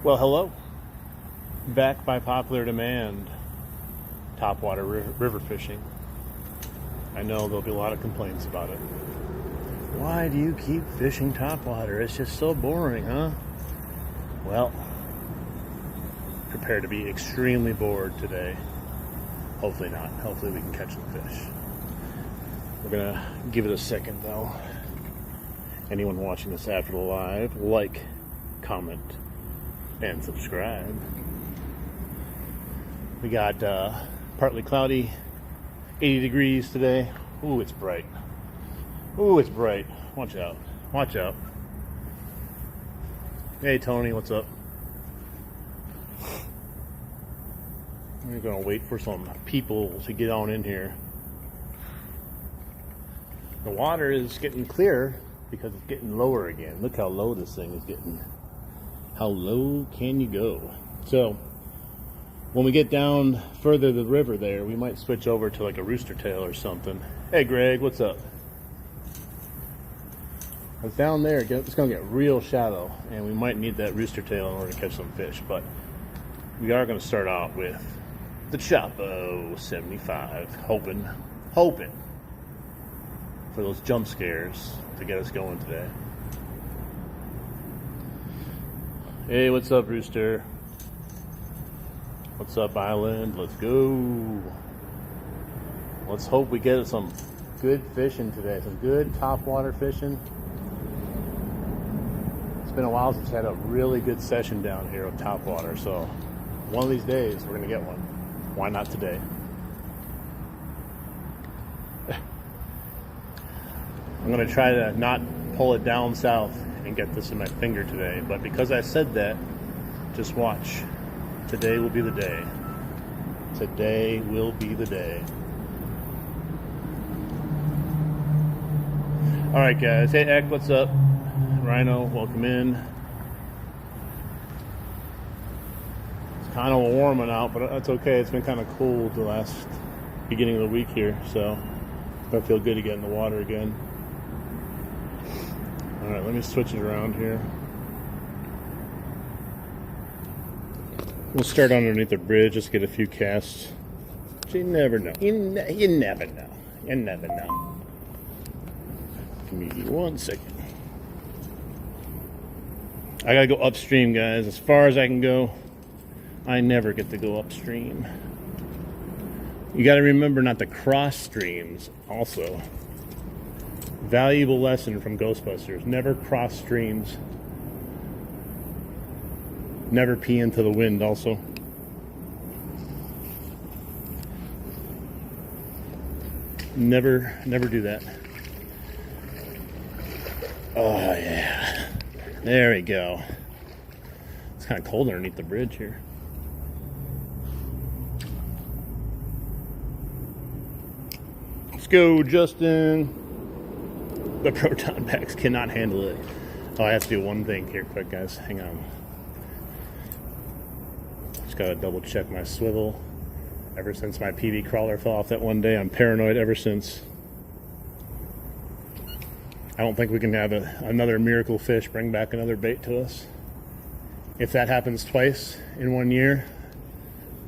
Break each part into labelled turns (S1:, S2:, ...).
S1: Well, hello. Back by popular demand, topwater river fishing. I know there'll be a lot of complaints about it. Why do you keep fishing topwater? It's just so boring, huh? Well, prepare to be extremely bored today. Hopefully not. Hopefully we can catch some fish. We're gonna give it a second though. Anyone watching this after the live, like, comment, and subscribe. We got partly cloudy, 80 degrees today. Ooh, it's bright. Ooh, it's bright. Watch out. Watch out. Hey, Tony, what's up? We're going to wait for some people to get on in here. The water is getting clearer because it's getting lower again. Look how low this thing is getting. How low can you go? So, when we get down further the river there, we might switch over to like a rooster tail or something. Hey, Greg, what's up? It's down there, it's going to get real shallow, and we might need that rooster tail in order to catch some fish, but we are going to start out with the Chapo 75, hoping for those jump scares to get us going today. Hey, what's up, Rooster? What's up, Island? Let's go. Let's hope we get some good fishing today, some good topwater fishing. It's been a while since I had a really good session down here with topwater, so one of these days we're going to get one. Why not today? I'm going to try to not pull it down south and get this in my finger today, but because I said that, just watch. Today will be the day. Today will be the day. Alright guys, hey Eck, what's up? Rhino, welcome in. It's kind of warming out, but that's okay. It's been kind of cold the last beginning of the week here, so it's gonna feel good to get in the water again. Alright, let me switch it around here. We'll start underneath the bridge, just get a few casts. You never know. You never know. You never know. Give me 1 second. I gotta go upstream, guys. As far as I can go. I never get to go upstream. You gotta remember not to cross streams also. Valuable lesson from Ghostbusters. Never cross streams. Never pee into the wind also. Never do that. Oh yeah. There we go. It's kind of cold underneath the bridge here. Let's go, Justin. The proton packs cannot handle it. Oh, I have to do one thing here quick, guys. Hang on. Just gotta double check my swivel. Ever since my PV crawler fell off that one day, I'm paranoid ever since. I don't think we can have another miracle fish bring back another bait to us. If that happens twice in 1 year,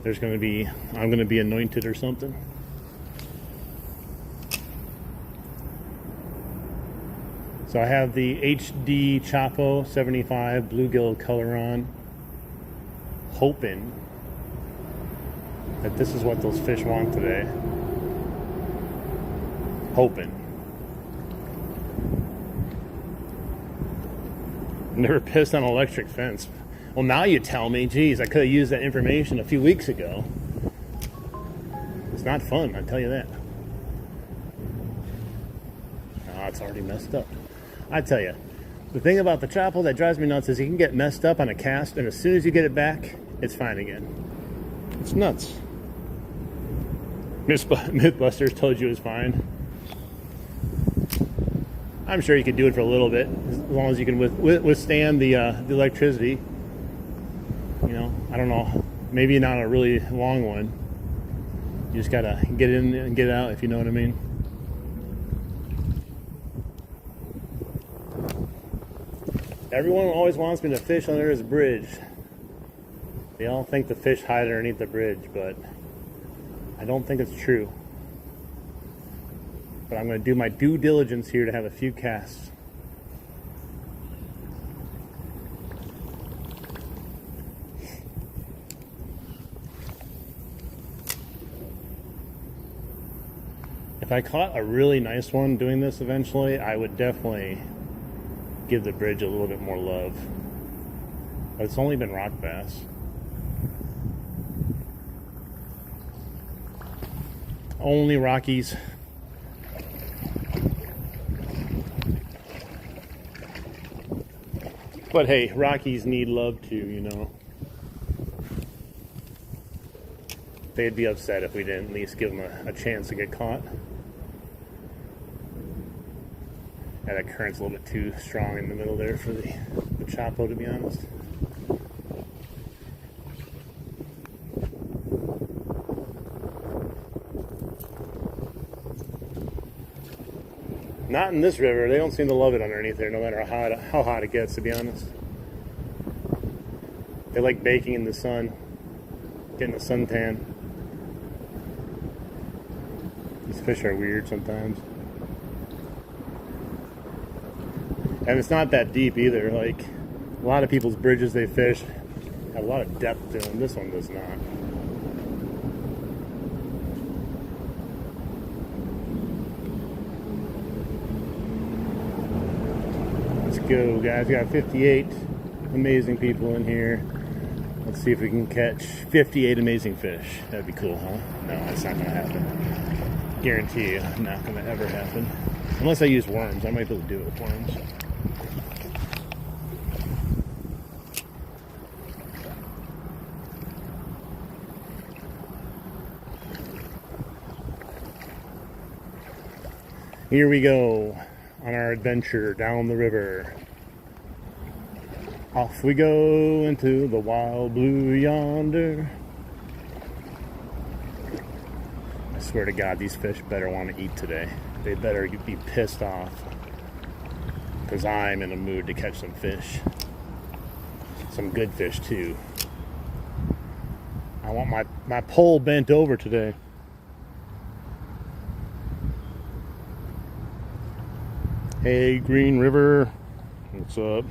S1: I'm gonna be anointed or something. So I have the HD Chapo 75 bluegill color on, hoping that this is what those fish want today. Hoping. Never pissed on an electric fence. Well, now you tell me, geez, I could have used that information a few weeks ago. It's not fun, I tell you that. Oh, it's already messed up. I tell you, the thing about the Chapo that drives me nuts is you can get messed up on a cast, and as soon as you get it back, it's fine again. It's nuts. Mythbusters told you it was fine. I'm sure you could do it for a little bit, as long as you can withstand the electricity. You know, I don't know, maybe not a really long one. You just gotta get in and get out, if you know what I mean. Everyone always wants me to fish under his bridge. They all think the fish hide underneath the bridge, but I don't think it's true. But I'm going to do my due diligence here to have a few casts. If I caught a really nice one doing this eventually, I would definitely give the bridge a little bit more love. But it's only been rock bass. Only Rockies. But hey, Rockies need love too, you know. They'd be upset if we didn't at least give them a chance to get caught. Yeah, that current's a little bit too strong in the middle there for the Chapo, to be honest. Not in this river. They don't seem to love it underneath there, no matter how hot it gets, to be honest. They like baking in the sun, getting a suntan. These fish are weird sometimes. And it's not that deep either. Like, a lot of people's bridges they fish have a lot of depth to them. This one does not. Let's go, guys. We got 58 amazing people in here. Let's see if we can catch 58 amazing fish. That'd be cool, huh? No, that's not going to happen. Guarantee you, not going to ever happen. Unless I use worms. I might be able to do it with worms. Here we go on our adventure down the river. Off we go into the wild blue yonder. I swear to God, these fish better want to eat today. They better be pissed off, because I'm in a mood to catch some fish. Some good fish too. I want my pole bent over today. Hey, Green River, what's up?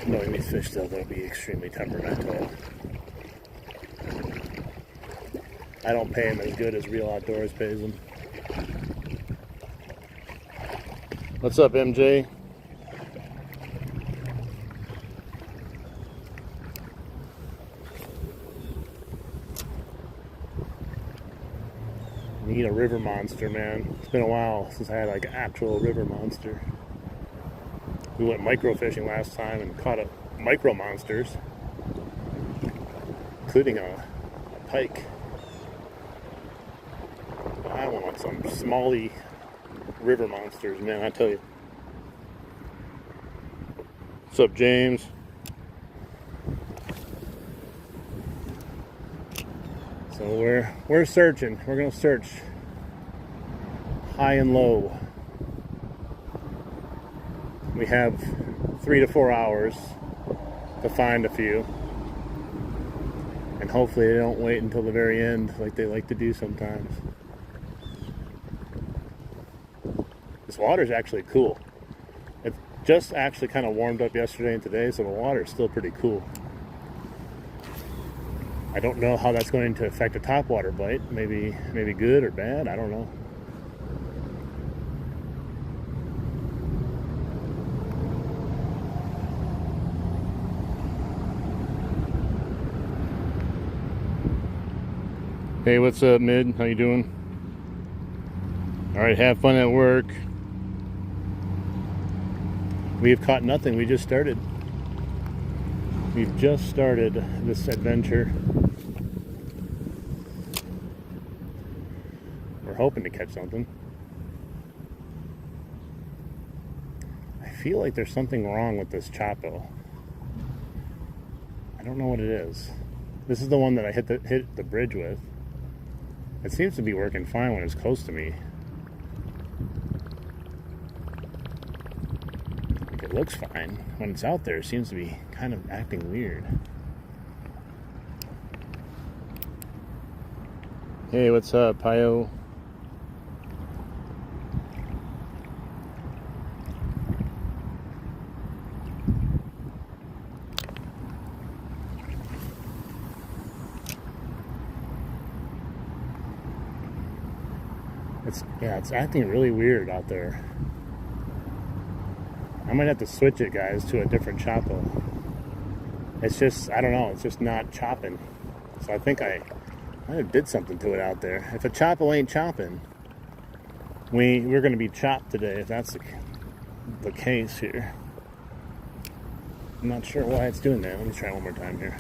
S1: Knowing these fish, though, they'll be extremely temperamental. I don't pay them as good as Real Outdoors pays them. What's up, MJ? Need a river monster, man. It's been a while since I had like an actual river monster. We went micro fishing last time and caught a micro monsters, including a pike. I want some smally river monsters, man, I tell you. What's up, James? So we're searching. We're gonna search high and low. We have 3 to 4 hours to find a few, and hopefully they don't wait until the very end like they like to do sometimes. This water's actually cool. It just actually kind of warmed up yesterday and today, so the water's still pretty cool. I don't know how that's going to affect a topwater bite. Maybe good or bad. I don't know. Hey, what's up, Mid? How you doing? All right, have fun at work. We've caught nothing. We just started. We've just started this adventure. We're hoping to catch something. I feel like there's something wrong with this Chapo. I don't know what it is. This is the one that I hit the bridge with. It seems to be working fine when it's close to me. It looks fine. When it's out there, it seems to be kind of acting weird. Hey, what's up, Pio? It's acting really weird out there. I might have to switch it, guys, to a different chopper. It's just, I don't know, it's just not chopping. So I think I might have did something to it out there. If a chopper ain't chopping, we're going to be chopped today, if that's the case here. I'm not sure why it's doing that. Let me try one more time here.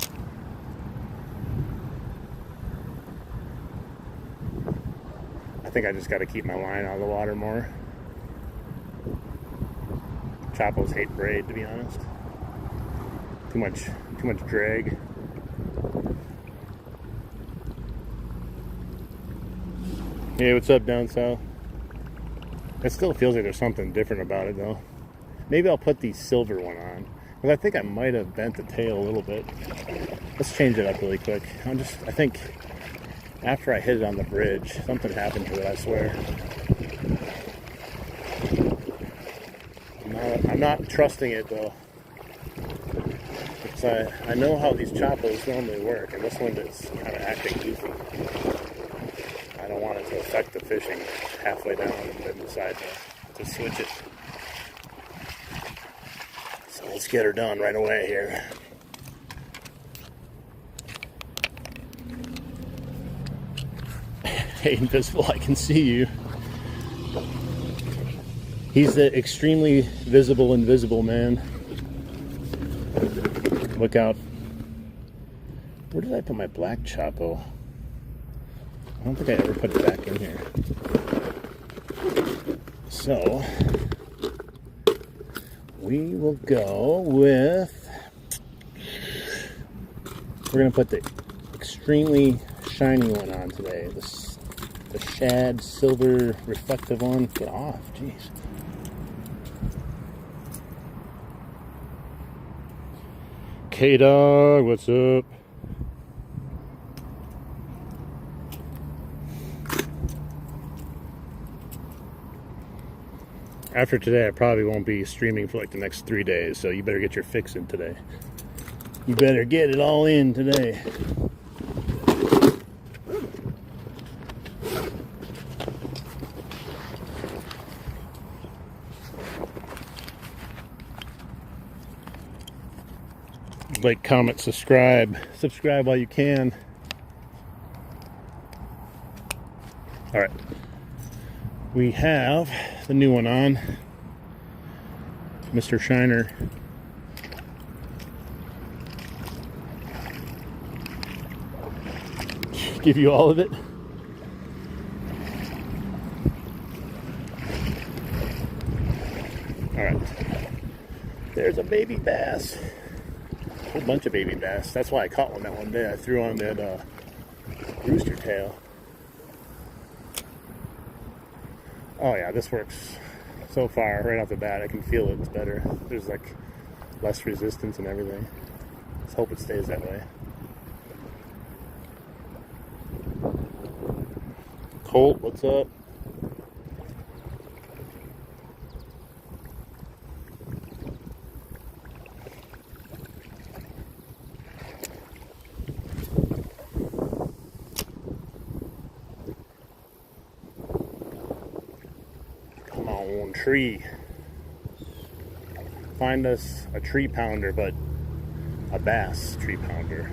S1: I think I just got to keep my line out of the water more. Choppos hate braid, to be honest. Too much drag. Hey, what's up down south? It still feels like there's something different about it though. Maybe I'll put the silver one on, because I think I might have bent the tail a little bit. Let's change it up really quick. I think after I hit it on the bridge, something happened to it, I swear. I'm not trusting it though. Because I know how these choppos normally work, and this one is kind of acting goofy. I don't want it to affect the fishing halfway down and then decide to switch it. So let's get her done right away here. Hey, Invisible, I can see you. He's the extremely invisible man. Look out. Where did I put my black choppo? I don't think I ever put it back in here. So, we will go with... We're going to put the extremely shiny one on today. The shad silver reflective one. Get off, jeez. K-Dog, what's up? After today, I probably won't be streaming for like the next 3 days, so you better get your fix in today. You better get it all in today. Like, comment, subscribe while you can. All right, we have the new one on, Mr. Shiner. Give you all of it. All right, there's a baby bass. A whole bunch of baby bass. That's why I caught one that one day. I threw on that rooster tail. Oh yeah, this works so far. Right off the bat, I can feel it. It's better. There's like less resistance and everything. Let's hope it stays that way. Colt, what's up? Tree. Find us a tree pounder, but a bass tree pounder.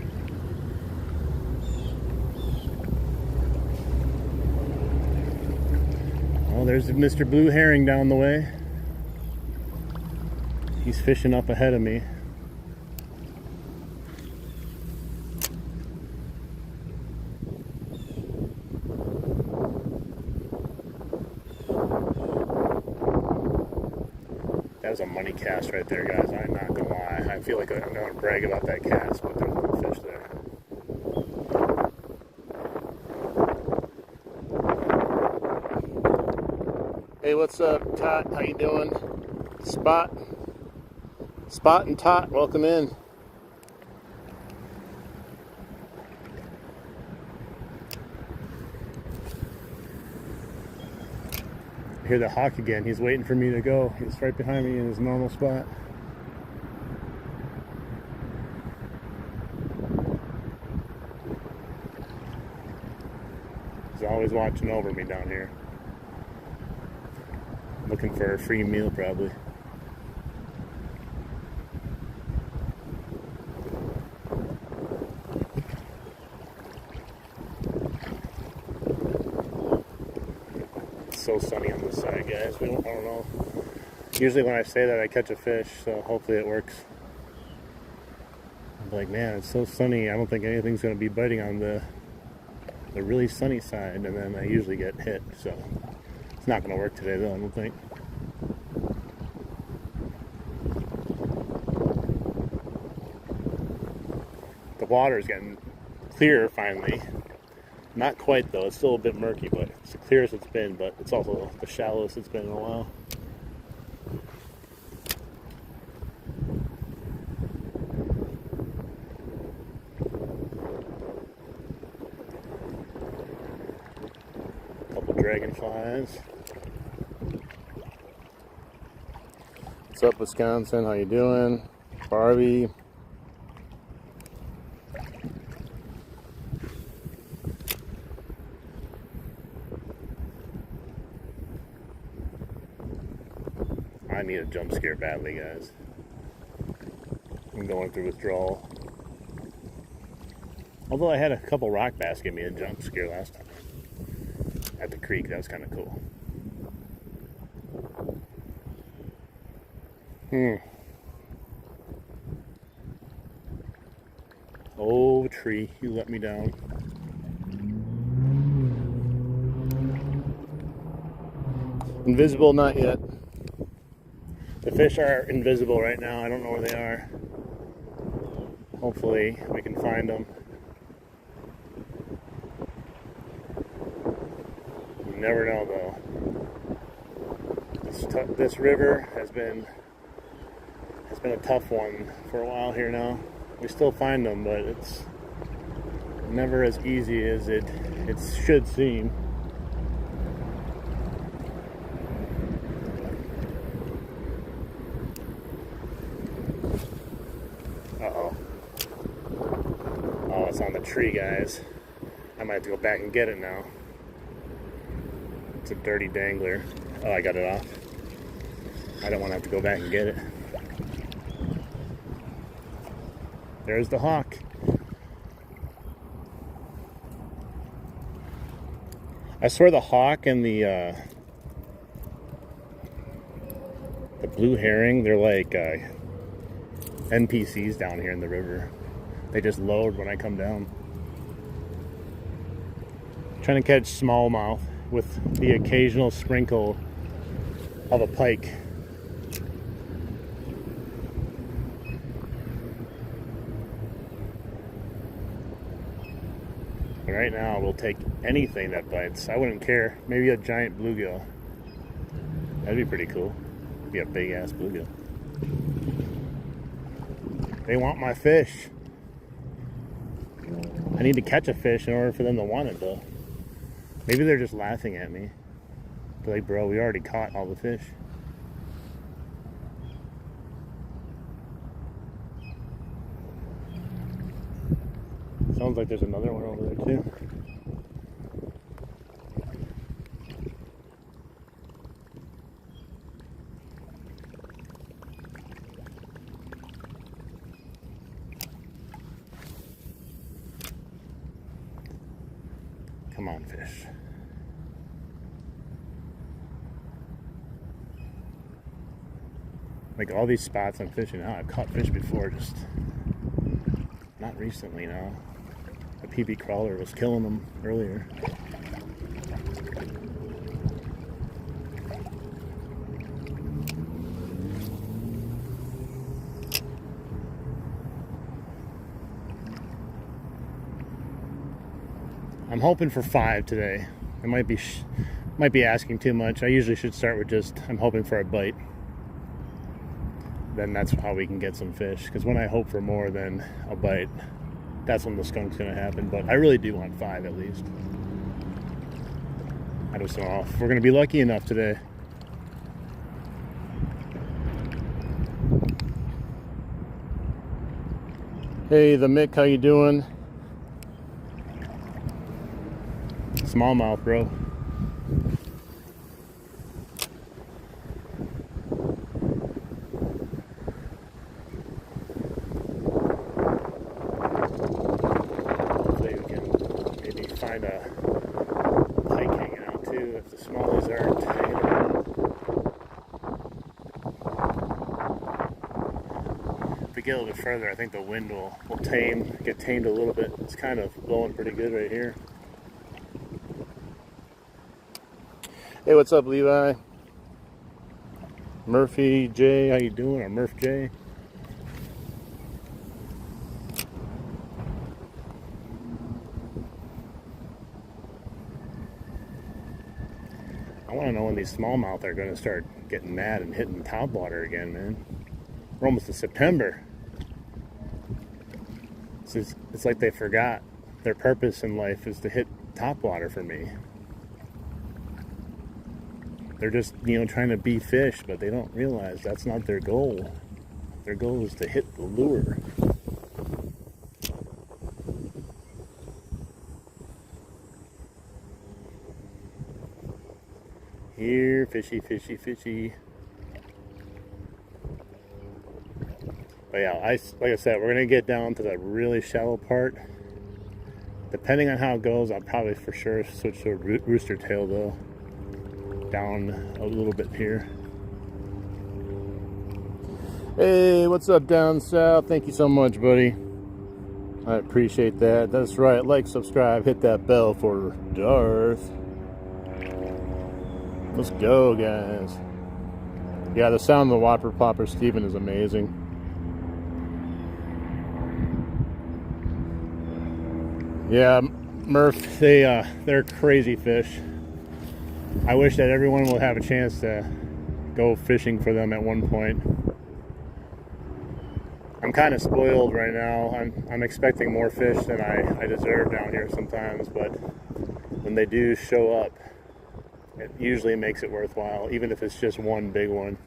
S1: Oh, there's Mr. Blue Herring down the way. He's fishing up ahead of me. That was a money cast right there, guys. I'm not gonna lie. I feel like I'm gonna brag about that cast, but there's no fish there. Hey, what's up, Tot? How you doing? Spot and Tot, welcome in. I hear the hawk again. He's waiting for me to go. He's right behind me in his normal spot. He's always watching over me down here. Looking for a free meal, probably. It's so sunny on this side, guys. I don't know. Usually when I say that, I catch a fish, so hopefully it works. I'm like, man, it's so sunny. I don't think anything's going to be biting on the really sunny side, and then I usually get hit, so it's not going to work today, though, I don't think. The water's getting clear finally. Not quite, though. It's still a bit murky, but it's the clearest it's been, but it's also the shallowest it's been in a while. Couple dragonflies. What's up, Wisconsin? How you doing? Barbie. I need a jump scare badly, guys. I'm going through withdrawal. Although I had a couple rock bass give me a jump scare last time at the creek. That was kind of cool. Oh, tree, you let me down. Invisible, not yet. The fish are invisible right now. I don't know where they are. Hopefully we can find them. You never know, though. This river has been a tough one for a while here now. We still find them, but it's never as easy as it should seem. Uh-oh. Oh, it's on the tree, guys. I might have to go back and get it now. It's a dirty dangler. Oh, I got it off. I don't want to have to go back and get it. There's the hawk. I swear the hawk and the blue herring, they're like NPCs down here in the river. They just load when I come down. Trying to catch smallmouth with the occasional sprinkle of a pike. Right now, we'll take anything that bites. I wouldn't care. Maybe a giant bluegill. That'd be pretty cool. Be a big ass bluegill. They want my fish. I need to catch a fish in order for them to want it, though. Maybe they're just laughing at me. They're like, bro, we already caught all the fish. Sounds like there's another one over there too. Come on, fish. Like all these spots I'm fishing now, I've caught fish before, just not recently now. A PB crawler was killing them earlier. I'm hoping for 5 today. It might be Might be asking too much. I usually should start with just, I'm hoping for a bite. Then that's how we can get some fish. Because when I hope for more than a bite, that's when the skunk's going to happen. But I really do want 5 at least. I just don't know if we're going to be lucky enough today. Hey, the Mick, how you doing? Smallmouth, bro. Hopefully we can maybe find a pike hanging out too if the smallies aren't hanging around. If we get a little bit further, I think the wind will get tamed a little bit. It's kind of blowing pretty good right here. Hey, what's up, Levi? Murphy J, how you doing? Or Murph J? I want to know when these smallmouth are going to start getting mad and hitting top water again, man. We're almost to September. It's like they forgot their purpose in life is to hit top water for me. They're just, trying to be fish, but they don't realize that's not their goal. Their goal is to hit the lure. Here, fishy, fishy, fishy. But yeah, like I said, we're gonna get down to the really shallow part. Depending on how it goes, I'll probably for sure switch to a rooster tail though. Down a little bit here. Hey, what's up down south? Thank you so much, buddy. I appreciate that. That's right. Like, subscribe, hit that bell for Darth. Let's go, guys. Yeah, the sound of the Whopper Plopper Steven is amazing. Yeah, Murph, they're crazy fish. I wish that everyone will have a chance to go fishing for them at one point. I'm kind of spoiled right now. I'm expecting more fish than I deserve down here sometimes, but when they do show up, it usually makes it worthwhile, even if it's just one big one.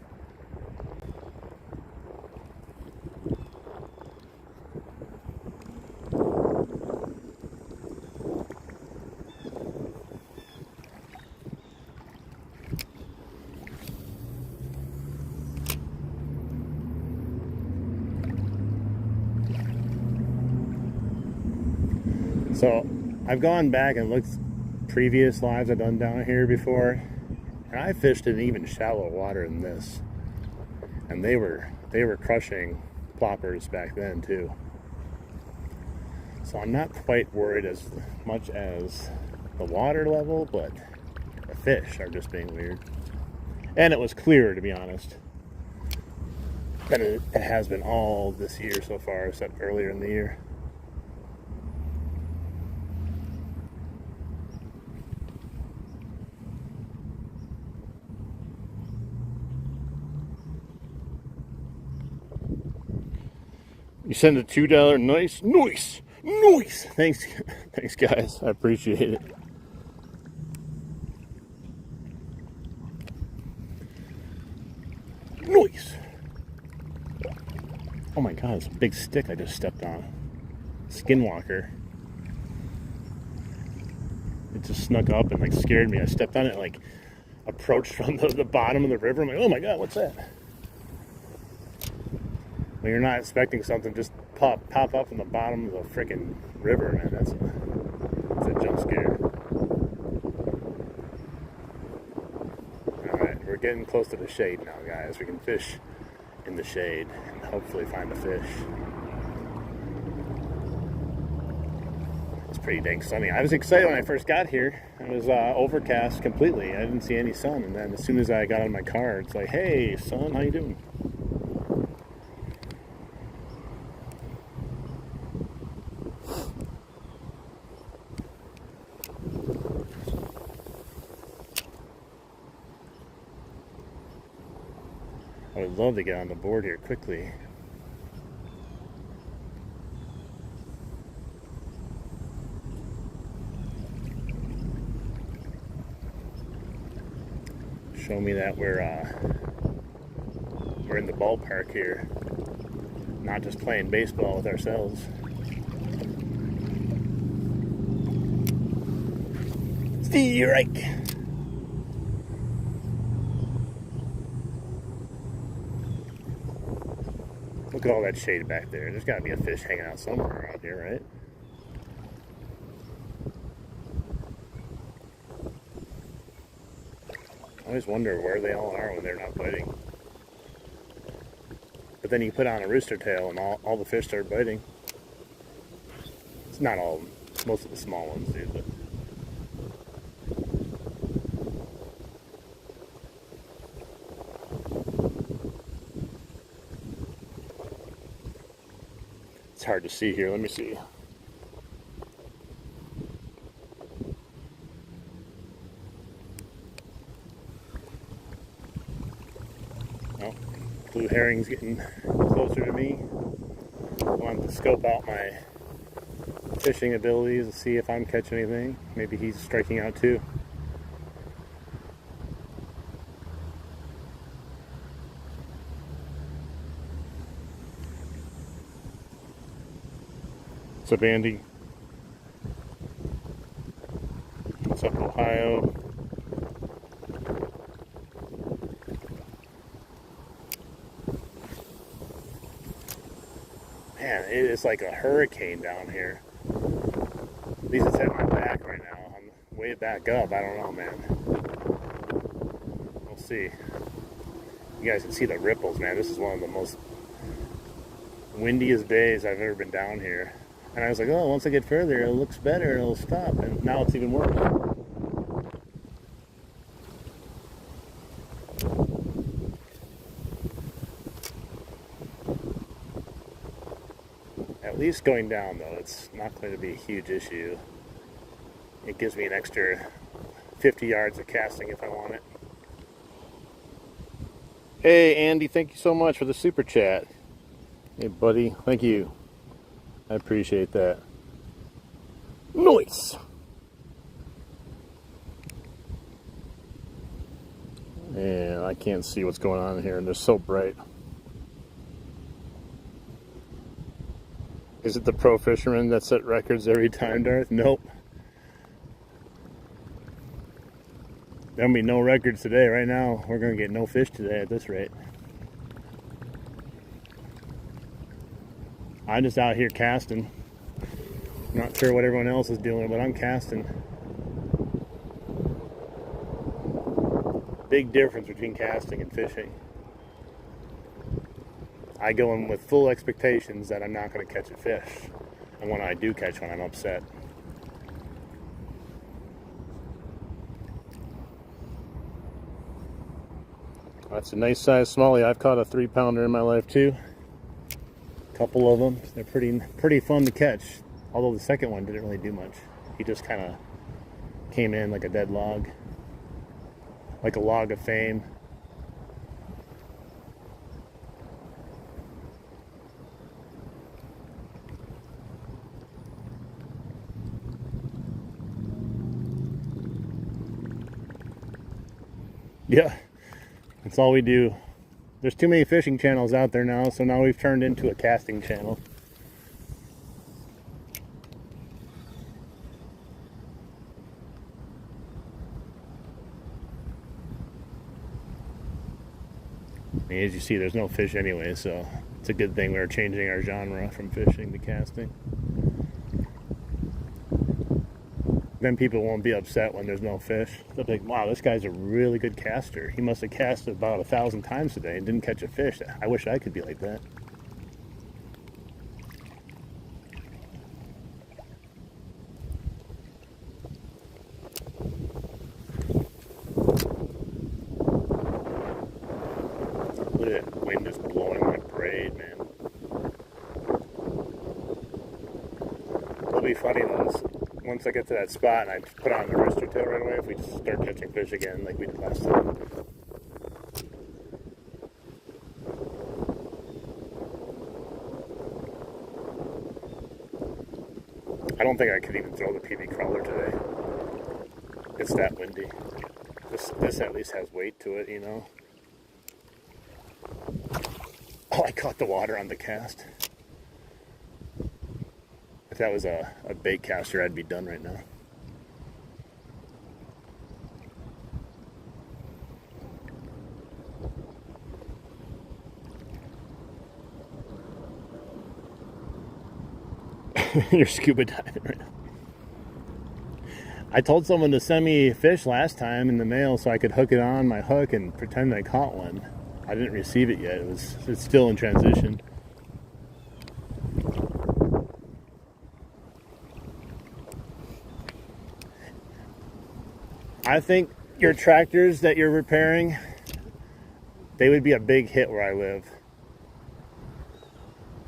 S1: So I've gone back and looked previous lives I've done down here before, and I fished in even shallower water than this, and they were crushing ploppers back then too. So I'm not quite worried as much as the water level, but the fish are just being weird. And it was clearer, to be honest, than it has been all this year so far, except earlier in the year. You send a $2. Nice. Thanks, guys. I appreciate it. Nice. Oh my God, it's a big stick I just stepped on. Skinwalker. It just snuck up and scared me. I stepped on it, approached from the bottom of the river. I'm like, oh my God, what's that? When you're not expecting something, just pop up in the bottom of the freaking river, man. That's a jump scare. Alright, we're getting close to the shade now, guys. We can fish in the shade and hopefully find a fish. It's pretty dang sunny. I was excited when I first got here. It was overcast completely. I didn't see any sun, and then as soon as I got out of my car, it's like, hey, sun, how you doing? I would love to get on the board here quickly. Show me that we're in the ballpark here, not just playing baseball with ourselves. Strike! Look at all that shade back there. There's got to be a fish hanging out somewhere around here, right? I always wonder where they all are when they're not biting. But then you put on a rooster tail and all the fish start biting. It's not all of them. Most of the small ones do, but... It's hard to see here. Let me see. Oh, blue herring's getting closer to me. I wanted to scope out my fishing abilities to see if I'm catching anything. Maybe he's striking out too. What's up, Andy? What's up, Ohio? Man, it is like a hurricane down here. At least it's at my back right now. I'm way back up. I don't know, man. We'll see. You guys can see the ripples, man. This is one of the most windiest days I've ever been down here. And I was like, oh, once I get further, it looks better, it'll stop. And now it's even worse. At least going down, though, it's not going to be a huge issue. It gives me an extra 50 yards of casting if I want it. Hey, Andy, thank you so much for the super chat. Hey, buddy, thank you. I appreciate that. Nice! And I can't see what's going on here, and they're so bright. Is it the pro fisherman that set records every time, Darth? Nope. There'll be no records today. Right now, we're going to get no fish today at this rate. I'm just out here casting. Not sure what everyone else is doing, but I'm casting. Big difference between casting and fishing. I go in with full expectations that I'm not going to catch a fish. And when I do catch one, I'm upset. That's a nice size smallie. I've caught a 3-pounder in my life too. Couple of them. They're pretty fun to catch. Although the second one didn't really do much. He just kind of came in like a dead log. Like a log of fame. Yeah, that's all we do. There's too many fishing channels out there now, so now we've turned into a casting channel. I mean, as you see, there's no fish anyway, so it's a good thing we're changing our genre from fishing to casting. Then people won't be upset when there's no fish. They'll be like, wow, this guy's a really good caster. He must have cast about 1,000 times today and didn't catch a fish. I wish I could be like that. Look at that wind just blowing my braid, man. It'll be funny though. Once I get to that spot and I just put on the rooster tail right away, if we just start catching fish again like we did last time. I don't think I could even throw the PB crawler today. It's that windy. This at least has weight to it, you know. Oh, I caught the water on the cast. If that was a bait caster, I'd be done right now. You're scuba diving right now. I told someone to send me fish last time in the mail so I could hook it on my hook and pretend I caught one. I didn't receive it yet. It's still in transition. I think your tractors that you're repairing, they would be a big hit where I live.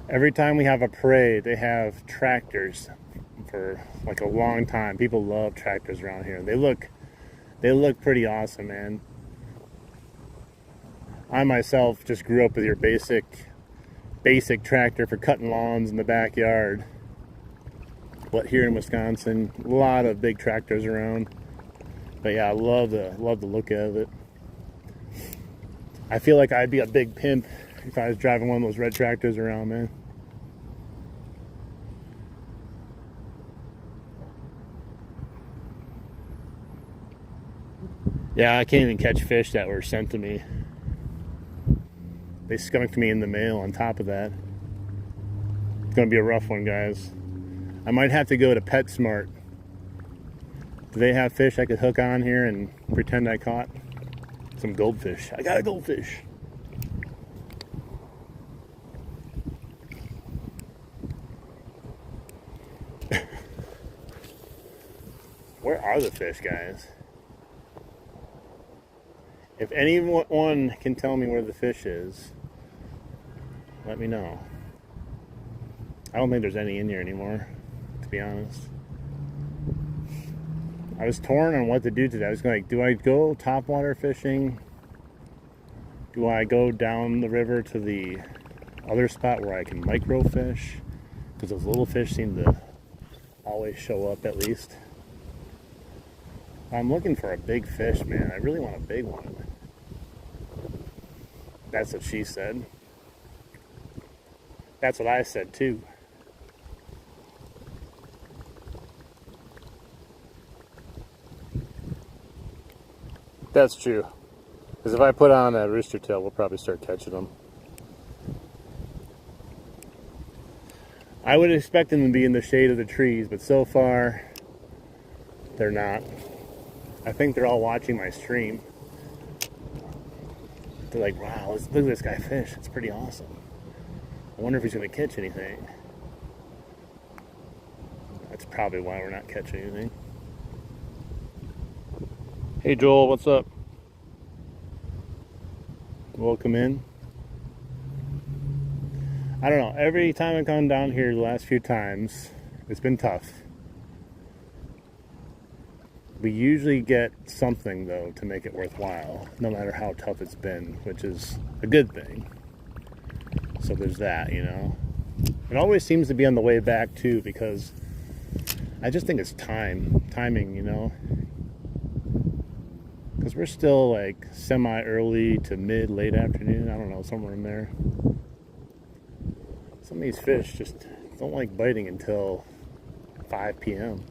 S1: Every time we have a parade, they have tractors for like a long time. People love tractors around here. They look pretty awesome, man. I myself just grew up with your basic tractor for cutting lawns in the backyard. But here in Wisconsin, a lot of big tractors around. But yeah, I love the look of it. I feel like I'd be a big pimp if I was driving one of those red tractors around, man. Yeah, I can't even catch fish that were sent to me. They skunked me in the mail on top of that. It's gonna be a rough one, guys. I might have to go to PetSmart. Do they have fish I could hook on here and pretend I caught? Some goldfish. I got a goldfish. Where are the fish, guys? If anyone can tell me where the fish is, let me know. I don't think there's any in here anymore, to be honest. I was torn on what to do today. I was like, do I go topwater fishing? Do I go down the river to the other spot where I can microfish? Because those little fish seem to always show up at least. I'm looking for a big fish, man. I really want a big one. That's what she said. That's what I said too. That's true. Because if I put on a rooster tail, we'll probably start catching them. I would expect them to be in the shade of the trees, but so far, they're not. I think they're all watching my stream. They're like, wow, look at this guy fish. It's pretty awesome. I wonder if he's going to catch anything. That's probably why we're not catching anything. Hey Joel, what's up? Welcome in. I don't know, every time I've gone down here the last few times, it's been tough. We usually get something though to make it worthwhile, no matter how tough it's been, which is a good thing. So there's that, you know. It always seems to be on the way back too, because I just think it's timing, you know. Because we're still like semi-early to mid-late afternoon. I don't know, somewhere in there. Some of these fish just don't like biting until 5 p.m.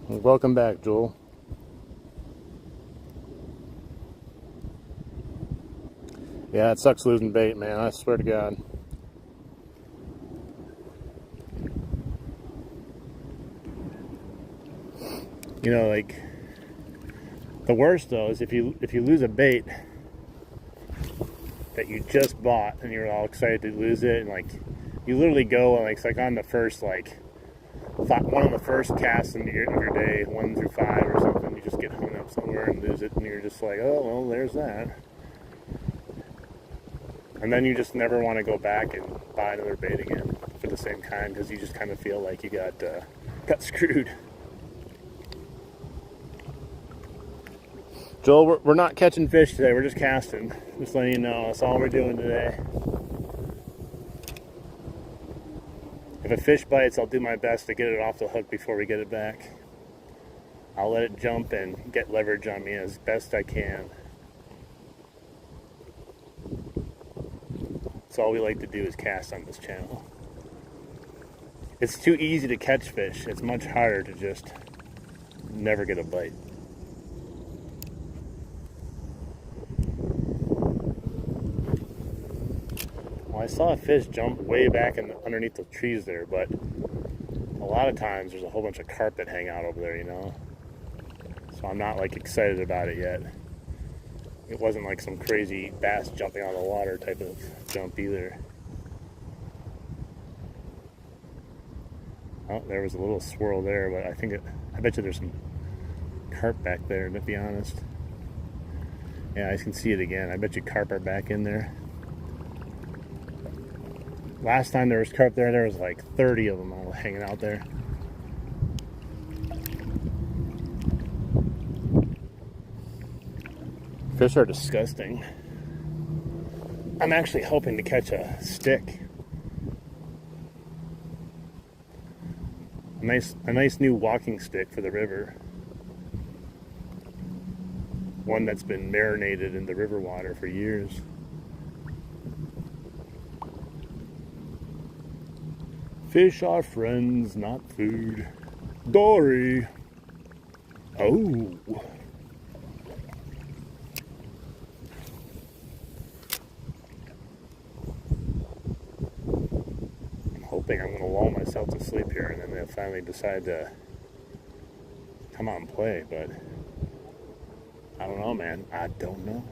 S1: Welcome back, Joel. Yeah, it sucks losing bait, man. I swear to God. You know, like, the worst though is if you lose a bait that you just bought and you're all excited to lose it, and like you literally go and like it's like on the first like one of the first casts in your day, 1 through 5 or something, you just get hung up somewhere and lose it, and you're just like, oh well, there's that. And then you just never want to go back and buy another bait again for the same kind, because you just kind of feel like you got screwed. Joel, we're not catching fish today. We're just casting. Just letting you know. That's all we're doing today. If a fish bites, I'll do my best to get it off the hook before we get it back. I'll let it jump and get leverage on me as best I can. That's all we like to do is cast on this channel. It's too easy to catch fish. It's much harder to just never get a bite. Well, I saw a fish jump way back underneath the trees there, but a lot of times there's a whole bunch of carp that hang out over there, you know? So I'm not like excited about it yet. It wasn't like some crazy bass jumping out of the water type of jump either. Oh, there was a little swirl there, but I bet you there's some carp back there, to be honest. Yeah, I can see it again. I bet you carp are back in there. Last time there was carp there was like 30 of them all hanging out there. Fish are disgusting. I'm actually hoping to catch a stick. A nice new walking stick for the river. One that's been marinated in the river water for years. Fish are friends, not food. Dory. Oh. Hoping I'm going to lull myself to sleep here and then they'll finally decide to come out and play, but I don't know, man. I don't know.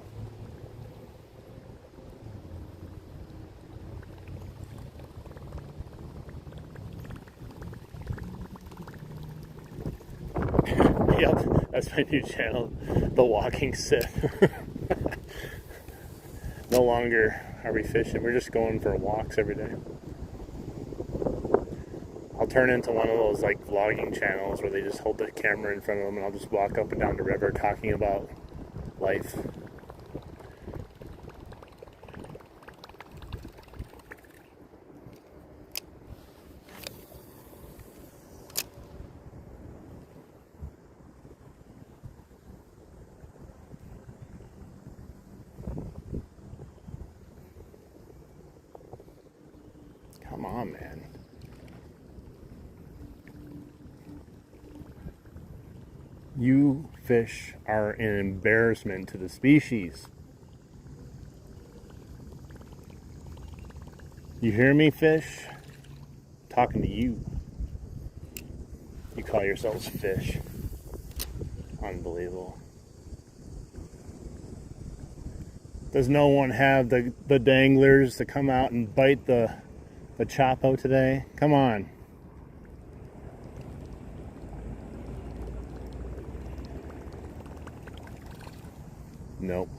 S1: Yep, that's my new channel, The Walking Sit. No longer are we fishing, we're just going for walks every day. I'll turn into one of those like vlogging channels where they just hold the camera in front of them and I'll just walk up and down the river talking about life. Come on, man. You fish are an embarrassment to the species. You hear me, fish? I'm talking to you. You call yourselves fish. Unbelievable. Does no one have the danglers to come out and bite the Chapo today? Come on. Nope.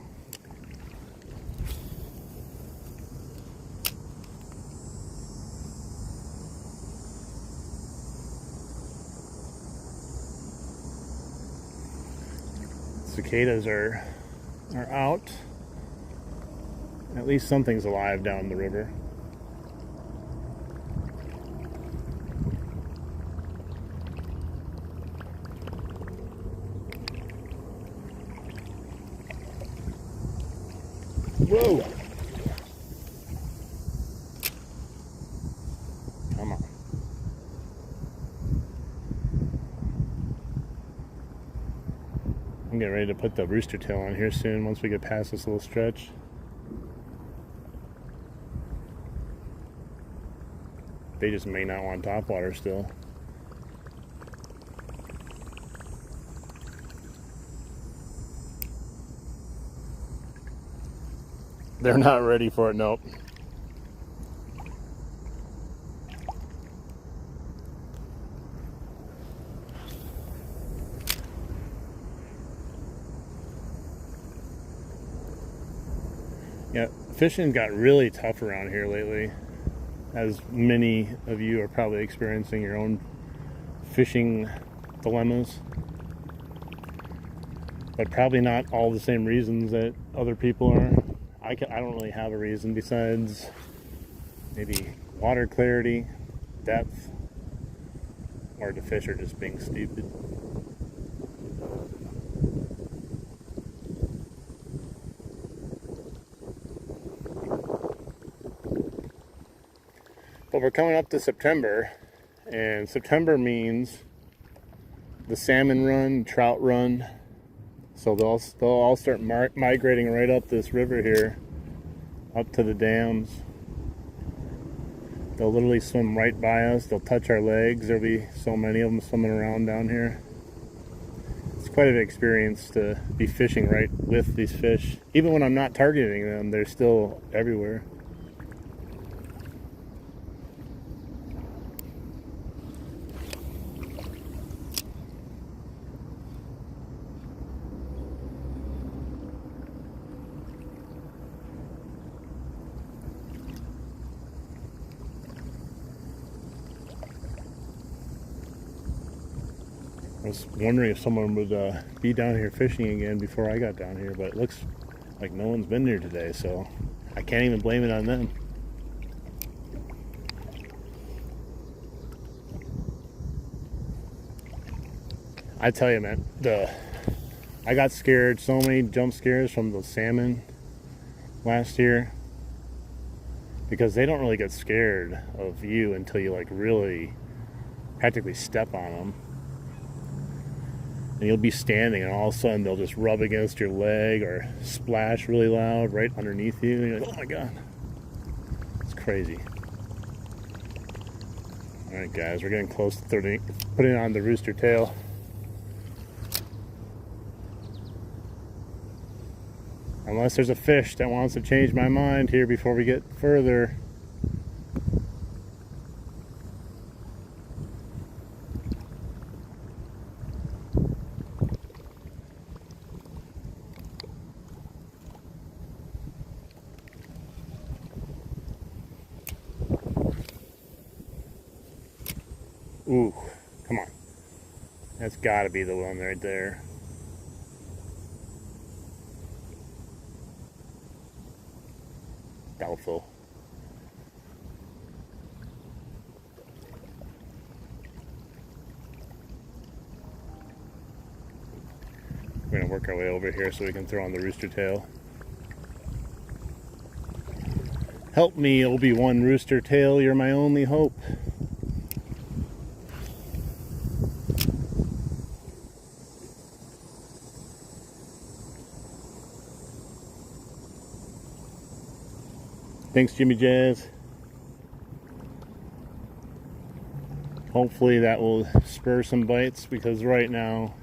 S1: Cicadas are out. At least something's alive down the river. Whoa! Come on. I'm getting ready to put the rooster tail on here soon once we get past this little stretch. They just may not want topwater still. They're not ready for it, nope. Yeah, fishing got really tough around here lately, as many of you are probably experiencing your own fishing dilemmas. but probably not all the same reasons that other people are. I don't really have a reason besides maybe water clarity, depth, or the fish are just being stupid. But we're coming up to September, and September means the salmon run, trout run. So they'll all start migrating right up this river here, up to the dams. They'll literally swim right by us. They'll touch our legs. There'll be so many of them swimming around down here. It's quite an experience to be fishing right with these fish. Even when I'm not targeting them, they're still everywhere. I was wondering if someone would be down here fishing again before I got down here, but it looks like no one's been here today, so I can't even blame it on them. I tell you, man, I got scared, so many jump scares from the salmon last year, because they don't really get scared of you until you like really practically step on them. And you'll be standing and all of a sudden they'll just rub against your leg or splash really loud right underneath you. And you're like, oh my God. It's crazy. Alright guys, we're getting close to putting on the rooster tail. Unless there's a fish that wants to change my mind here before we get further. Ooh, come on. That's gotta be the one right there. Doubtful. We're gonna work our way over here so we can throw on the rooster tail. Help me, Obi-Wan Rooster Tail, you're my only hope. Thanks, Jimmy Jazz. Hopefully that will spur some bites, because right now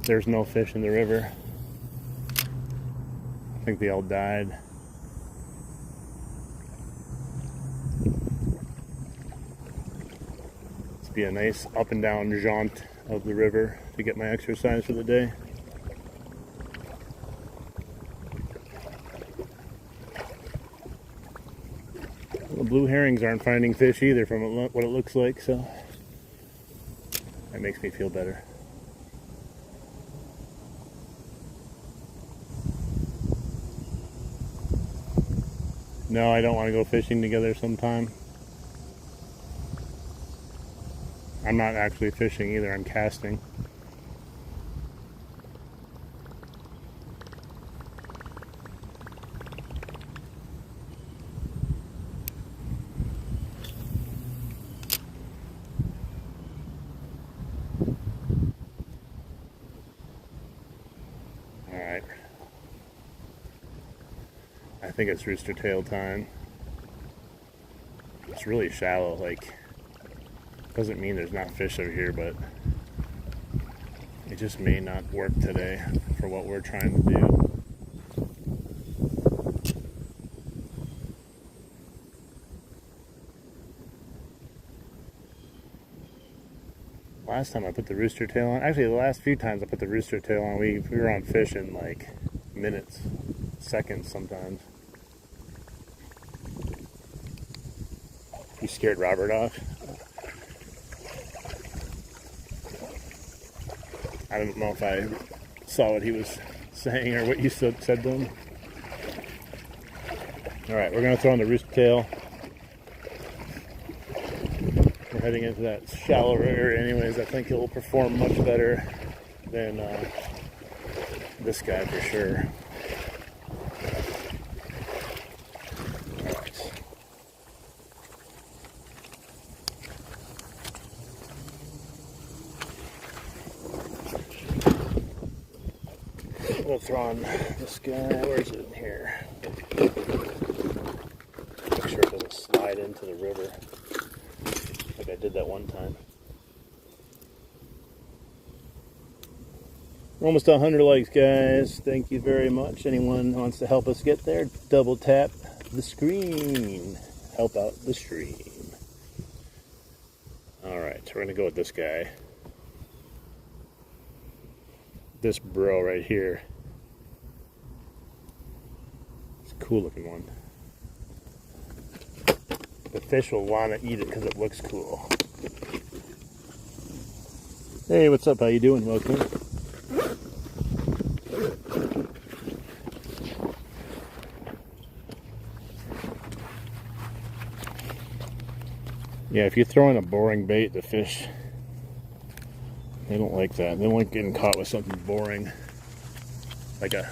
S1: there's no fish in the river. I think they all died. It's be a nice up and down jaunt of the river to get my exercise for the day. The blue herrings aren't finding fish either from what it looks like, so that makes me feel better. No, I don't want to go fishing together sometime. I'm not actually fishing either, I'm casting. Alright. I think it's rooster tail time. It's really shallow, like, doesn't mean there's not fish over here, but it just may not work today for what we're trying to do. Last time I put the rooster tail on, actually the last few times I put the rooster tail on, we were on fish in like minutes, seconds sometimes. You scared Robert off? I don't know if I saw what he was saying or what you said to him. Alright, we're going to throw in the rooster tail. We're heading into that shallower area anyways. I think it will perform much better than this guy for sure. Alright. We'll throw on this guy. Where is it in here? Make sure it doesn't slide into the river like I did that one time. We're almost to 100 likes, guys. Thank you very much. Anyone wants to help us get there, double tap the screen. Help out the stream. Alright, so we're going to go with this guy. This bro right here. It's a cool looking one. The fish will want to eat it because it looks cool. Hey, what's up? How you doing? Welcome. Yeah, if you throw in a boring bait, the fish, they don't like that. They don't like getting caught with something boring, like a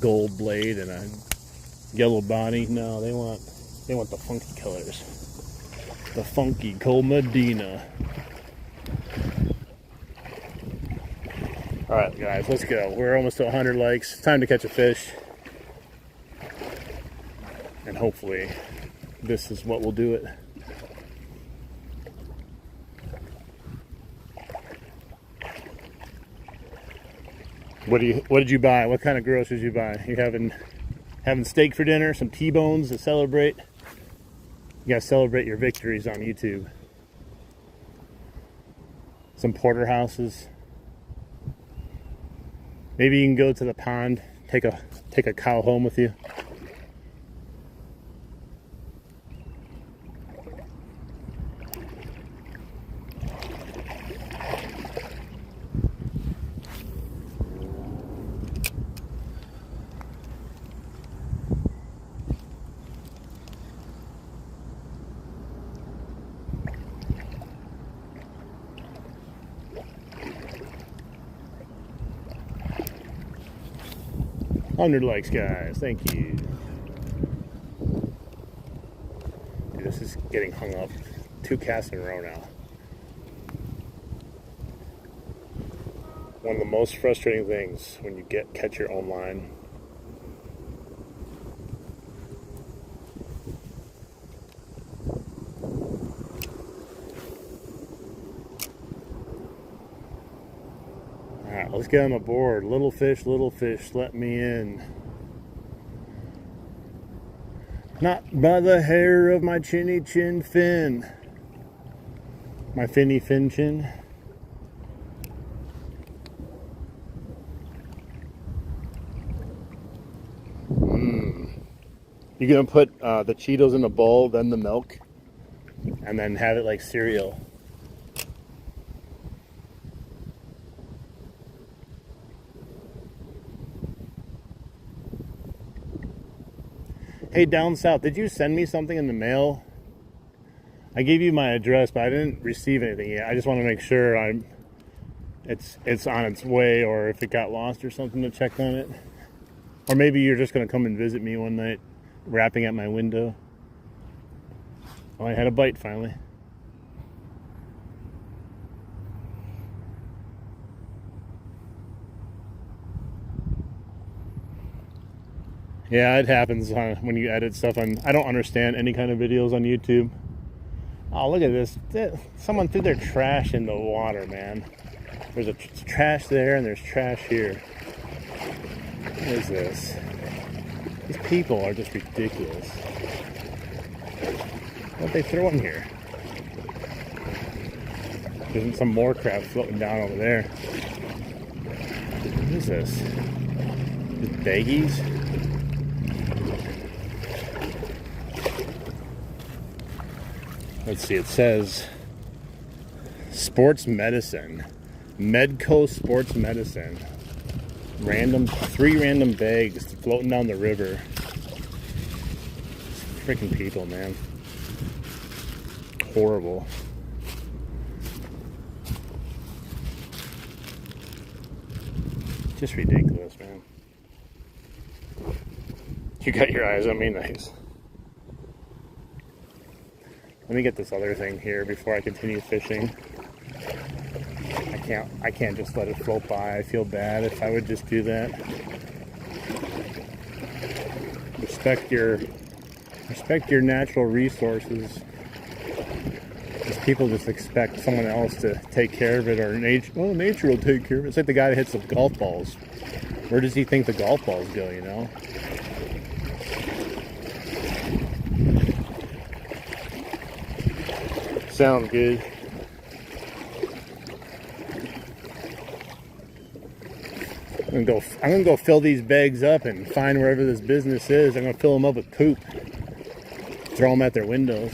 S1: gold blade and a yellow body. No, they want the funky colors. The funky Cole Medina. Alright guys, let's go. We're almost to 100 likes. It's time to catch a fish. And hopefully this is what will do it. What did you buy? What kind of groceries did you buy? You having steak for dinner, some T-bones to celebrate? You gotta celebrate your victories on YouTube. Some porterhouses. Maybe you can go to the pond, take a cow home with you. $100 likes, guys. Thank you. Dude, this is getting hung up. 2 casts in a row now. One of the most frustrating things when you catch your own line. Alright, let's get him aboard. Little fish, let me in. Not by the hair of my chinny chin fin. My finny fin chin. You're gonna put the Cheetos in a bowl, then the milk, and then have it like cereal. Hey, down south, did you send me something in the mail? I gave you my address, but I didn't receive anything yet. I just want to make sure it's on its way, or if it got lost or something, to check on it. Or maybe you're just going to come and visit me one night, rapping at my window. Oh, I had a bite finally. Yeah, it happens when you edit stuff on. I don't understand any kind of videos on YouTube. Oh, look at this. Someone threw their trash in the water, man. There's trash there and there's trash here. What is this? These people are just ridiculous. What they throw in here? There's some more crap floating down over there. What is this? Just baggies? Let's see, it says sports medicine. Medco Sports Medicine. Three random bags floating down the river. Freaking people, man. Horrible. Just ridiculous, man. You got your eyes on me, nice. Let me get this other thing here before I continue fishing. I can't just let it float by. I feel bad if I would just do that. Respect your natural resources. Because people just expect someone else to take care of it, or nature will take care of it. It's like the guy that hits the golf balls. Where does he think the golf balls go, you know? Sounds good. I'm gonna go fill these bags up and find wherever this business is. I'm gonna fill them up with poop. Throw them at their windows.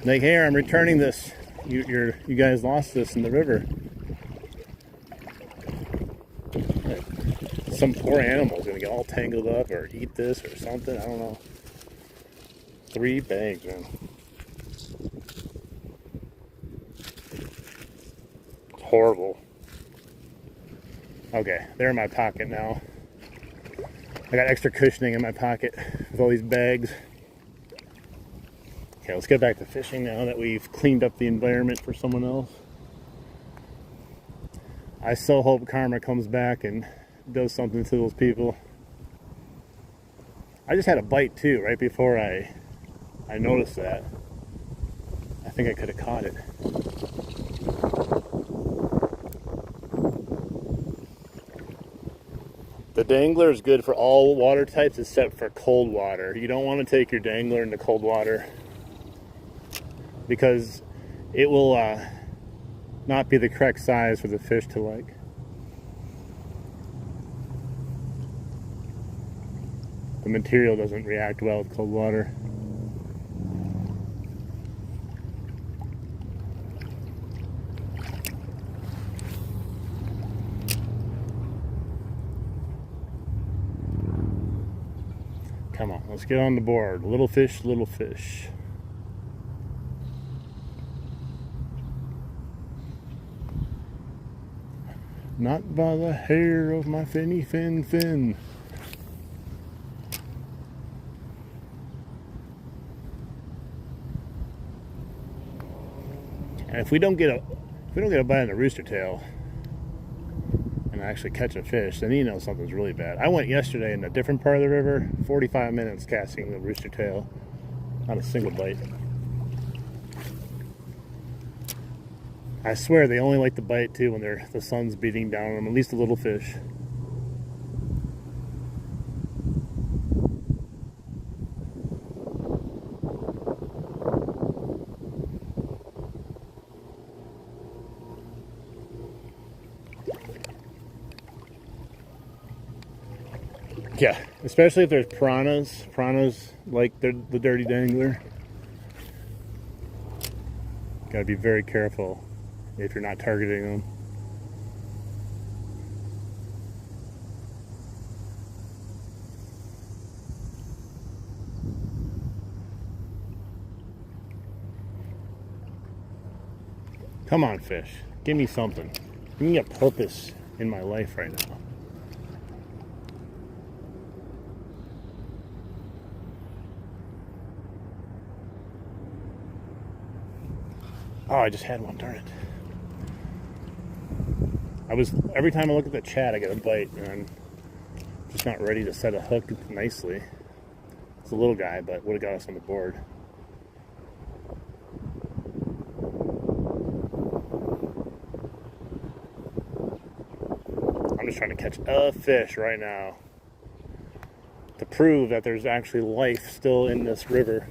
S1: Like, here, I'm returning this. You guys lost this in the river. Some poor animal's gonna get all tangled up or eat this or something. I don't know. 3 bags, man. It's horrible. Okay, they're in my pocket now. I got extra cushioning in my pocket with all these bags. Okay, let's get back to fishing now that we've cleaned up the environment for someone else. I so hope karma comes back and does something to those people. I just had a bite too, right before I noticed that. I think I could have caught it. The dangler is good for all water types except for cold water. You don't want to take your dangler into cold water because it will not be the correct size for the fish to like. The material doesn't react well with cold water. Come on, let's get on the board. Little fish, little fish. Not by the hair of my finny fin. And if we don't get a bite on the rooster tail and actually catch a fish, then you know something's really bad. I went yesterday in a different part of the river, 45 minutes casting the rooster tail, not a single bite. I swear they only like to bite too when the sun's beating down on them, at least the little fish. Yeah, especially if there's piranhas. Piranhas like the dirty dangler. Gotta be very careful if you're not targeting them. Come on, fish. Give me something. Give me a purpose in my life right now. Oh, I just had one, darn it. Every time I look at the chat, I get a bite, and I'm just not ready to set a hook nicely. It's a little guy, but would have got us on the board. I'm just trying to catch a fish right now to prove that there's actually life still in this river.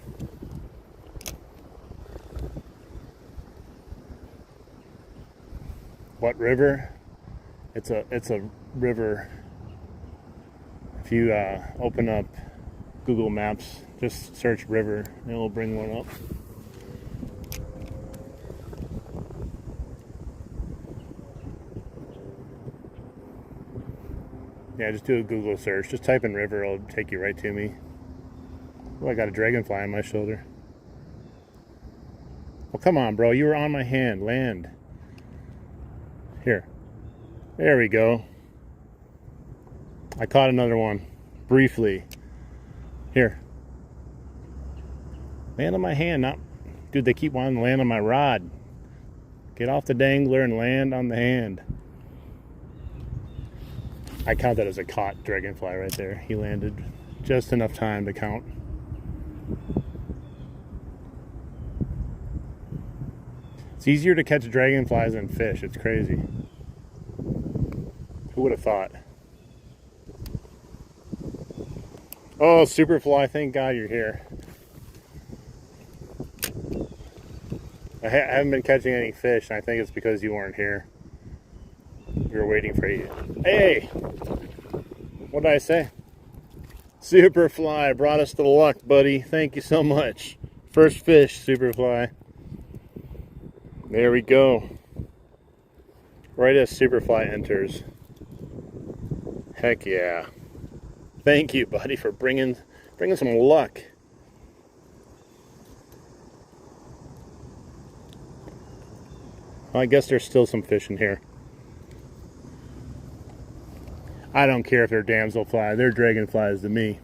S1: What river? It's a river. If you open up Google Maps, just search river, and it will bring one up. Yeah, just do a Google search. Just type in river, it'll take you right to me. Oh, I got a dragonfly on my shoulder. Well, come on, bro. You were on my hand. Land. Here. There we go. I caught another one. Briefly. Here. Land on my hand. Not... Dude, they keep wanting to land on my rod. Get off the dangler and land on the hand. I count that as a caught dragonfly right there. He landed just enough time to count. It's easier to catch dragonflies than fish. It's crazy. Who would have thought? Oh, Superfly, thank God you're here. I haven't been catching any fish, and I think it's because you weren't here. We were waiting for you. Hey! What did I say? Superfly brought us to luck, buddy. Thank you so much. First fish, Superfly. There we go. Right as Superfly enters. Heck yeah. Thank you, buddy, for bringing some luck. Well, I guess there's still some fish in here. I don't care if they're damselfly. They're dragonflies to me.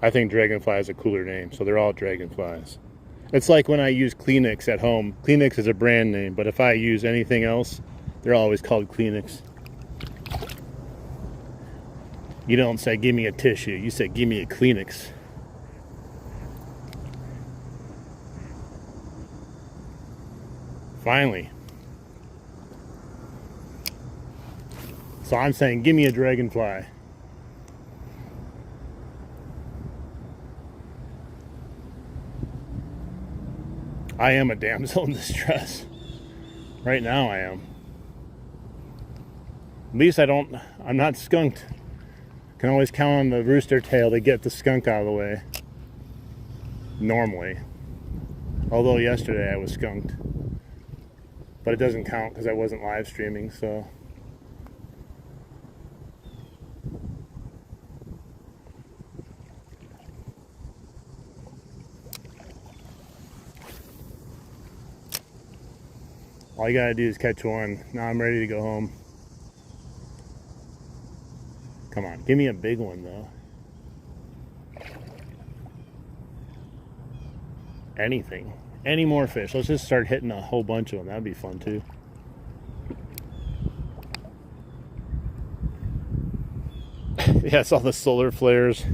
S1: I think dragonfly is a cooler name, so they're all dragonflies. It's like when I use Kleenex at home. Kleenex is a brand name, but if I use anything else, they're always called Kleenex. You don't say, give me a tissue. You say, give me a Kleenex. Finally. So I'm saying, give me a dragonfly. I am a damsel in distress. Right now I am. At least I'm not skunked. Can always count on the rooster tail to get the skunk out of the way. Normally. Although yesterday I was skunked. But it doesn't count because I wasn't live streaming, so. All you gotta do is catch one. Now I'm ready to go home. Come on, give me a big one though. Anything. Any more fish. Let's just start hitting a whole bunch of them. That'd be fun too. Yeah, it's all the solar flares.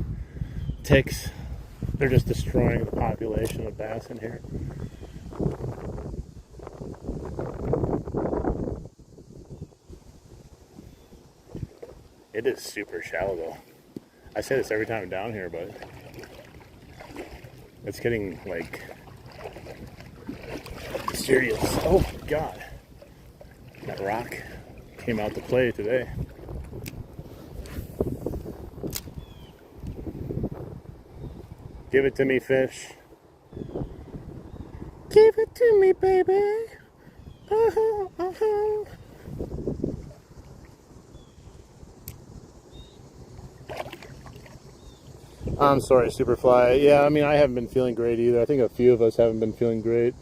S1: Ticks. They're just destroying the population of bass in here. It is super shallow though. I say this every time I'm down here, but it's getting like serious. Oh God, that rock came out to play today. Give it to me, fish. Give it to me, baby. Uh-huh, uh-huh. I'm sorry, Superfly. Yeah, I mean, I haven't been feeling great either. I think a few of us haven't been feeling great.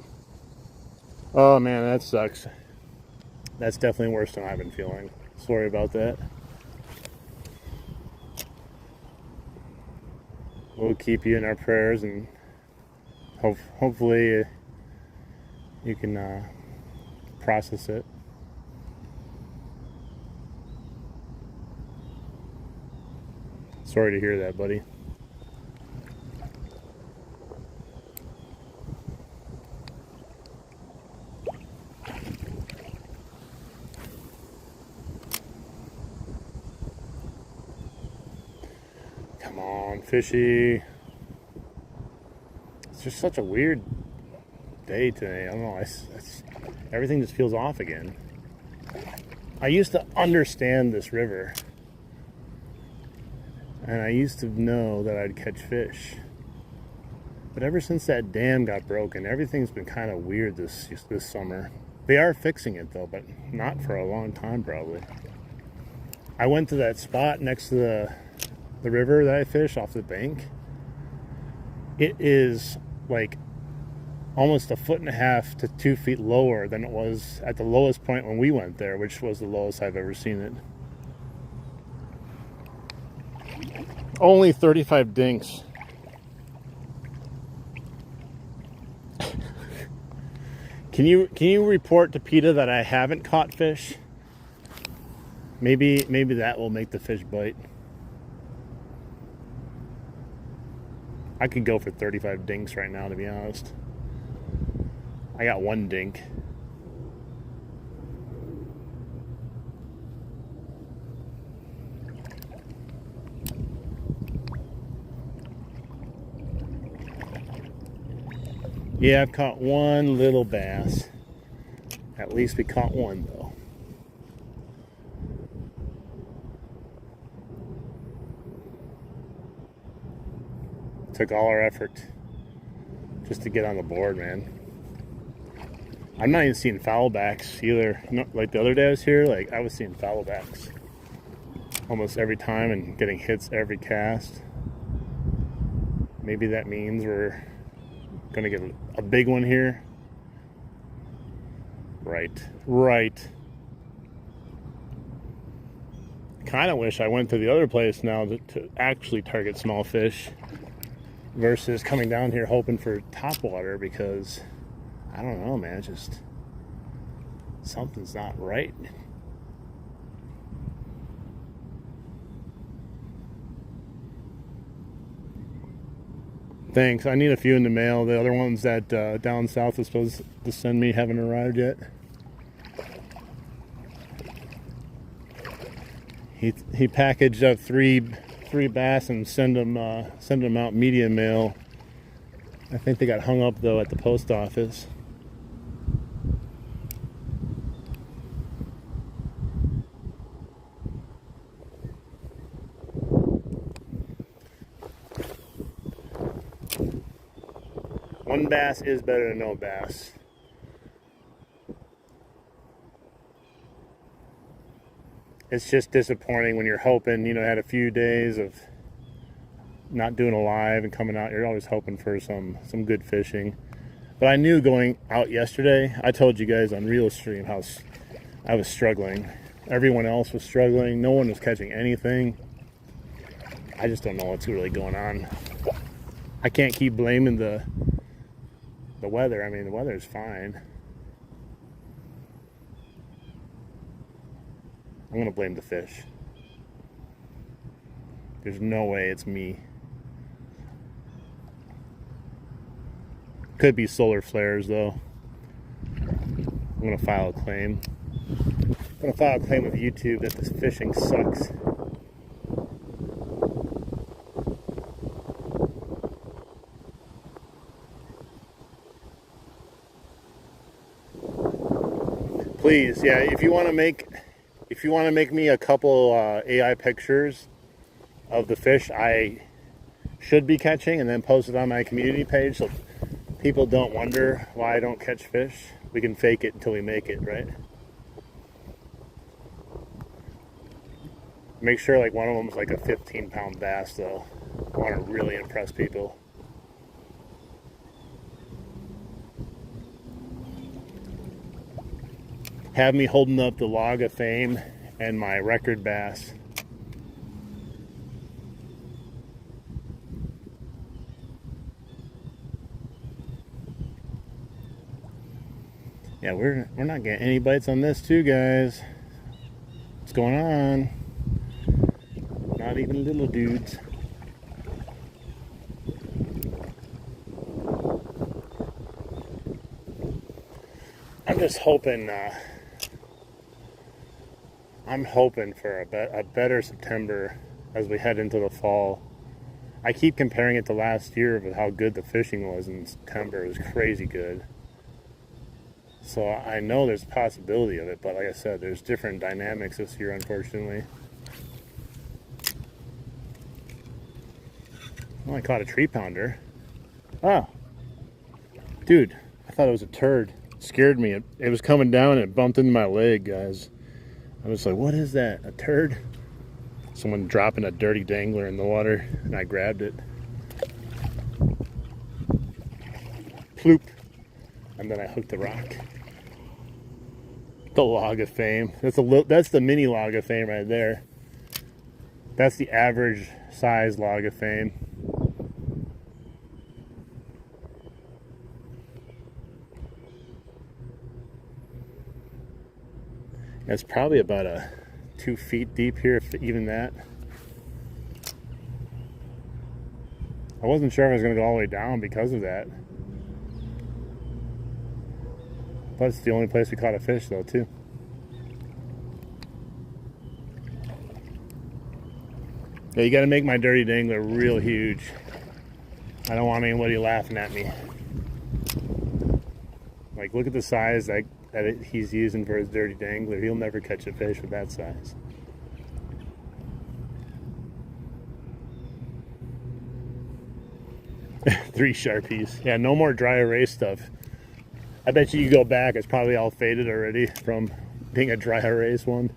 S1: Oh, man, that sucks. That's definitely worse than I've been feeling. Sorry about that. We'll keep you in our prayers, and hopefully you can process it. Sorry to hear that, buddy. Come on, fishy. It's just such a weird day today. I don't know. Everything just feels off again. I used to understand this river. And I used to know that I'd catch fish. But ever since that dam got broken, everything's been kind of weird this summer. They are fixing it though, but not for a long time probably. I went to that spot next to the river that I fish off the bank. It is like almost 1.5 to 2 feet lower than it was at the lowest point when we went there, which was the lowest I've ever seen it. Only 35 dinks. Can you report to PETA that I haven't caught fish? Maybe that will make the fish bite. I could go for 35 dinks right now, to be honest. I got 1 dink. Yeah, I've caught 1 little bass. At least we caught 1 though. Took all our effort just to get on the board, man. I'm not even seeing foul backs either. Like the other day I was here, like I was seeing foul backs almost every time and getting hits every cast. Maybe that means we're gonna get a big one here. Right. Kind of wish I went to the other place now to actually target small fish versus coming down here hoping for topwater, because I don't know, man, just something's not right. Thanks. I need a few in the mail. The other ones that down south was supposed to send me haven't arrived yet. He packaged up three bass and send them out media mail. I think they got hung up though at the post office. One bass is better than no bass. It's just disappointing when you're hoping, had a few days of not doing a live and coming out. You're always hoping for some good fishing. But I knew going out yesterday, I told you guys on Real Stream how I was struggling. Everyone else was struggling. No one was catching anything. I just don't know what's really going on. I can't keep blaming the weather. I mean, the weather's fine. I'm going to blame the fish. There's no way it's me. Could be solar flares, though. I'm going to file a claim. I'm going to file a claim with YouTube that this fishing sucks. Please, yeah, if you want to make me a couple AI pictures of the fish I should be catching and then post it on my community page so people don't wonder why I don't catch fish, we can fake it until we make it, right? Make sure like one of them is like a 15-pound bass though. I want to really impress people. Have me holding up the log of fame and my record bass. Yeah, we're not getting any bites on this too, guys. What's going on? Not even little dudes. I'm just hoping I'm hoping for a better September as we head into the fall. I keep comparing it to last year of how good the fishing was in September. It was crazy good. So I know there's a possibility of it, but like I said, there's different dynamics this year, unfortunately. Well, I caught a tree pounder. Oh, dude, I thought it was a turd. It scared me. It was coming down and it bumped into my leg, guys. I was like, what is that? A turd? Someone dropping a dirty dangler in the water, and I grabbed it. Ploop. And then I hooked the rock. The log of fame. That's the mini log of fame right there. That's the average size log of fame. It's probably about 2 feet deep here, if even that. I wasn't sure if I was going to go all the way down because of that. But it's the only place we caught a fish, though, too. Yeah, you got to make my dirty dangler real huge. I don't want anybody laughing at me. Like, look at the size that he's using for his dirty dangler. He'll never catch a fish with that size. Three Sharpies. Yeah, no more dry erase stuff. I bet you go back, it's probably all faded already from being a dry erase one.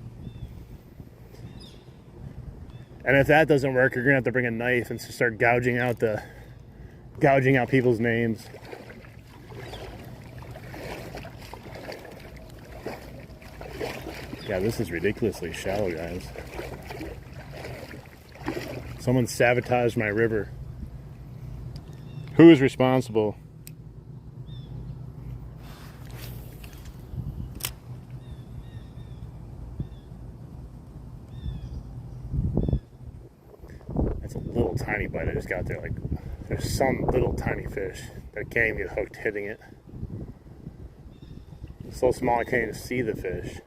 S1: And if that doesn't work, you're gonna have to bring a knife and start gouging out people's names. Yeah, this is ridiculously shallow, guys. Someone sabotaged my river. Who is responsible? That's a little tiny bite I just got there. Like, there's some little tiny fish that can't even get hooked hitting it. It's so small I can't even see the fish.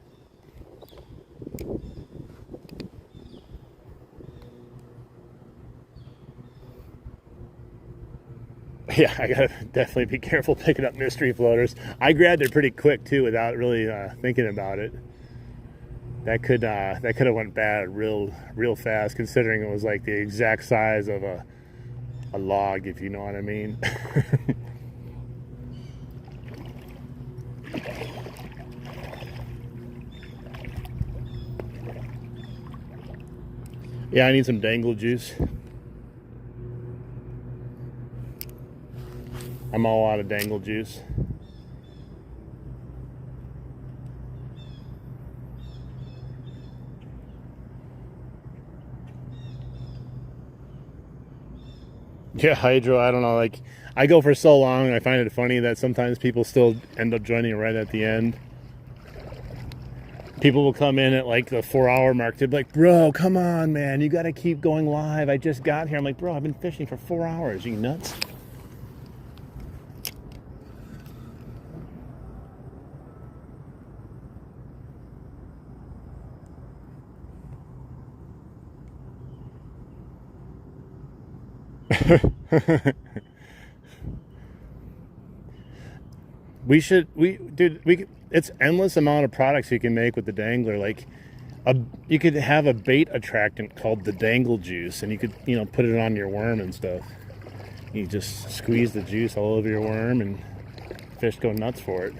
S1: Yeah, I gotta definitely be careful picking up mystery floaters. I grabbed it pretty quick too, without really thinking about it. That could have went bad real fast, considering it was like the exact size of a log, if you know what I mean. Yeah, I need some dangle juice. I'm all out of dangle juice. Yeah, hydro, I don't know, like, I go for so long, I find it funny that sometimes people still end up joining right at the end. People will come in at like the 4-hour mark. They'll be like, bro, come on, man, you gotta keep going live. I just got here. I'm like, bro, I've been fishing for 4 hours. Are you nuts? It's endless amount of products you can make with the dangler. Like, you could have a bait attractant called the dangle juice, and you could, put it on your worm and stuff. You just squeeze the juice all over your worm, and fish go nuts for it.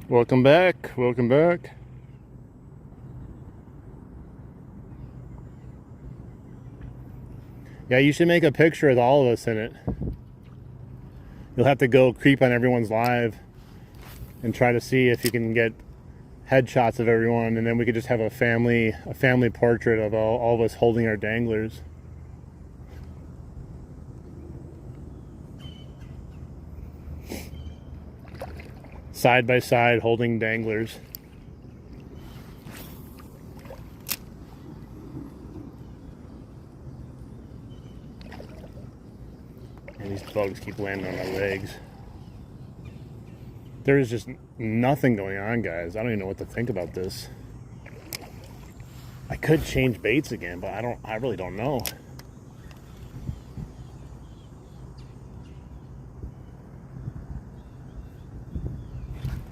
S1: Welcome back. Welcome back. Yeah, you should make a picture with all of us in it. You'll have to go creep on everyone's live and try to see if you can get headshots of everyone, and then we could just have a family portrait of all of us holding our danglers. Side by side holding danglers. And these bugs keep landing on my legs. There is just nothing going on, guys. I don't even know what to think about this. I could change baits again, but I really don't know.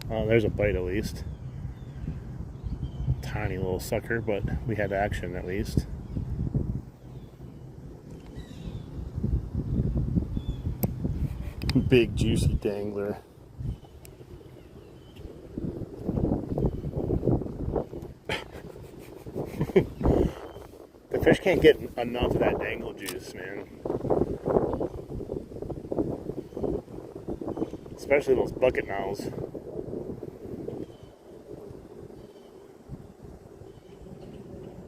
S1: Oh, there's a bite at least. Tiny little sucker, but we had action at least. Big juicy dangler. Fish can't get enough of that dangle juice, man. Especially those bucket mouths.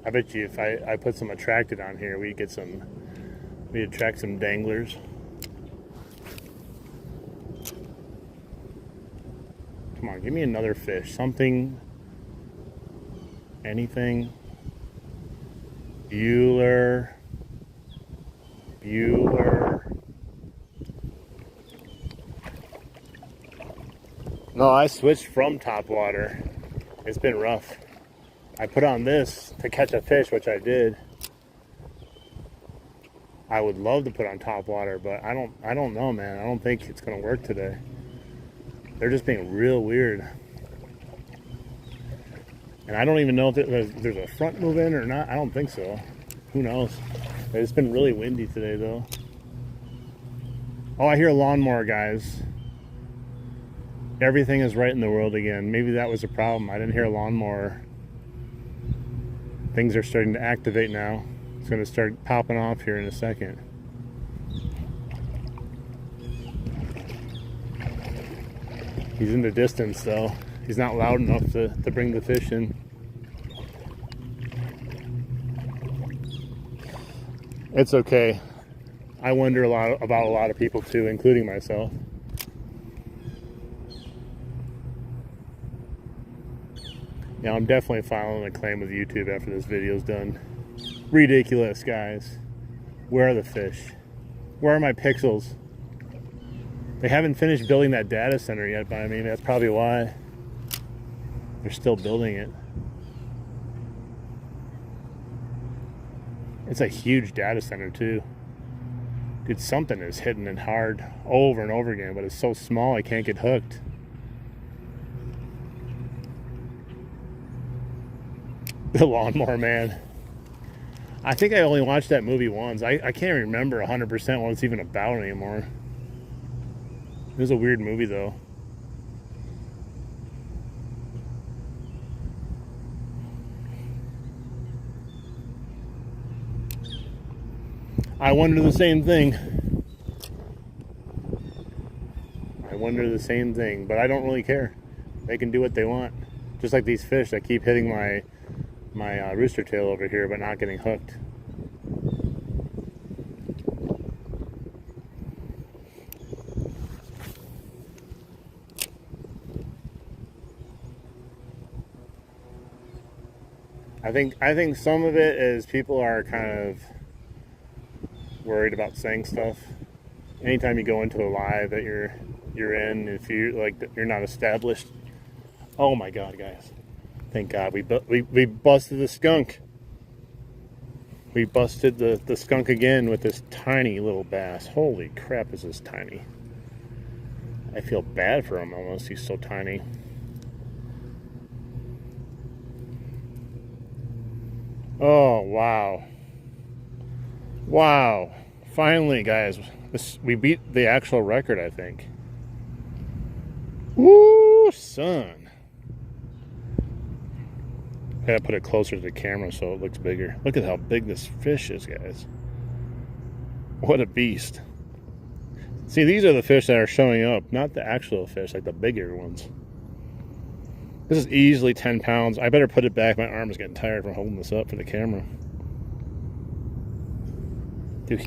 S1: I bet you if I put some attracted on here, we'd attract some danglers. Come on, give me another fish. Something. Anything. Bueller. No, I switched from top water. It's been rough. I put on this to catch a fish, which I did. I would love to put on top water, but I don't know, man. I don't think it's gonna work today. They're just being real weird. And I don't even know if there's a front move in or not. I don't think so. Who knows? It's been really windy today, though. Oh, I hear a lawnmower, guys. Everything is right in the world again. Maybe that was a problem. I didn't hear a lawnmower. Things are starting to activate now. It's going to start popping off here in a second. He's in the distance, though. He's not loud enough to bring the fish in. It's okay. I wonder about a lot of people too, including myself. Now I'm definitely filing a claim with YouTube after this video's done. Ridiculous, guys. Where are the fish? Where are my pixels? They haven't finished building that data center yet, but I mean, that's probably why they're still building it. It's a huge data center too. Dude, something is hitting it hard over and over again, but it's so small I can't get hooked. The Lawnmower Man. I think I only watched that movie once. I can't remember 100% what it's even about anymore. It was a weird movie though. I wonder the same thing. But I don't really care. They can do what they want. Just like these fish that keep hitting my rooster tail over here, but not getting hooked. I think some of it is people are kind of worried about saying stuff. Anytime you go into a live that you're in, if you like you're not established. Oh my God, guys! Thank God we busted the skunk. We busted the skunk again with this tiny little bass. Holy crap, is this tiny? I feel bad for him almost. He's so tiny. Oh wow! Wow! Finally, guys, we beat the actual record, I think. Woo, son! I gotta put it closer to the camera so it looks bigger. Look at how big this fish is, guys. What a beast. See, these are the fish that are showing up, not the actual fish, like the bigger ones. This is easily 10 pounds. I better put it back. My arm is getting tired from holding this up for the camera. Dude,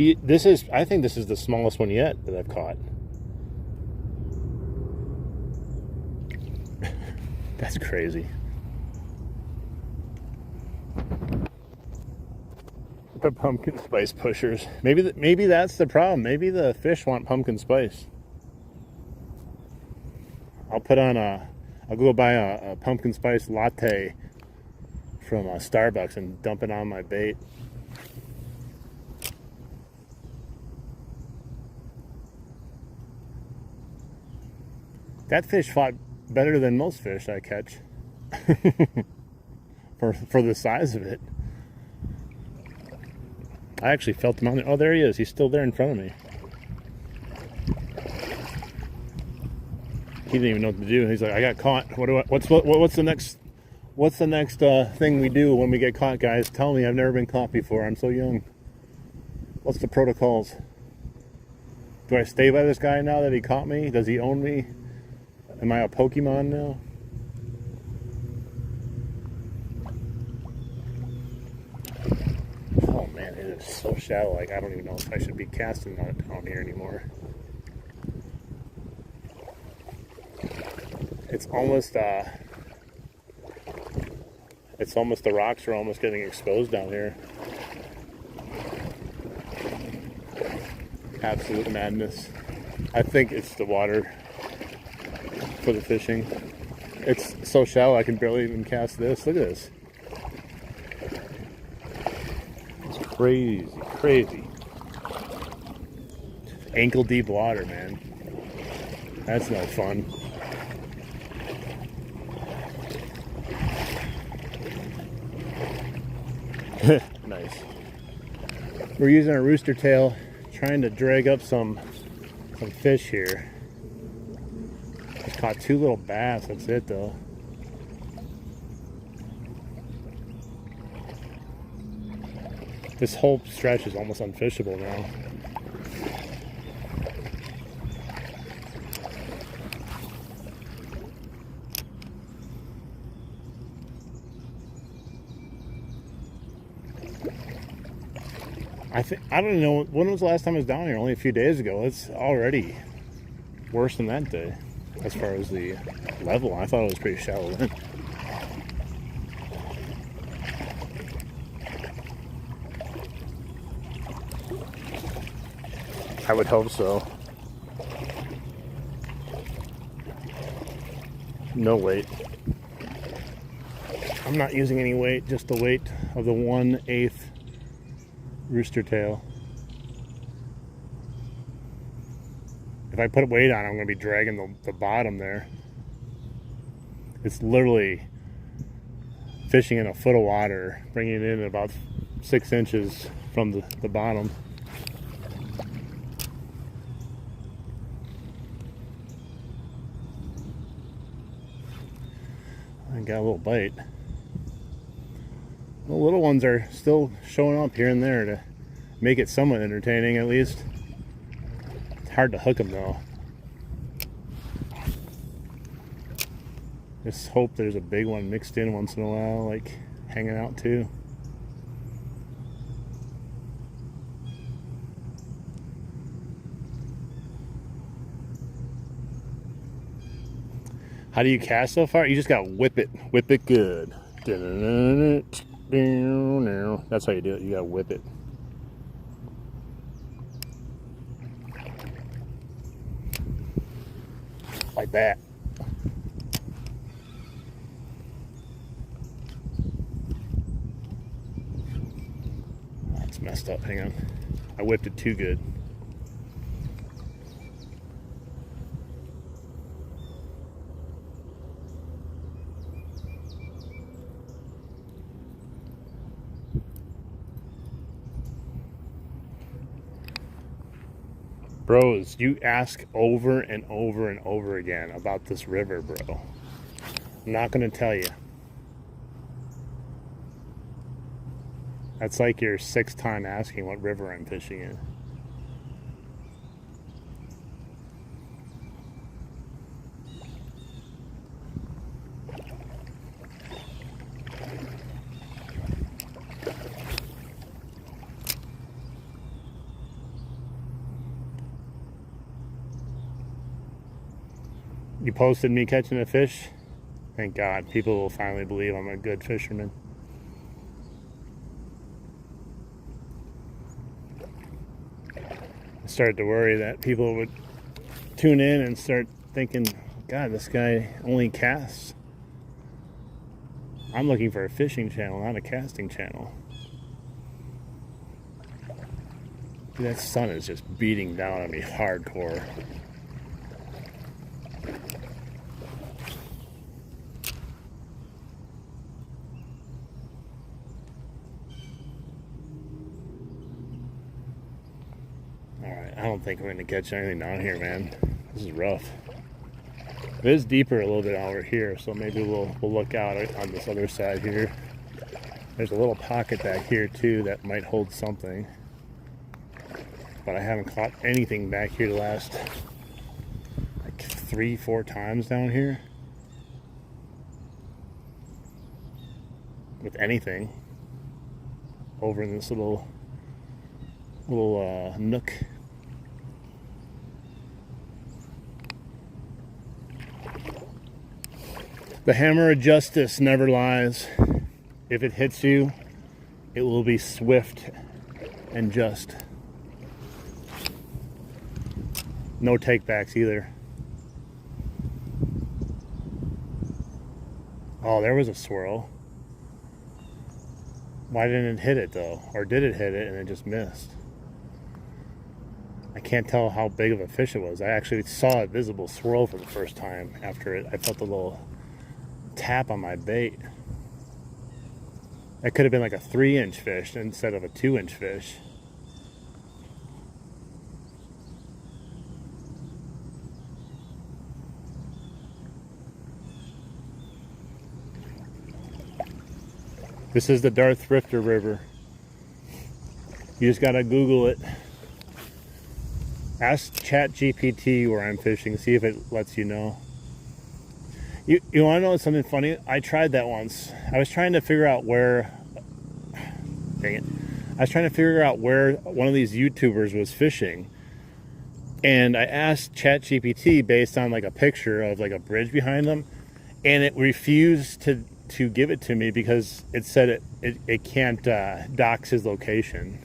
S1: I think this is the smallest one yet that I've caught. That's crazy. The pumpkin spice pushers. Maybe that's the problem. Maybe the fish want pumpkin spice. I'll go buy a pumpkin spice latte from Starbucks and dump it on my bait. That fish fought better than most fish I catch for the size of it. I actually felt him on there. Oh, there he is. He's still there in front of me. He didn't even know what to do. He's like, I got caught. What's the next What's the next thing we do when we get caught, guys? Tell me, I've never been caught before. I'm so young. What's the protocols? Do I stay by this guy now that he caught me? Does he own me? Am I a Pokemon now? Oh man, it is so shallow. Like, I don't even know if I should be casting on it down here anymore. It's almost the rocks are almost getting exposed down here. Absolute madness. I think it's the water for the fishing. It's so shallow I can barely even cast this. Look at this. It's crazy, crazy. Ankle deep water, man. That's no fun. Nice. We're using a rooster tail, trying to drag up some fish here. Just caught 2 little bass. That's it, though. This whole stretch is almost unfishable now. I don't know, when was the last time I was down here? Only a few days ago. It's already worse than that day as far as the level. I thought it was pretty shallow then. I would hope so. No weight. I'm not using any weight, just the weight of the 1/8 rooster tail. If I put weight on, I'm going to be dragging the bottom there. It's literally fishing in a foot of water, bringing it in at about 6 inches from the bottom. I got a little bite. The little ones are still showing up here and there to make it somewhat entertaining, at least. It's hard to hook them, though. Just hope there's a big one mixed in once in a while, like hanging out too. How do you cast so far? You just gotta whip it good. That's how you do it. You gotta whip it. Like that. That's messed up. Hang on. I whipped it too good. Bros, you ask over and over and over again about this river, bro. I'm not going to tell you. That's like your 6th time asking what river I'm fishing in. You posted me catching a fish? Thank God. People will finally believe I'm a good fisherman. I started to worry that people would tune in and start thinking, God, this guy only casts. I'm looking for a fishing channel, not a casting channel. Dude, that sun is just beating down on me hardcore. Alright, I don't think I'm going to catch anything down here, man. This is rough. It is deeper a little bit over here, so maybe we'll look out on this other side here. There's a little pocket back here too that might hold something, but I haven't caught anything back here the last like 3-4 times down here with anything over in this little nook. The hammer of justice never lies. If it hits you, it will be swift and just. No takebacks either. Oh, there was a swirl. Why didn't it hit it though? Or did it hit it and it just missed? I can't tell how big of a fish it was. I actually saw a visible swirl for the first time after it. I felt a little tap on my bait. That could have been like a 3-inch fish instead of a 2-inch fish. This is the Darth Rifter River. You just gotta Google it. Ask ChatGPT where I'm fishing, see if it lets you know. You want to know something funny? I tried that once. I was trying to figure out where... Dang it. I was trying to figure out where one of these YouTubers was fishing. And I asked ChatGPT based on like a picture of like a bridge behind them. And it refused to give it to me because it said it can't dox his location.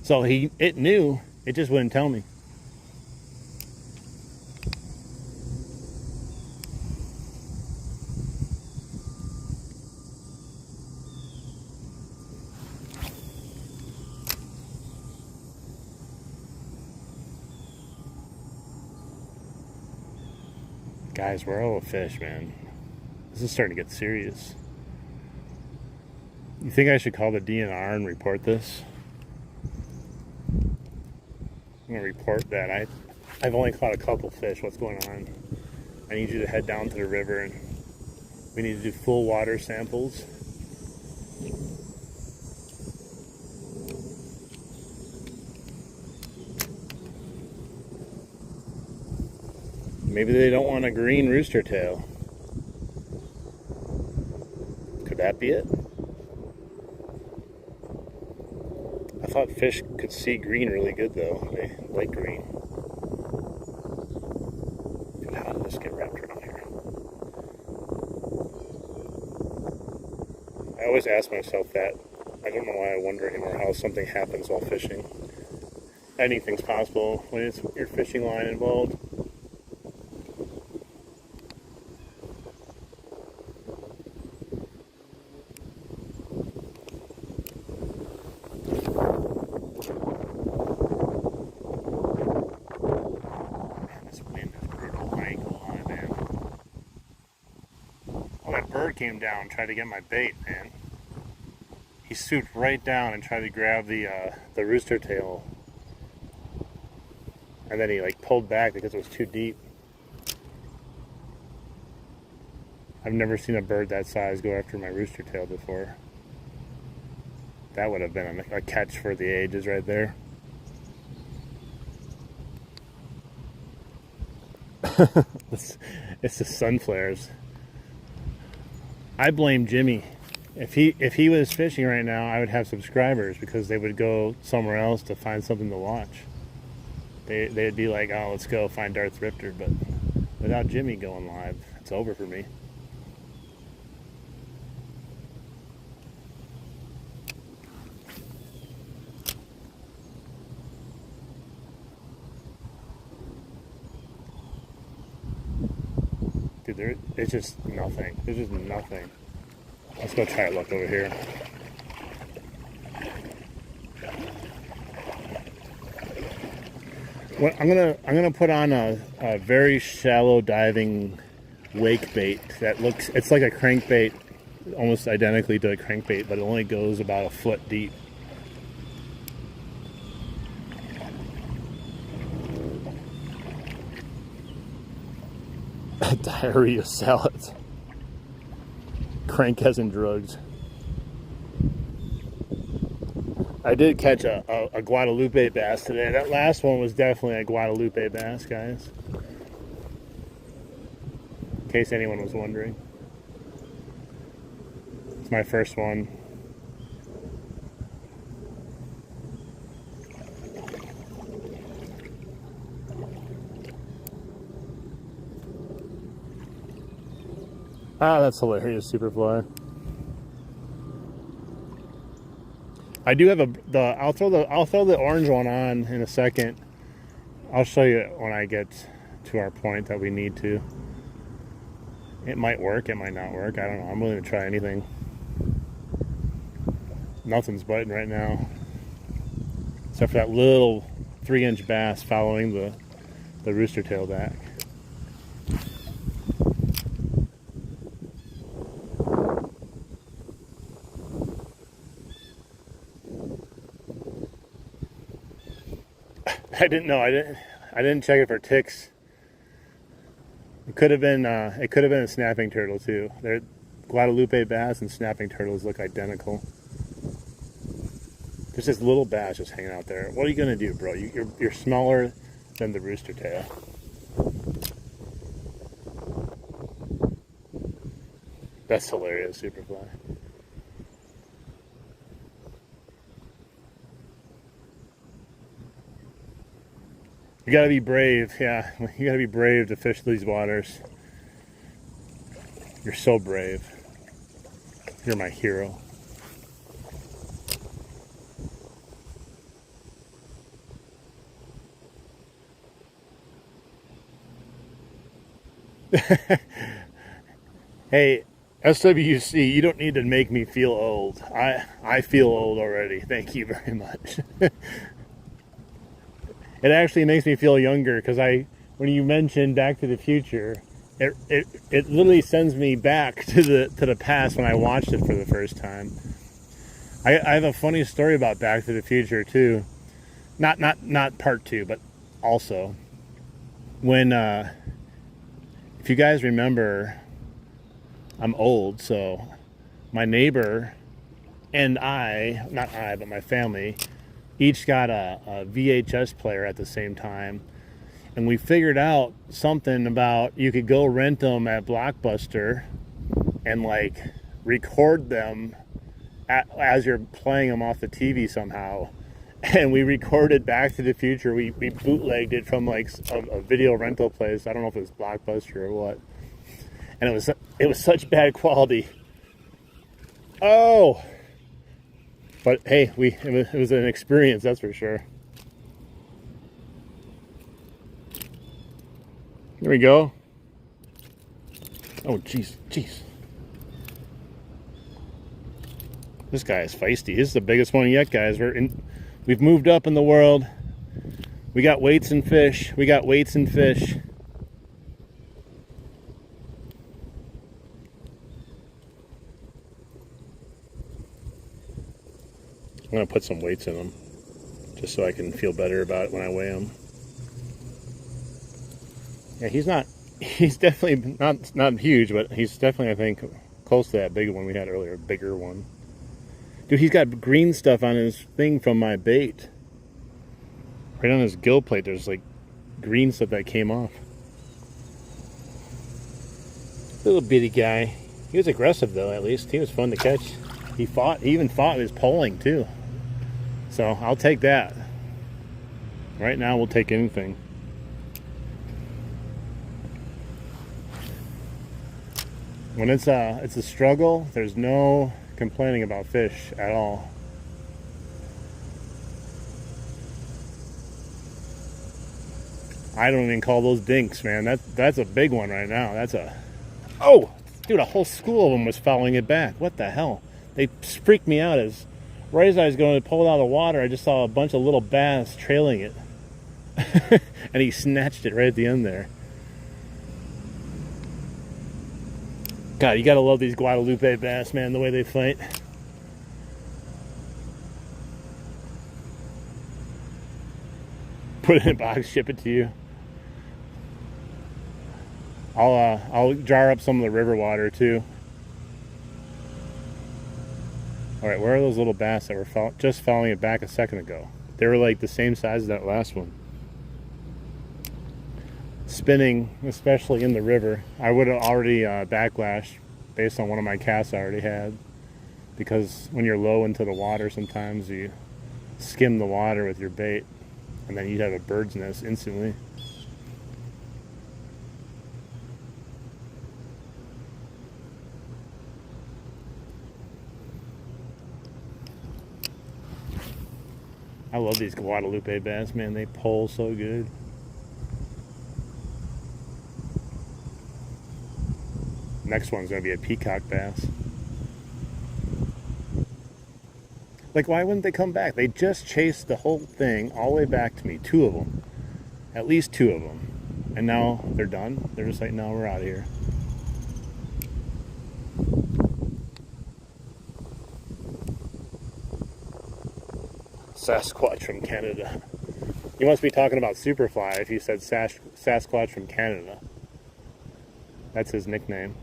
S1: So it knew, it just wouldn't tell me. Guys, we're out of fish, man. This is starting to get serious. You think I should call the DNR and report this? I'm gonna report that I've only caught a couple fish. What's going on? I need you to head down to the river and we need to do full water samples. Maybe they don't want a green rooster tail. Could that be it? I thought fish could see green really good though. They like green. Dude, how did this get wrapped around here? I always ask myself that. I don't know why I wonder anymore how something happens while fishing. Anything's possible when it's your fishing line involved. Came down, tried to get my bait, man. He swooped right down and tried to grab the rooster tail, and then he like pulled back because it was too deep. I've never seen a bird that size go after my rooster tail before. That would have been a catch for the ages right there. It's the sun flares. I blame Jimmy. If he was fishing right now, I would have subscribers because they would go somewhere else to find something to watch. They'd be like, oh, let's go find Darth Rifter. But without Jimmy going live, it's over for me. Dude, it's just nothing. There's just nothing. Let's go try to look over here. Well, I'm gonna put on a very shallow diving wake bait that looks. It's like a crankbait, almost identically to a crankbait, but it only goes about a foot deep. Diarrhea salads. Crank hasn't drugs. I did catch a Guadalupe bass today. That last one was definitely a Guadalupe bass, guys. In case anyone was wondering. It's my first one. Ah, that's hilarious, Superfly. I do have I'll throw the orange one on in a second. I'll show you when I get to our point that we need to. It might work, it might not work. I don't know. I'm willing to try anything. Nothing's biting right now, except for that little 3-inch bass following the rooster tail back. I didn't know. I didn't check it for ticks. It could have been a snapping turtle too. Guadalupe bass and snapping turtles look identical. There's this little bass just hanging out there. What are you gonna do, bro? You're smaller than the rooster tail. That's hilarious, Superfly. You gotta be brave, yeah. You gotta be brave to fish these waters. You're so brave. You're my hero. Hey, SWC, you don't need to make me feel old. I feel old already. Thank you very much. It actually makes me feel younger because when you mentioned Back to the Future, it literally sends me back to the past when I watched it for the first time. I have a funny story about Back to the Future too. Not part 2, but also when if you guys remember, I'm old, so my neighbor and but my family each got a VHS player at the same time, and we figured out something about you could go rent them at Blockbuster and like record them as you're playing them off the TV somehow. And we recorded Back to the Future. We bootlegged it from like a video rental place. I don't know if it was Blockbuster or what. And it was such bad quality. Oh. But hey, it was an experience, that's for sure. There we go. Oh, jeez. This guy is feisty. This is the biggest one yet, guys. We've moved up in the world. We got weights and fish. I'm going to put some weights in them just so I can feel better about it when I weigh them. Yeah, he's definitely not huge, but he's definitely, I think, close to that big one we had earlier, bigger one. Dude, he's got green stuff on his thing from my bait. Right on his gill plate, there's like green stuff that came off. Little bitty guy. He was aggressive though, at least. He was fun to catch. He even fought his poling too. So I'll take that. Right now we'll take anything. When it's a struggle, there's no complaining about fish at all. I don't even call those dinks, man. That's a big one right now. Oh, dude, a whole school of them was following it back. What the hell? They freaked me out right as I was going to pull it out of the water, I just saw a bunch of little bass trailing it. And he snatched it right at the end there. God, you gotta love these Guadalupe bass, man, the way they fight. Put it in a box, ship it to you. I'll jar up some of the river water too. All right, where are those little bass that were just following it back a second ago? They were like the same size as that last one. Spinning, especially in the river. I would have already backlashed based on one of my casts I already had, because when you're low into the water, sometimes you skim the water with your bait, and then you'd have a bird's nest instantly. I love these Guadalupe bass, man. They pull so good. Next one's gonna be a peacock bass. Like, why wouldn't they come back? They just chased the whole thing all the way back to me. 2 of them. At least 2 of them. And now they're done. They're just like, no, we're out of here. Sasquatch from Canada. You must be talking about Superfly if you said Sasquatch from Canada. That's his nickname.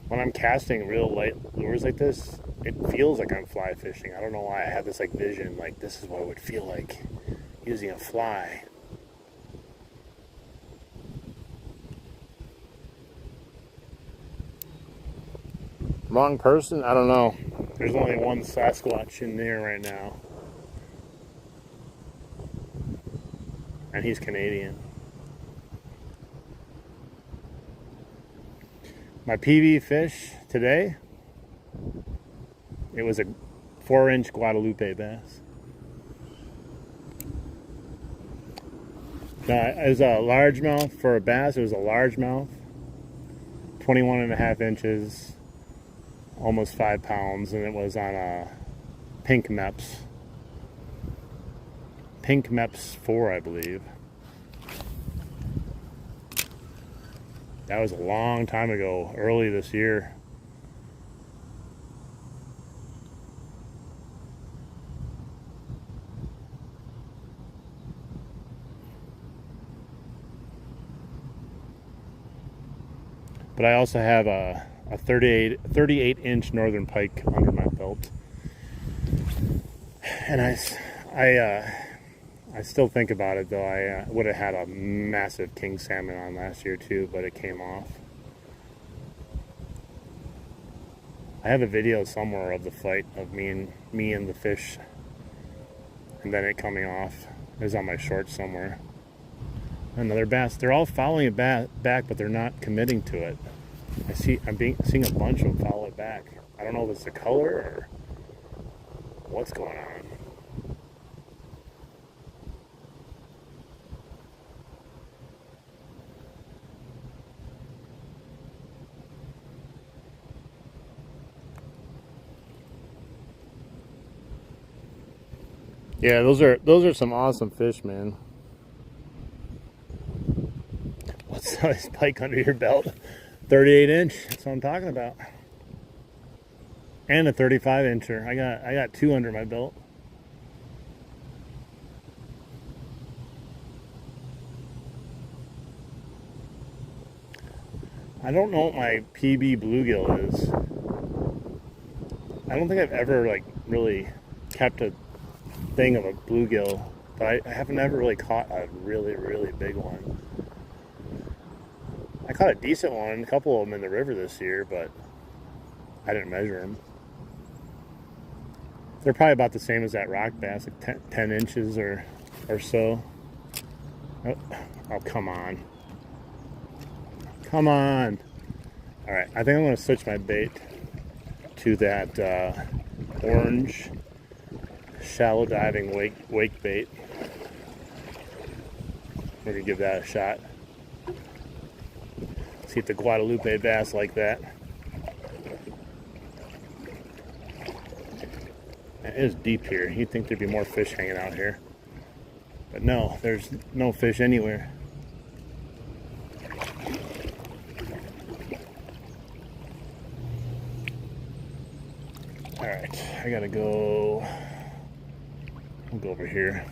S1: When I'm casting real light lures like this, it feels like I'm fly fishing. I don't know why. I have this like vision, like this is what it would feel like using a fly. Wrong person? I don't know. There's only one Sasquatch in there right now. And he's Canadian. My PB fish today, it was a 4-inch Guadalupe bass. Now, it was a largemouth for a bass. It was a largemouth, 21.5 inches, almost 5 pounds, and it was on a Pink Meps 4, I believe. That was a long time ago, early this year. But I also have a 38-inch northern pike under my belt. And I still think about it, though. I would have had a massive king salmon on last year too, but it came off. I have a video somewhere of the fight of me and the fish, and then it coming off. It was on my shorts somewhere. Another bass. They're all following it back, but they're not committing to it. I'm seeing a bunch of them follow it back. I don't know if it's the color or what's going on. Yeah, those are some awesome fish, man. What size pike under your belt? 38-inch. That's what I'm talking about. And a 35-incher. I got 2 under my belt. I don't know what my PB bluegill is. I don't think I've ever like really kept a thing of a bluegill, but I have never really caught a really, really big one. I caught a decent one, a couple of them in the river this year, but I didn't measure them. They're probably about the same as that rock bass, like 10 inches or so. Oh, come on. Come on. All right, I think I'm going to switch my bait to that orange shallow diving wake bait. We're going to give that a shot. See if the Guadalupe bass like that. It is deep here. You'd think there'd be more fish hanging out here. But no, there's no fish anywhere. Alright, I gotta go. I'll go over here.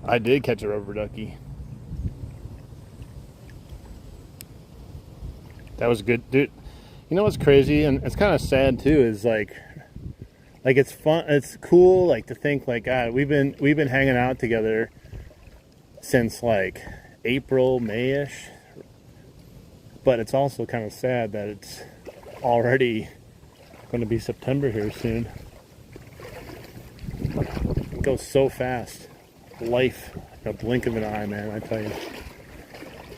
S1: I did catch a rubber ducky. That was good, dude. You know what's crazy, and it's kind of sad too, is like it's fun, it's cool, like to think like, God, we've been hanging out together since like April, May-ish. But it's also kind of sad that it's already going to be September here soon. It goes so fast. Life, a blink of an eye, man, I tell you.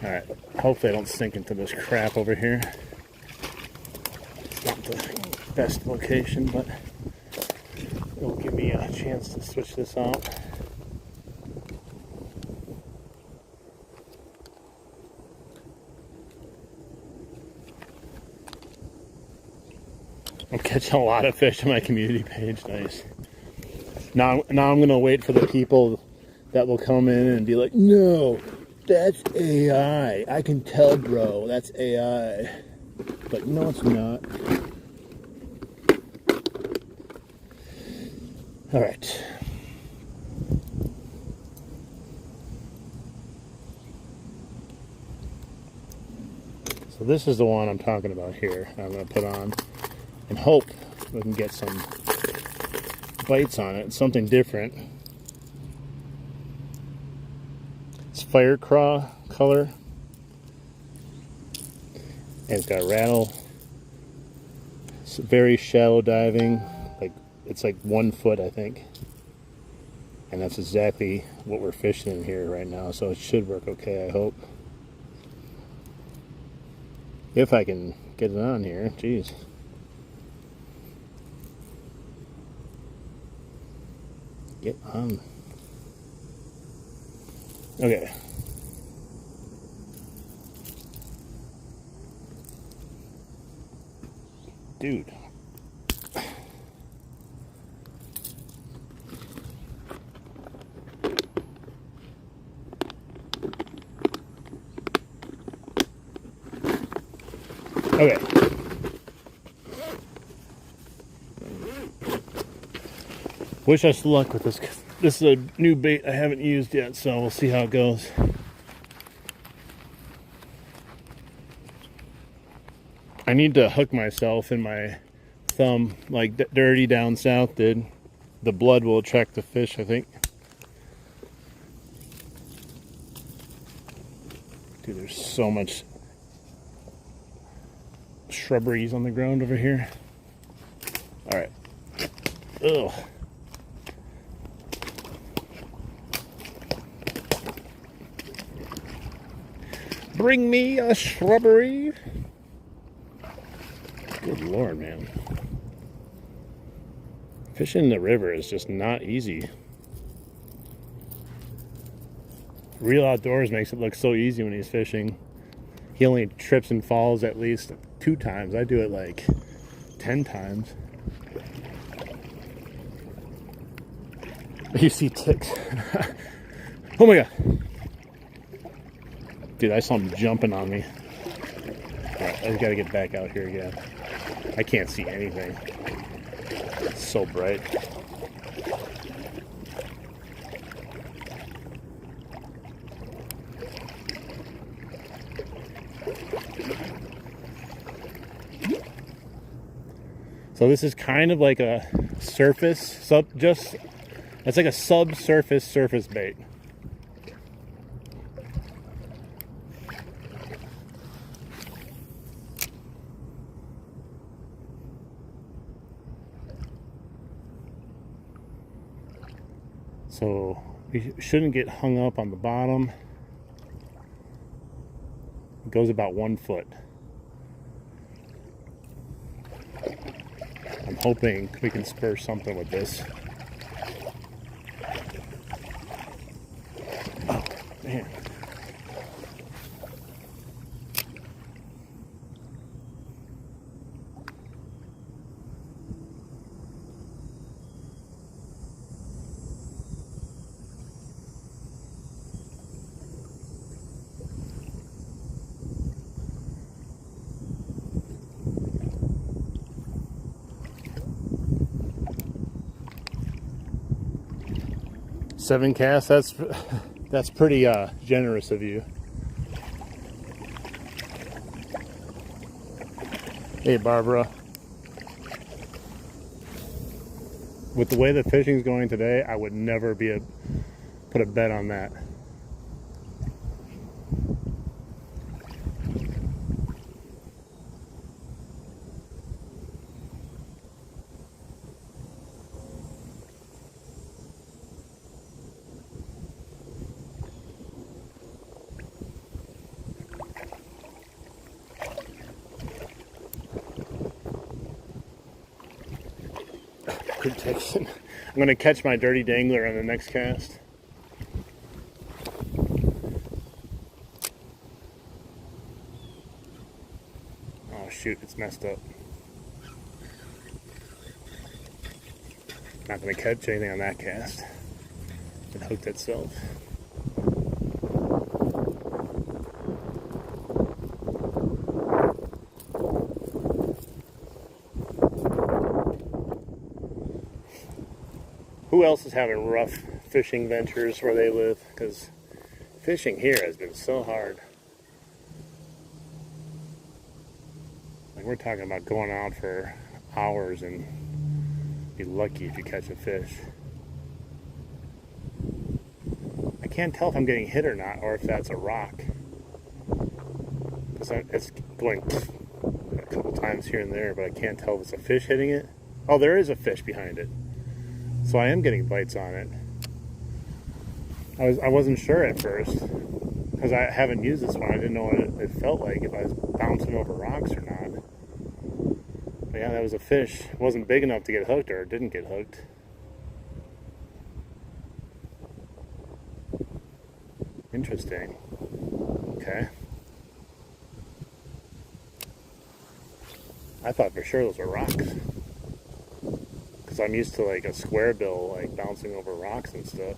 S1: Alright, hopefully I don't sink into this crap over here. It's not the best location, but it'll give me a chance to switch this out. I'm catching a lot of fish on my community page. Nice. Now I'm gonna wait for the people that will come in and be like, no, that's AI. I can tell, bro, that's AI. But no, it's not. All right. So this is the one I'm talking about here. I'm gonna put on and hope we can get some bites on it. Something different. It's fire craw color, and it's got a rattle. It's very shallow diving, like it's like 1 foot, I think, and that's exactly what we're fishing in here right now, so it should work okay, I hope, if I can get it on here. Jeez. Get on. Okay. Dude. Okay. Wish us luck with this. This is a new bait I haven't used yet, so we'll see how it goes. I need to hook myself in my thumb like Dirty down south did. The blood will attract the fish, I think. Dude, there's so much shrubberies on the ground over here. All right. Ugh. Bring me a shrubbery. Good Lord, man. Fishing in the river is just not easy. Real Outdoors makes it look so easy when he's fishing. He only trips and falls at least 2 times. I do it like 10 times. You see ticks. Oh my God. Dude, I saw him jumping on me. Alright, I just gotta get back out here again. I can't see anything. It's so bright. So this is kind of like a surface, it's like a subsurface surface bait. So we shouldn't get hung up on the bottom. It goes about 1 foot. I'm hoping we can spur something with this. Oh, man. 7 casts. That's pretty generous of you. Hey, Barbara. With the way the fishing's going today, I would never put a bet on that. Protection. I'm going to catch my dirty dangler on the next cast. Oh shoot, it's messed up. Not going to catch anything on that cast. It hooked itself. Who else is having rough fishing ventures where they live? Because fishing here has been so hard. Like, we're talking about going out for hours and be lucky if you catch a fish. I can't tell if I'm getting hit or not, or if that's a rock. Because it's going a couple times here and there, but I can't tell if it's a fish hitting it. Oh, there is a fish behind it. So I am getting bites on it. I wasn't sure at first because I haven't used this one. I didn't know what it felt like, if I was bouncing over rocks or not. But yeah, that was a fish. It wasn't big enough to get hooked, or it didn't get hooked. Interesting. Okay. I thought for sure those were rocks. Because I'm used to like a square bill, like bouncing over rocks and stuff.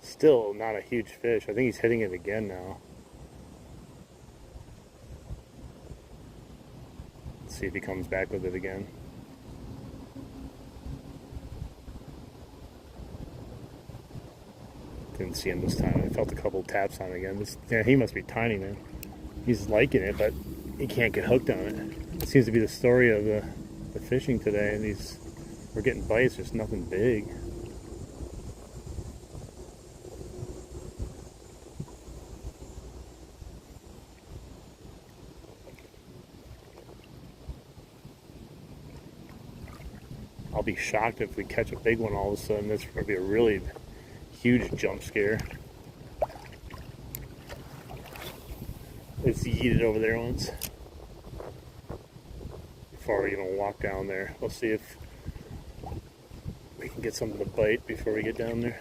S1: Still not a huge fish. I think he's hitting it again now. Let's see if he comes back with it again. Didn't see him this time. I felt a couple taps on it again. Yeah, he must be tiny, man. He's liking it, but he can't get hooked on it. It seems to be the story of the fishing today, and we're getting bites, just nothing big. I'll be shocked if we catch a big one all of a sudden. This would be a really huge jump scare. It's yeeted over there once. Before we even walk down there. We'll see if we can get something to bite before we get down there.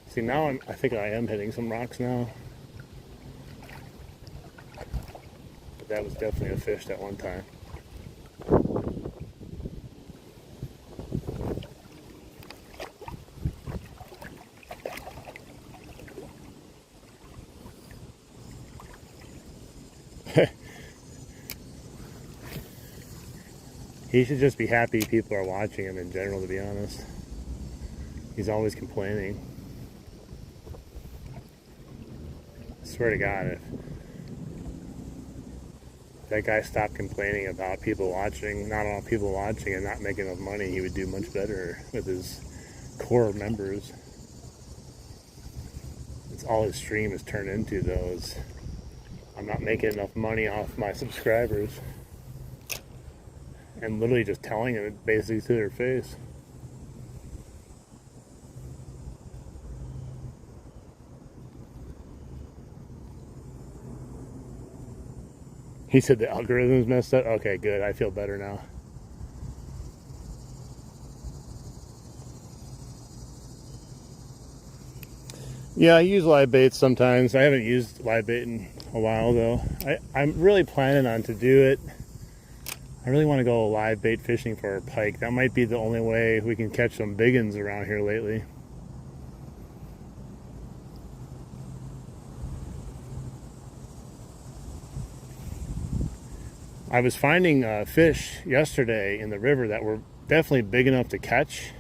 S1: See, now I think I am hitting some rocks now. But that was definitely a fish that one time. He should just be happy people are watching him in general, to be honest. He's always complaining. I swear to God, if that guy stopped complaining about people watching, not enough people watching, and not making enough money, he would do much better with his core members. It's all his stream is turned into, though, is I'm not making enough money off my subscribers. And literally just telling them it basically to their face. He said the algorithm's messed up. Okay, good. I feel better now. Yeah, I use live baits sometimes. I haven't used live bait in a while, though. I'm really planning on to do it. I really want to go live bait fishing for a pike. That might be the only way we can catch some big ones around here lately. I was finding fish yesterday in the river that were definitely big enough to catch,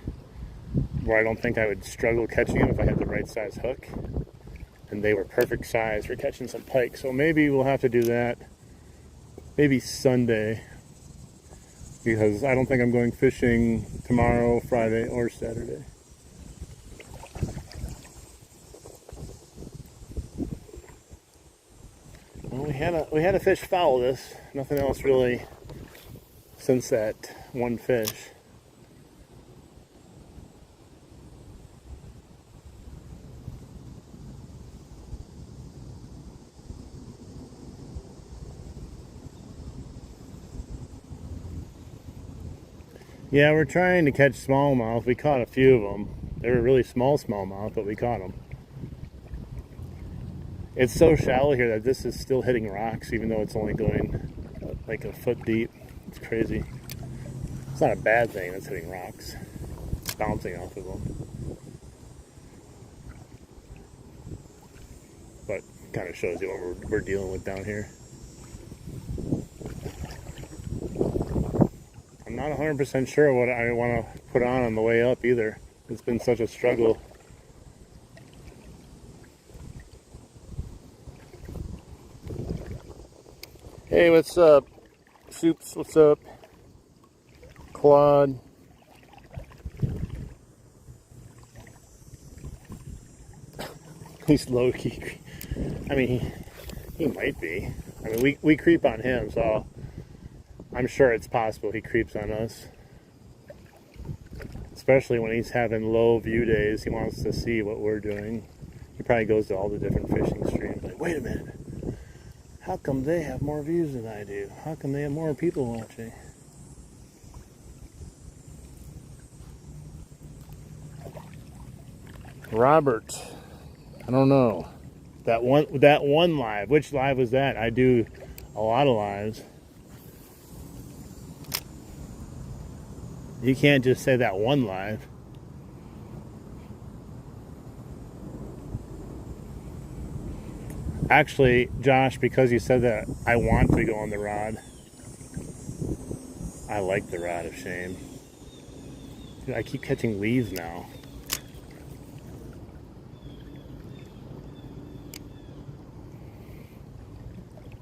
S1: where I don't think I would struggle catching them if I had the right size hook. And they were perfect size for catching some pike. So maybe we'll have to do that maybe Sunday, because I don't think I'm going fishing tomorrow, Friday, or Saturday. Well, we had a fish foul this. Nothing else really since that one fish. Yeah, we're trying to catch smallmouth. We caught a few of them. They were really small smallmouth, but we caught them. It's so shallow here that this is still hitting rocks, even though it's only going like a foot deep. It's crazy. It's not a bad thing that's hitting rocks. It's bouncing off of them. But it kind of shows you what we're dealing with down here. I'm not 100% sure what I want to put on the way up either. It's been such a struggle. Hey, what's up? Soups, what's up? Claude. He's low-key. I mean, he might be. I mean, we creep on him, so I'm sure it's possible he creeps on us. Especially when he's having low view days. He wants to see what we're doing. He probably goes to all the different fishing streams. Like, wait a minute. How come they have more views than I do? How come they have more people watching? Robert. I don't know. That one live. Which live was that? I do a lot of lives. You can't just say that one live. Actually, Josh, because you said that, I want to go on the rod. I like the rod of shame. Dude, I keep catching leaves now.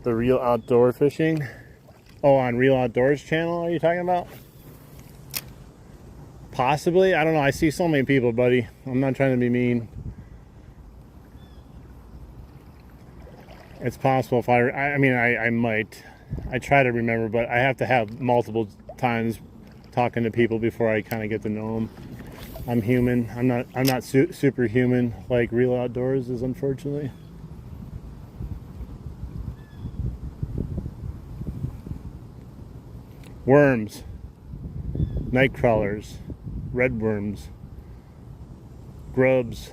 S1: The Real Outdoor Fishing? Oh, on Real Outdoors channel are you talking about? Possibly? I don't know. I see so many people, buddy. I'm not trying to be mean. It's possible if I mean, I might. I try to remember, but I have to have multiple times talking to people before I kind of get to know them. I'm human. I'm not superhuman like Real Outdoors is, unfortunately. Worms, night crawlers, red worms, grubs.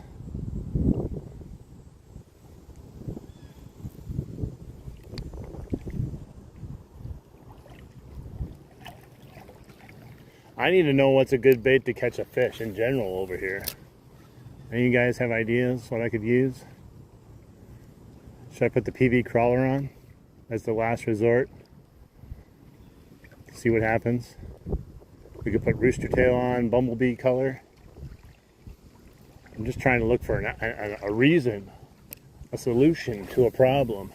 S1: I need to know what's a good bait to catch a fish in general over here. Any of you guys have ideas what I could use? Should I put the PV crawler on as the last resort? See what happens. We could put rooster tail on, bumblebee color. I'm just trying to look for a reason, a solution to a problem.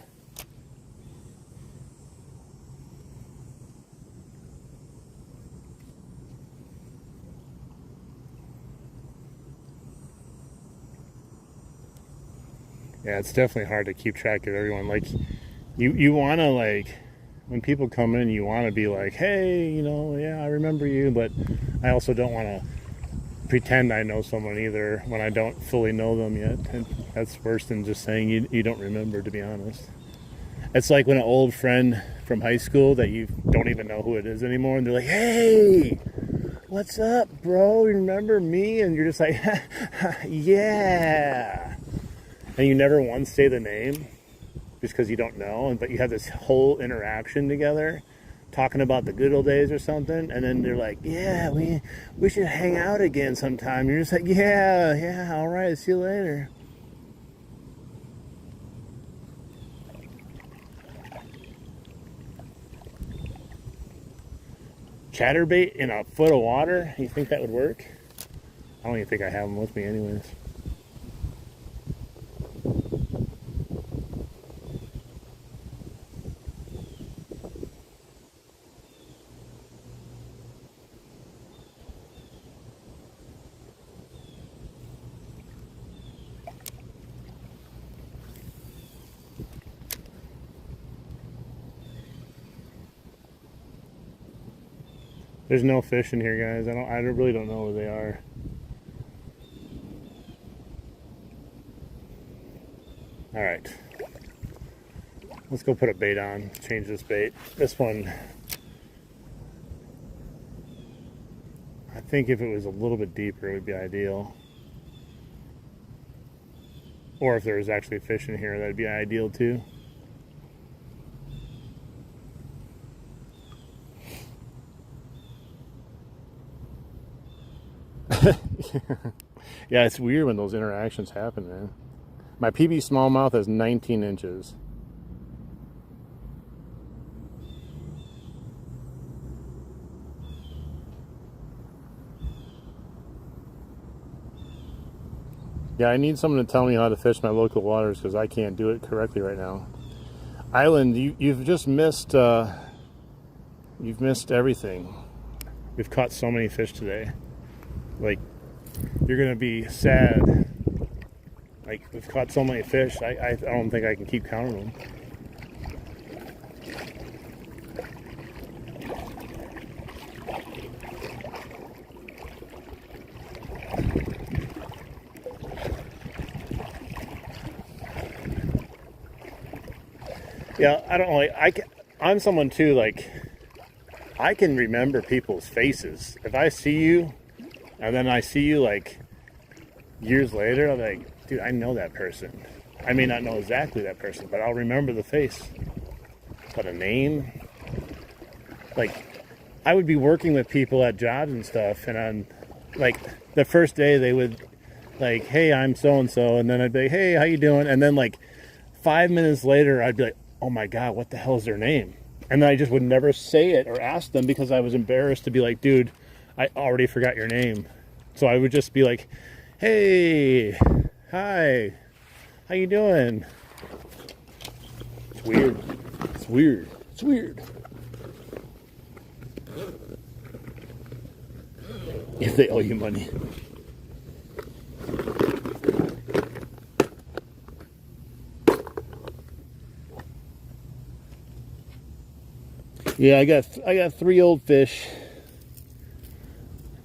S1: Yeah, it's definitely hard to keep track of everyone. Like, you want to, like, when people come in, you want to be like, hey, you know, yeah, I remember you, but I also don't want to pretend I know someone either when I don't fully know them yet. And that's worse than just saying you don't remember, to be honest. It's like when an old friend from high school that you don't even know who it is anymore, and they're like, hey, what's up, bro? You remember me? And you're just like, yeah. And you never once say the name just because you don't know, but you have this whole interaction together talking about the good old days or something, and then they're like, yeah, we should hang out again sometime. You're just like, yeah, all right, see you later. chatterbait in a foot of water? You think that would work? I don't even think I have them with me anyways. There's no fish in here, guys. I really don't know where they are. All right. Let's go put a bait on, change this bait. This one, I think if it was a little bit deeper, it would be ideal. Or if there was actually fish in here, that'd be ideal too. Yeah, it's weird when those interactions happen, man. My PB smallmouth has 19 inches. Yeah, I need someone to tell me how to fish my local waters because I can't do it correctly right now. Island, you've just missed. You've missed everything. We've caught so many fish today. Like, you're gonna be sad. Like, we've caught so many fish. I don't think I can keep counting them. Yeah, I don't know. Like, I'm someone too. Like, I can remember people's faces. If I see you, and then I see you like years later, I'm like, dude, I know that person. I may not know exactly that person, but I'll remember the face. But a name, like, I would be working with people at jobs and stuff, and on like the first day they would like, hey, I'm so and so, and then I'd be like, hey, how you doing? And then like 5 minutes later, I'd be like, oh my God, what the hell is their name? And then I just would never say it or ask them because I was embarrassed to be like, dude, I already forgot your name. So I would just be like, hey, hi, how you doing? It's weird. It's weird. It's weird. If they owe you money. Yeah, I got 3 old fish.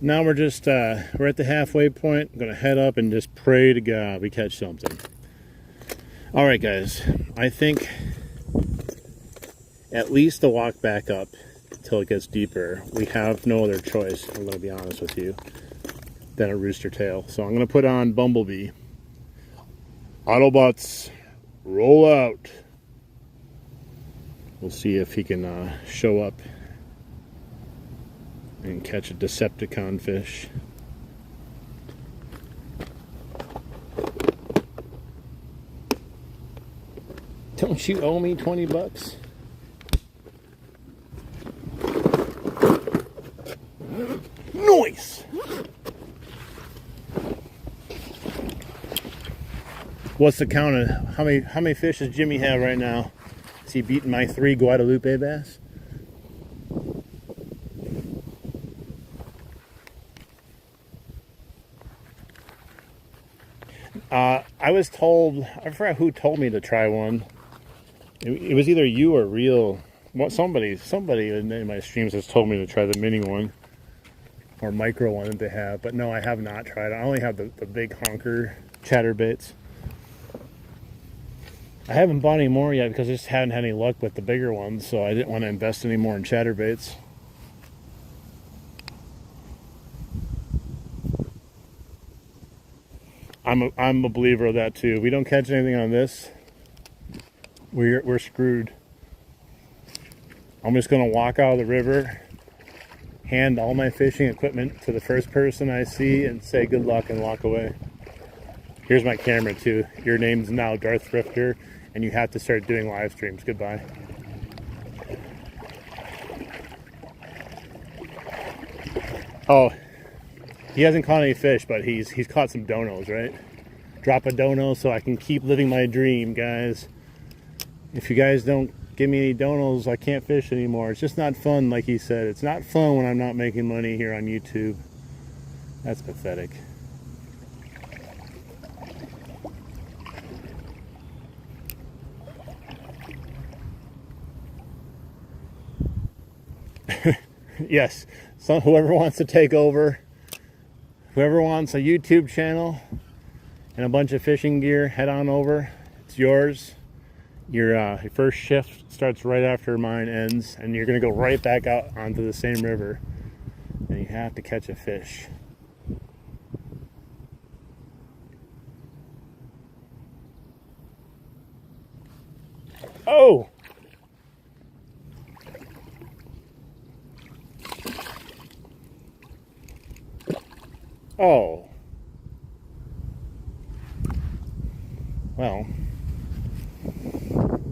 S1: Now we're just we're at the halfway point. I'm gonna head up and just pray to God we catch something. All right, guys. I think at least to walk back up until it gets deeper. We have no other choice. I'm gonna be honest with you, than a rooster tail. So I'm gonna put on Bumblebee. Autobots, roll out. We'll see if he can show up and catch a Decepticon fish. Don't you owe me 20 bucks? Nice! What's the count of how many fish does Jimmy have right now? Is he beating my 3 Guadalupe bass? I was told, I forgot who told me to try one. It was either you or Real. Well, somebody in my streams has told me to try the mini one or micro one that they have. But no, I have not tried it. I only have the big honker chatterbaits. I haven't bought any more yet because I just haven't had any luck with the bigger ones, so I didn't want to invest any more in chatterbaits. I'm a believer of that too. If we don't catch anything on this, we're screwed. I'm just gonna walk out of the river, hand all my fishing equipment to the first person I see, and say good luck and walk away. Here's my camera too. Your name's now Darth Thrifter, and you have to start doing live streams. Goodbye. Oh, he hasn't caught any fish, but he's caught some donos, right? Drop a dono so I can keep living my dream, guys. If you guys don't give me any donos, I can't fish anymore. It's just not fun, like he said. It's not fun when I'm not making money here on YouTube. That's pathetic. Yes, so whoever wants to take over, whoever wants a YouTube channel and a bunch of fishing gear, head on over. It's yours. Your first shift starts right after mine ends, and you're going to go right back out onto the same river, and you have to catch a fish. Oh! Oh. Well,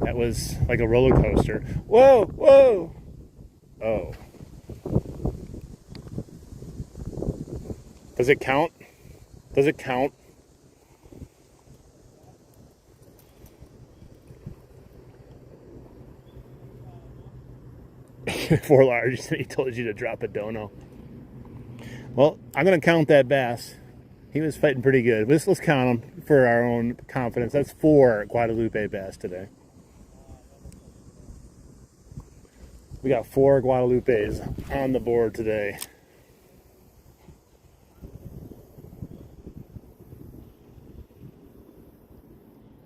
S1: that was like a roller coaster. Whoa, whoa. Oh. Does it count? Does it count? For large, he told you to drop a dono. Well, I'm going to count that bass. He was fighting pretty good. Let's count them for our own confidence. That's 4 Guadalupe bass today. We got 4 Guadalupes on the board today.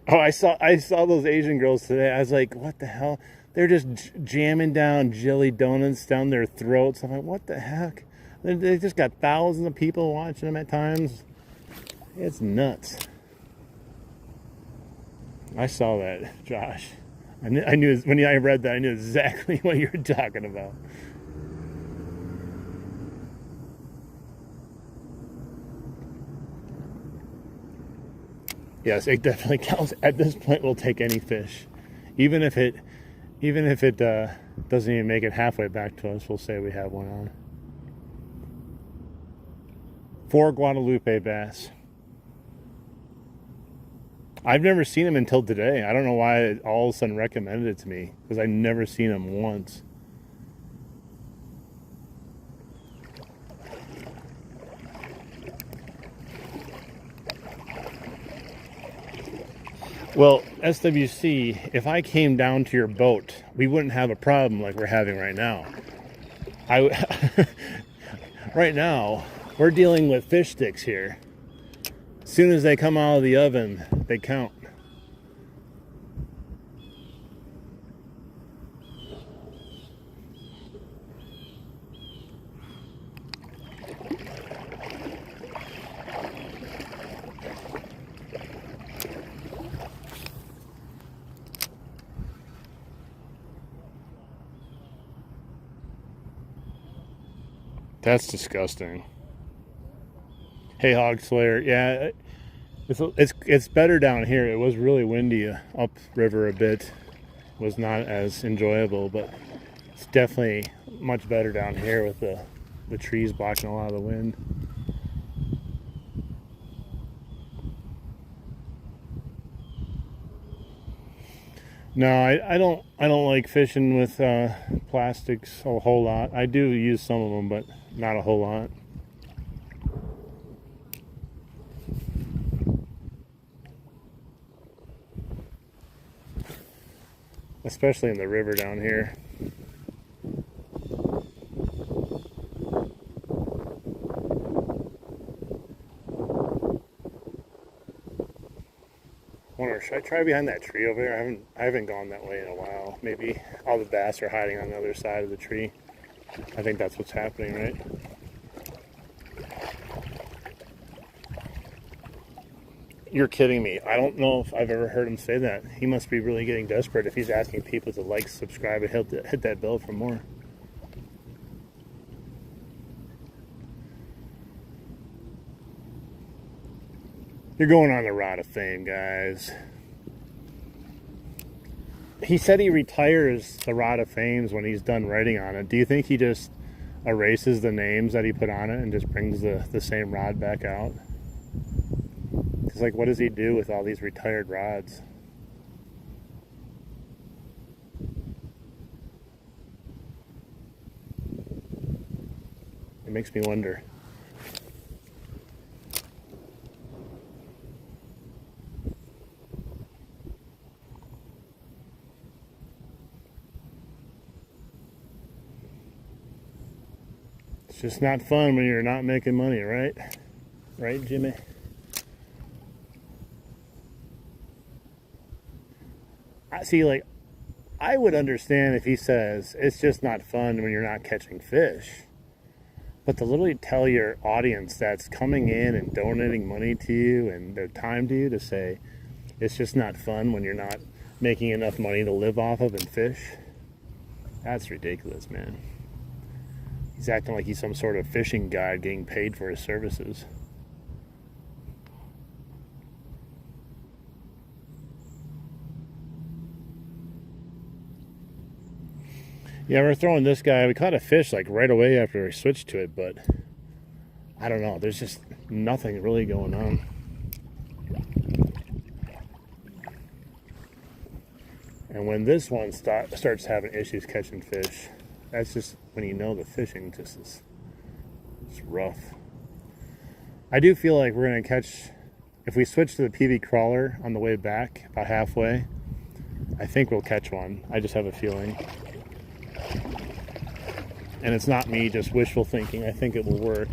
S1: Oh, I saw those Asian girls today. I was like, what the hell? They're just jamming down jelly donuts down their throats. I'm like, what the heck? They just got thousands of people watching them at times. It's nuts. I saw that, Josh. I knew when I read that, I knew exactly what you were talking about. Yes, it definitely counts. At this point, we'll take any fish, even if it doesn't even make it halfway back to us. We'll say we have one on. 4 Guadalupe bass. I've never seen him until today. I don't know why it all of a sudden recommended it to me, because I've never seen him once. Well, SWC, if I came down to your boat, we wouldn't have a problem like we're having right now. Right now, we're dealing with fish sticks here. As soon as they come out of the oven, they count. That's disgusting. Hey, Hog Slayer. Yeah, it's better down here. It was really windy upriver a bit. It was not as enjoyable, but it's definitely much better down here with the trees blocking a lot of the wind. No, I don't like fishing with plastics a whole lot. I do use some of them, but not a whole lot. Especially in the river down here. Should I try behind that tree over there? I haven't gone that way in a while. Maybe all the bass are hiding on the other side of the tree. I think that's what's happening, right? You're kidding me. I don't know if I've ever heard him say that. He must be really getting desperate if he's asking people to like, subscribe, and hit that bell for more. You're going on the Rod of Fame, guys. He said he retires the Rod of Fames when he's done writing on it. Do you think he just erases the names that he put on it and just brings the same rod back out. It's like, what does he do with all these retired rods? It makes me wonder. It's just not fun when you're not making money, right? Right, Jimmy? I see, like, I would understand if he says it's just not fun when you're not catching fish. But to literally tell your audience that's coming in and donating money to you and their time to you to say it's just not fun when you're not making enough money to live off of and fish, that's ridiculous, man. He's acting like he's some sort of fishing guide getting paid for his services. Yeah, we're throwing this guy. We caught a fish like right away after we switched to it, but I don't know. There's just nothing really going on. And when this one starts having issues catching fish, that's just when you know the fishing just is it's rough. I do feel like we're going to catch, if we switch to the PV crawler on the way back, about halfway, I think we'll catch one. I just have a feeling. And it's not me just wishful thinking. I think it will work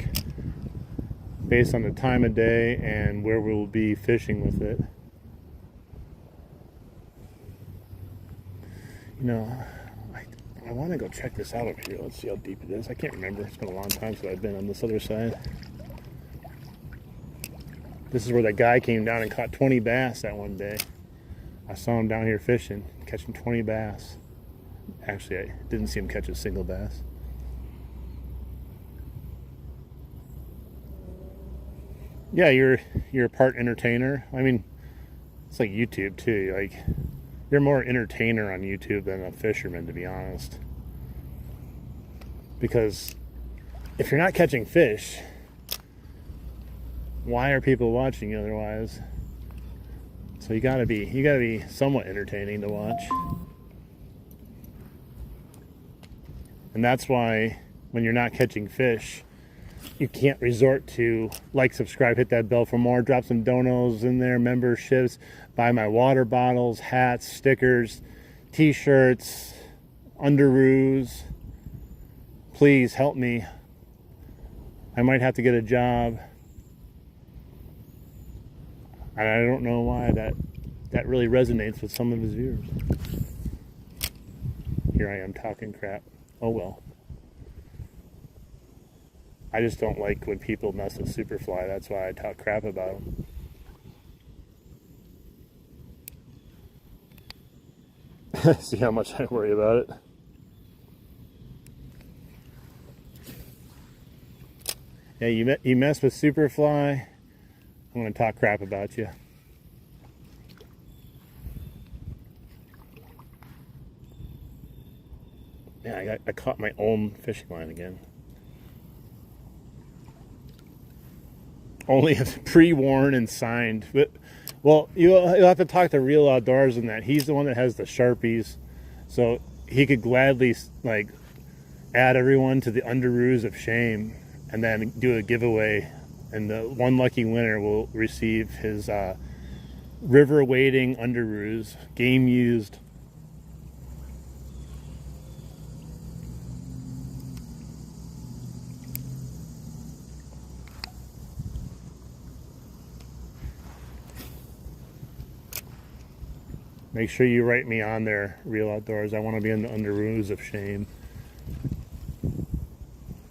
S1: based on the time of day and where we will be fishing with it. You know, I want to go check this out over here. Let's see how deep it is. I can't remember. It's been a long time since I've been on this other side. This is where that guy came down and caught 20 bass that one day. I saw him down here fishing, catching 20 bass. Actually, I didn't see him catch a single bass. Yeah, you're a part entertainer. I mean, it's like YouTube too. Like, you're more entertainer on YouTube than a fisherman, to be honest. Because if you're not catching fish, why are people watching you otherwise? So you gotta be somewhat entertaining to watch. And that's why when you're not catching fish, you can't resort to like, subscribe, hit that bell for more, drop some donos in there, memberships, buy my water bottles, hats, stickers, t-shirts, underoos. Please help me. I might have to get a job. And I don't know why that really resonates with some of his viewers. Here I am talking crap. Oh well. I just don't like when people mess with Superfly. That's why I talk crap about them. See how much I worry about it? Yeah, you mess with Superfly, I'm going to talk crap about you. Yeah, I caught my own fishing line again. Only if pre-worn and signed. But, well, you'll have to talk to Real Outdoors in that. He's the one that has the Sharpies. So he could gladly, like, add everyone to the Underoos of Shame and then do a giveaway. And the one lucky winner will receive his River Wading Underoos, game used. Make sure you write me on there, Real Outdoors. I want to be in the Underoos of Shame.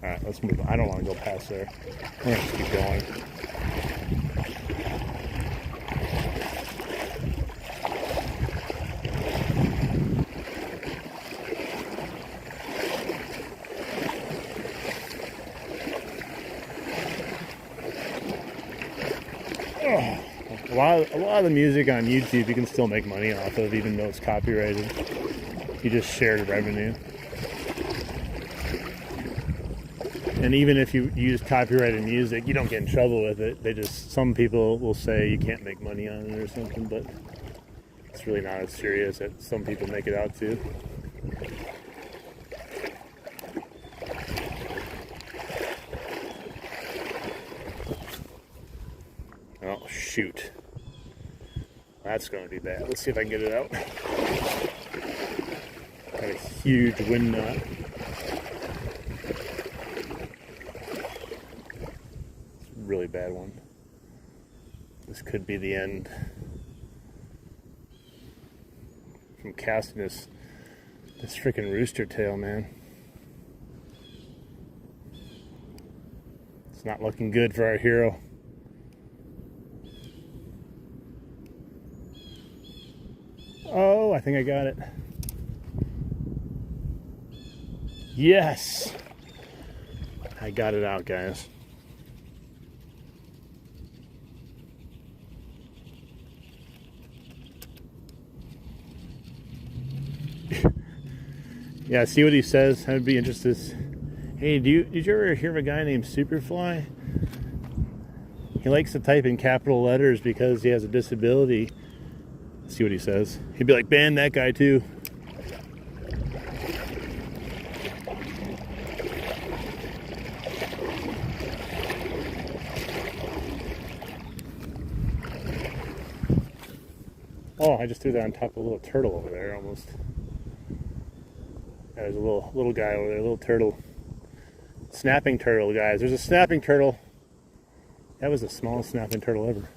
S1: Alright, let's move on. I don't want to go past there. I'm going to keep going. Oh. A lot of the music on YouTube you can still make money off of, even though it's copyrighted. You just share the revenue. And even if you use copyrighted music, you don't get in trouble with it. Some people will say you can't make money on it or something, but it's really not as serious as some people make it out to. Oh, shoot. That's going to be bad. Let's see if I can get it out. Got a huge wind knot. Really bad one. This could be the end. From casting this freaking rooster tail, man. It's not looking good for our hero. Oh, I think I got it. Yes! I got it out, guys. Yeah, see what he says? I'd be interested. Hey, did you ever hear of a guy named Superfly? He likes to type in capital letters because he has a disability. See what he says? He'd be like, ban that guy too. Oh, I just threw that on top of a little turtle over there almost. There's a little guy over there, a little turtle. Snapping turtle, guys. There's a snapping turtle. That was the smallest snapping turtle ever.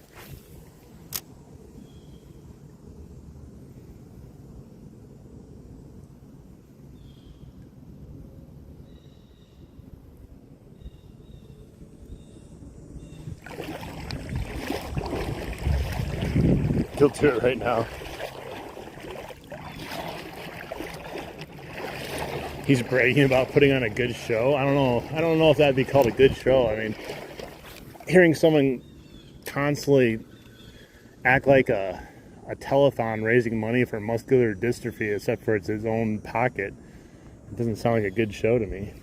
S1: He'll do it right now. He's bragging about putting on a good show. I don't know if that'd be called a good show. I mean, hearing someone constantly act like a telethon raising money for muscular dystrophy, except for it's his own pocket, it doesn't sound like a good show to me.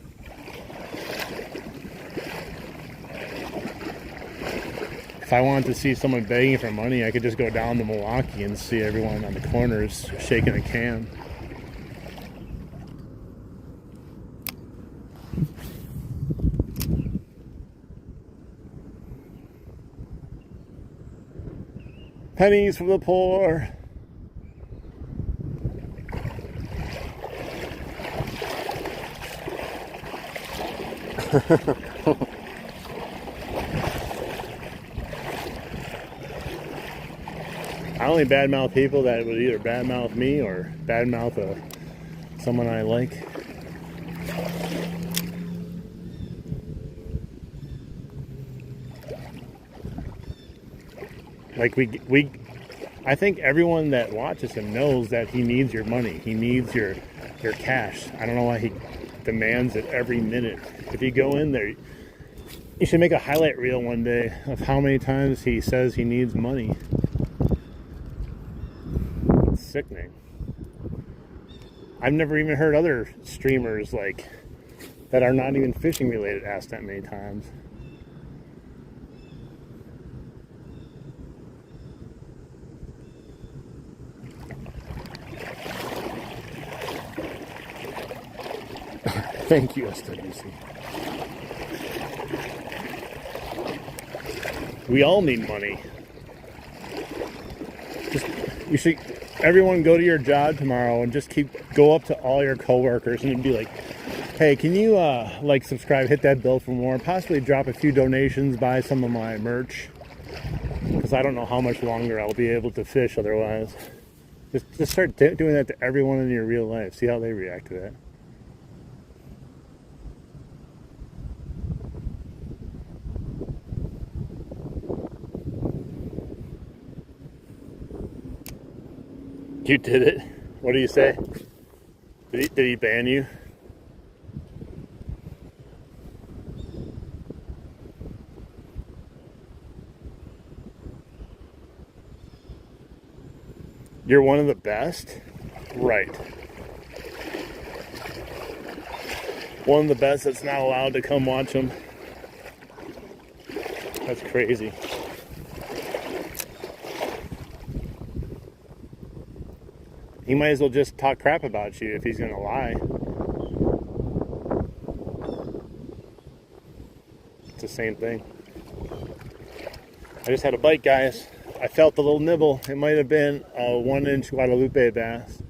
S1: If I wanted to see someone begging for money, I could just go down to Milwaukee and see everyone on the corners shaking a can. Pennies for the poor. I only badmouth people that would either badmouth me or badmouth someone I like. Like I think everyone that watches him knows that he needs your money. He needs your cash. I don't know why he demands it every minute. If you go in there, you should make a highlight reel one day of how many times he says he needs money. It's sickening. I've never even heard other streamers like that are not even fishing related ask that many times. Thank you, SWC. We all need money. You should, everyone go to your job tomorrow and just go up to all your coworkers and be like, hey, can you subscribe, hit that bell for more, possibly drop a few donations, buy some of my merch, because I don't know how much longer I'll be able to fish otherwise. Just start doing that to everyone in your real life. See how they react to that. You did it. What do you say? Did he ban you? You're one of the best? Right. One of the best that's not allowed to come watch them. That's crazy. He might as well just talk crap about you if he's gonna lie. It's the same thing. I just had a bite, guys. I felt a little nibble. It might have been a 1-inch Guadalupe bass.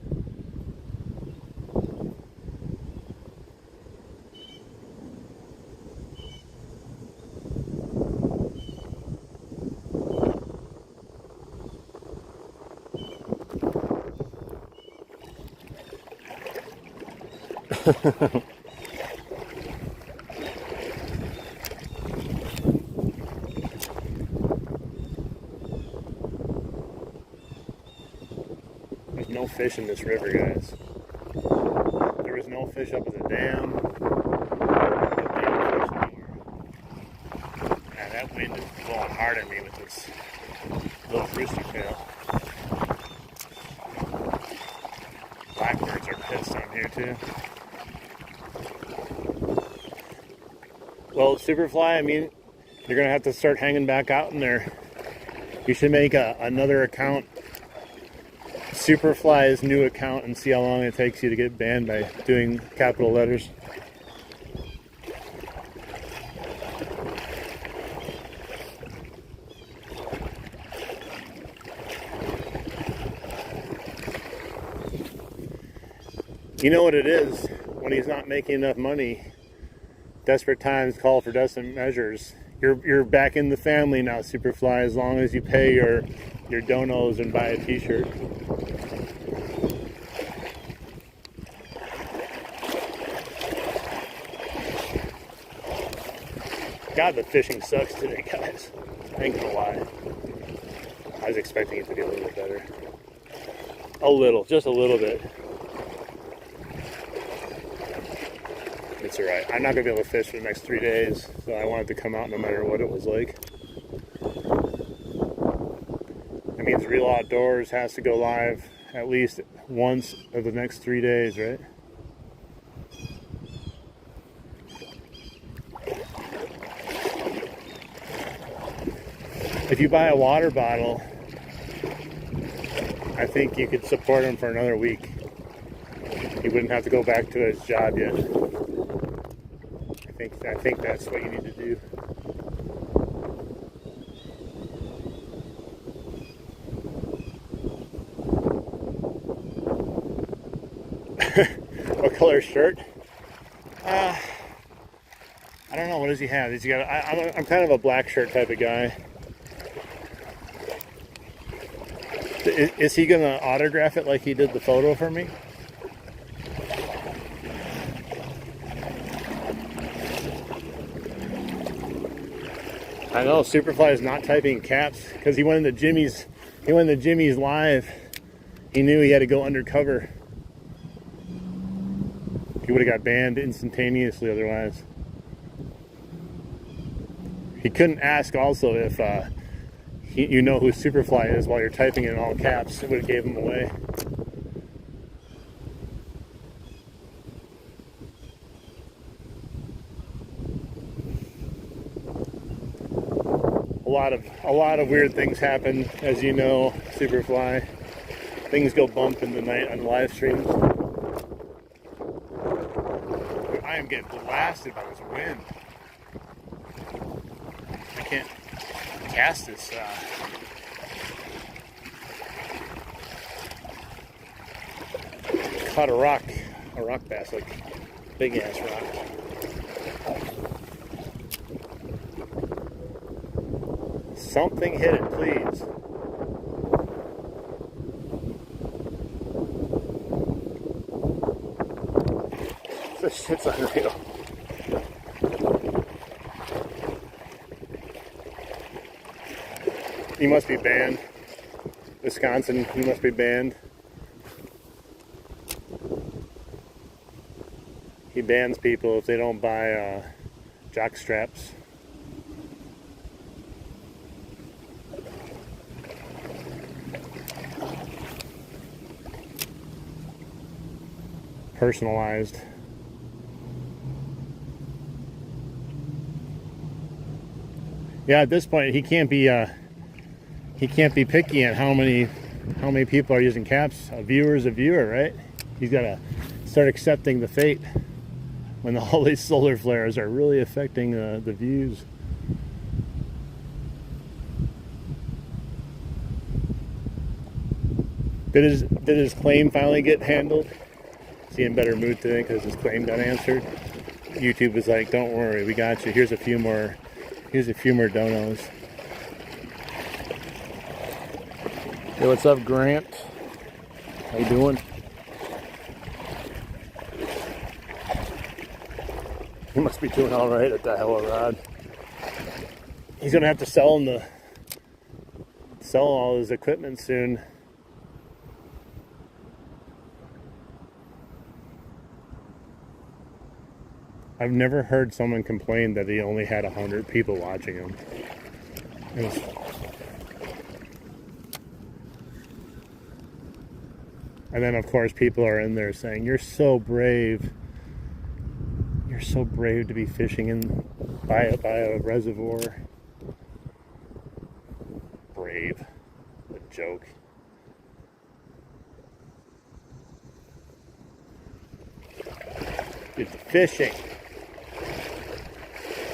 S1: There's no fish in this river, guys. There was no fish up at the dam. Man, that wind is blowing hard at me with this little rooster tail. Blackbirds are pissed on here too. Well, Superfly, I mean, you're gonna have to start hanging back out in there. You should make another account, Superfly's new account, and see how long it takes you to get banned by doing capital letters. You know what it is when he's not making enough money. Desperate times call for desperate measures. You're back in the family now, Superfly, as long as you pay your donos and buy a t-shirt. God, the fishing sucks today, guys. I ain't gonna lie. I was expecting it to be a little bit better. A little, just a little bit. It's alright. I'm not going to be able to fish for the next 3 days, so I wanted to come out no matter what it was like. That means Real Outdoors has to go live at least once of the next 3 days, right? If you buy a water bottle, I think you could support him for another week. He wouldn't have to go back to his job yet. I think that's what you need to do. What color shirt? I don't know. What does he have? He's got. I'm kind of a black shirt type of guy. Is he gonna autograph it like he did the photo for me? I know Superfly is not typing caps because he went into Jimmy's. He went into Jimmy's live. He knew he had to go undercover. He would have got banned instantaneously otherwise. He couldn't ask also if you know who Superfly is while you're typing in all caps. It would have gave him away. A lot of weird things happen, as you know, Superfly. Things go bump in the night on live streams. I am getting blasted by this wind. I can't cast this. Caught a rock bass, like big ass rock. Something hit it, please. This shit's unreal. You must be banned. Wisconsin, you must be banned. He bans people if they don't buy jock straps. Personalized. Yeah, at this point he can't be picky on how many people are using caps. A viewer is a viewer, right? He's got to start accepting the fate when all these solar flares are really affecting the views. Did his claim finally get handled? Is he in better mood today because his claim got answered? YouTube was like, "Don't worry, we got you. Here's a few more donos." Hey, what's up, Grant? How you doing? He must be doing all right at the hella rod. He's gonna have to sell all his equipment soon. I've never heard someone complain that he only had 100 people watching him. And then, of course, people are in there saying, "You're so brave. You're so brave to be fishing by a reservoir." Brave. A joke. It's fishing.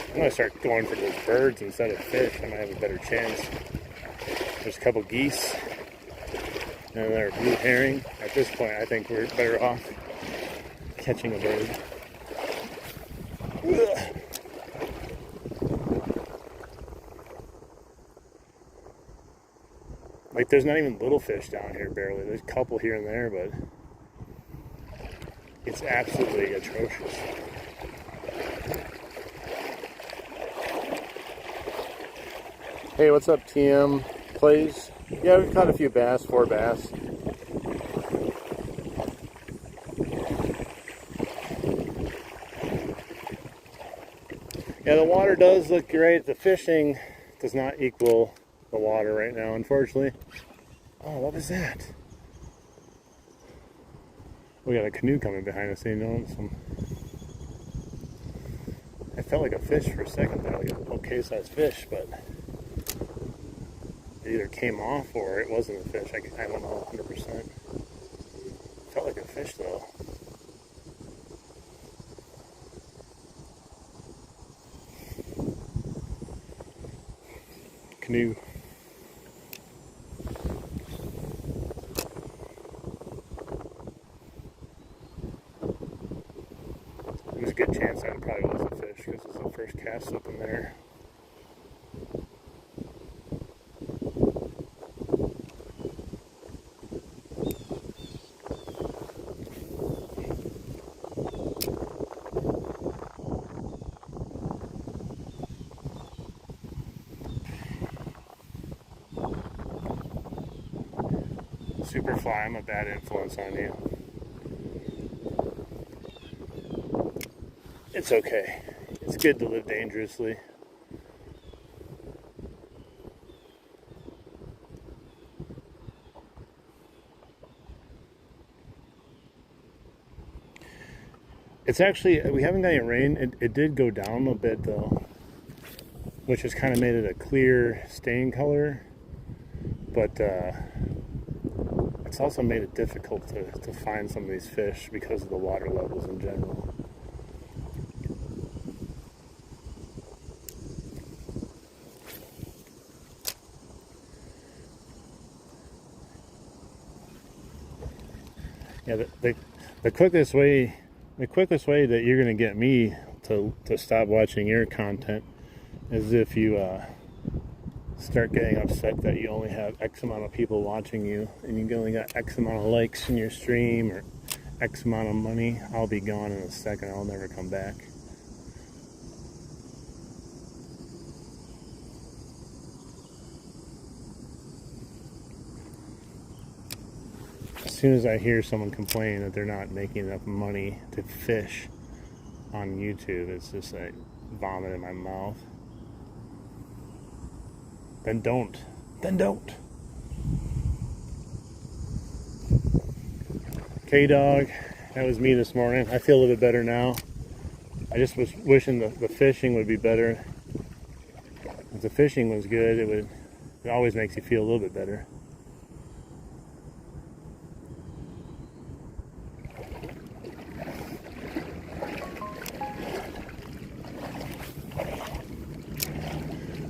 S1: I'm going to start going for those birds instead of fish. I might have a better chance. There's a couple geese. And there are blue herring. At this point, I think we're better off catching a bird. Ugh. Like, there's not even little fish down here, barely. There's a couple here and there, but it's absolutely atrocious. Hey, what's up, TM Plays? Yeah, we've caught a few bass, 4 bass. Yeah, the water does look great. The fishing does not equal the water right now, unfortunately. Oh, what was that? We got a canoe coming behind us, you know. I felt like a fish for a second there, like an okay-sized fish, but it either came off or it wasn't a fish. I don't know 100%. Felt like a fish though. Canoe. There's a good chance that it probably was a fish because it's the first cast up in there. Superfly, I'm a bad influence on you. It's okay. It's good to live dangerously. It's actually, we haven't got any rain. It did go down a bit though, which has kind of made it a clear stain color, but it's also made it difficult to find some of these fish because of the water levels in general. Yeah, the quickest way that you're going to get me to stop watching your content is if you start getting upset that you only have X amount of people watching you and you only got X amount of likes in your stream or X amount of money. I'll be gone in a second. I'll never come back. As soon as I hear someone complain that they're not making enough money to fish on YouTube, it's just like vomit in my mouth. Then don't. K-Dog, that was me this morning. I feel a little bit better now. I just was wishing the fishing would be better. the fishing was good, it always makes you feel a little bit better.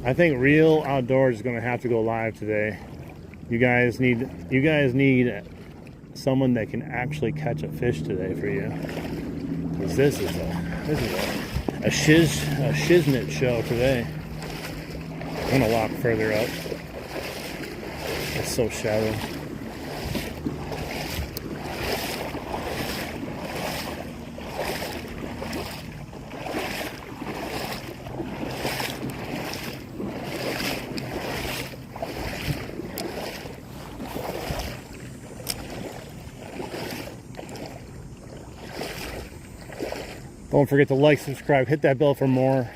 S1: I think Real Outdoors is going to have to go live today. You guys need someone that can actually catch a fish today for you. Because this is a shiznit show today. I'm going to walk further up. It's so shallow. Don't forget to like, subscribe, hit that bell for more.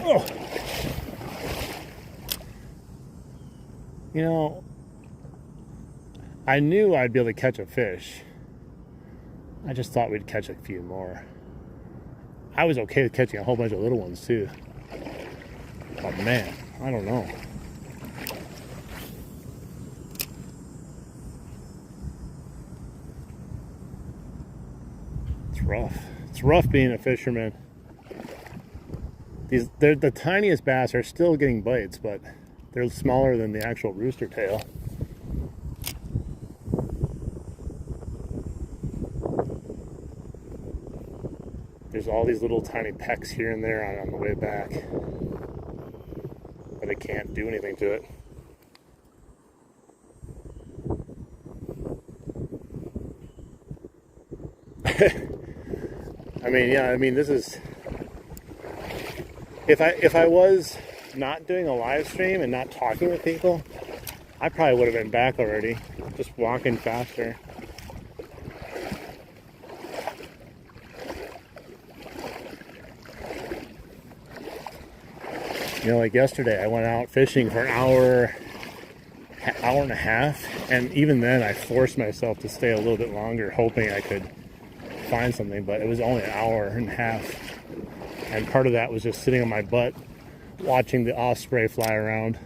S1: Oh. You know, I knew I'd be able to catch a fish. I just thought we'd catch a few more. I was okay with catching a whole bunch of little ones too. But man, I don't know. Rough. It's rough being a fisherman. The tiniest bass are still getting bites, but they're smaller than the actual rooster tail. There's all these little tiny pecks here and there on the way back, but I can't do anything to it. This is, if I was not doing a live stream and not talking with people, I probably would have been back already, just walking faster. You know, like yesterday, I went out fishing for an hour and a half, and even then I forced myself to stay a little bit longer, hoping I could find something, but it was only an hour and a half, and part of that was just sitting on my butt watching the osprey fly around,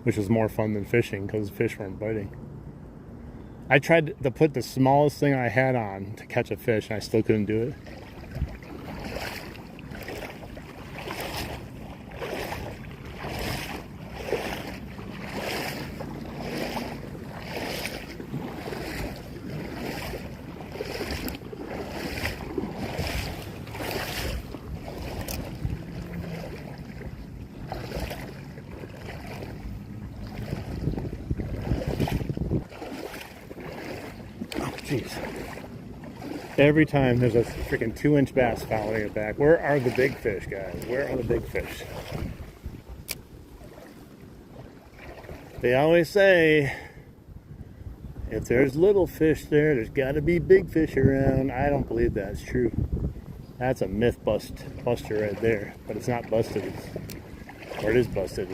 S1: which was more fun than fishing because fish weren't biting. I tried to put the smallest thing I had on to catch a fish, and I still couldn't do it. Jeez. Every time there's a freaking 2-inch bass following it back. Where are the big fish, guys? Where are the big fish? They always say, if there's little fish there, there's got to be big fish around. I don't believe that's true. That's a myth buster right there. But it's not busted. Or it is busted.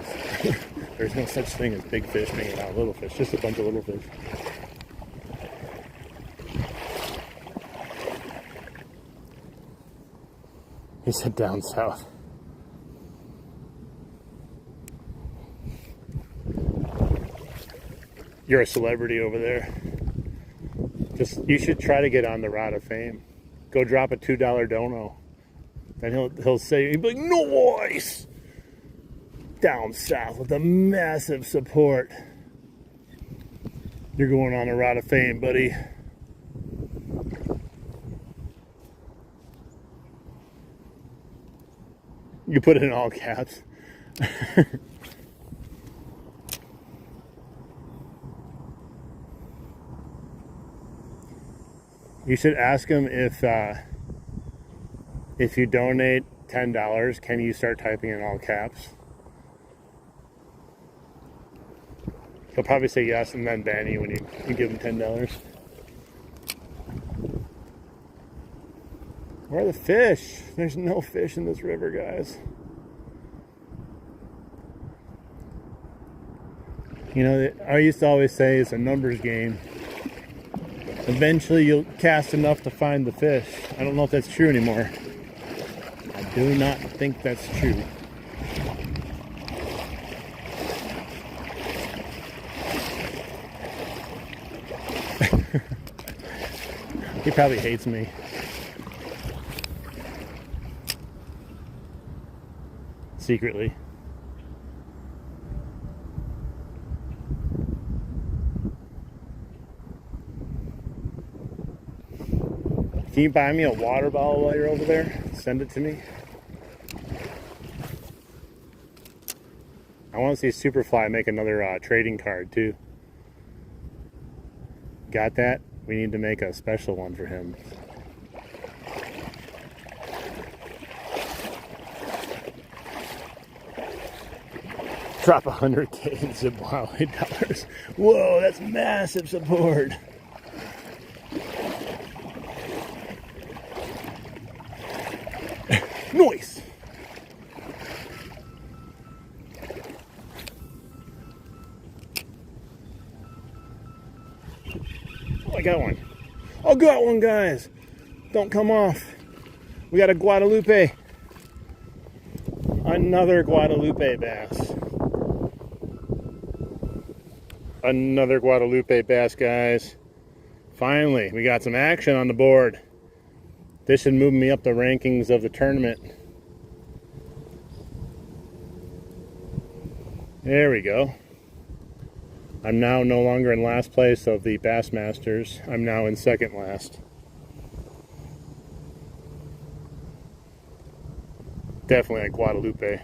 S1: There's no such thing as big fish hanging out little fish. Just a bunch of little fish. He said down south. You're a celebrity over there. You should try to get on the Rod of Fame. Go drop a $2 dono. Then he'll say, he'll be like, nice! Down south with a massive support. You're going on the Rod of Fame, buddy. You put it in all caps. You should ask him if you donate $10, can you start typing in all caps? He'll probably say yes and then ban you when you give him $10. Where are the fish? There's no fish in this river, guys. You know, I used to always say it's a numbers game. Eventually you'll cast enough to find the fish. I don't know if that's true anymore. I do not think that's true. He probably hates me. Secretly. Can you buy me a water bottle while you're over there? Send it to me. I want to see Superfly make another trading card too. Got that? We need to make a special one for him. Drop 100K in Zimbabwe dollars. Whoa, that's massive support. Noise. Oh, I got one. I got one, guys. Don't come off. We got a Guadalupe. Another Guadalupe bass. Another Guadalupe bass, guys. Finally, we got some action on the board. This should move me up the rankings of the tournament. There we go. I'm now no longer in last place of the Bassmasters. I'm now in second last. Definitely a Guadalupe.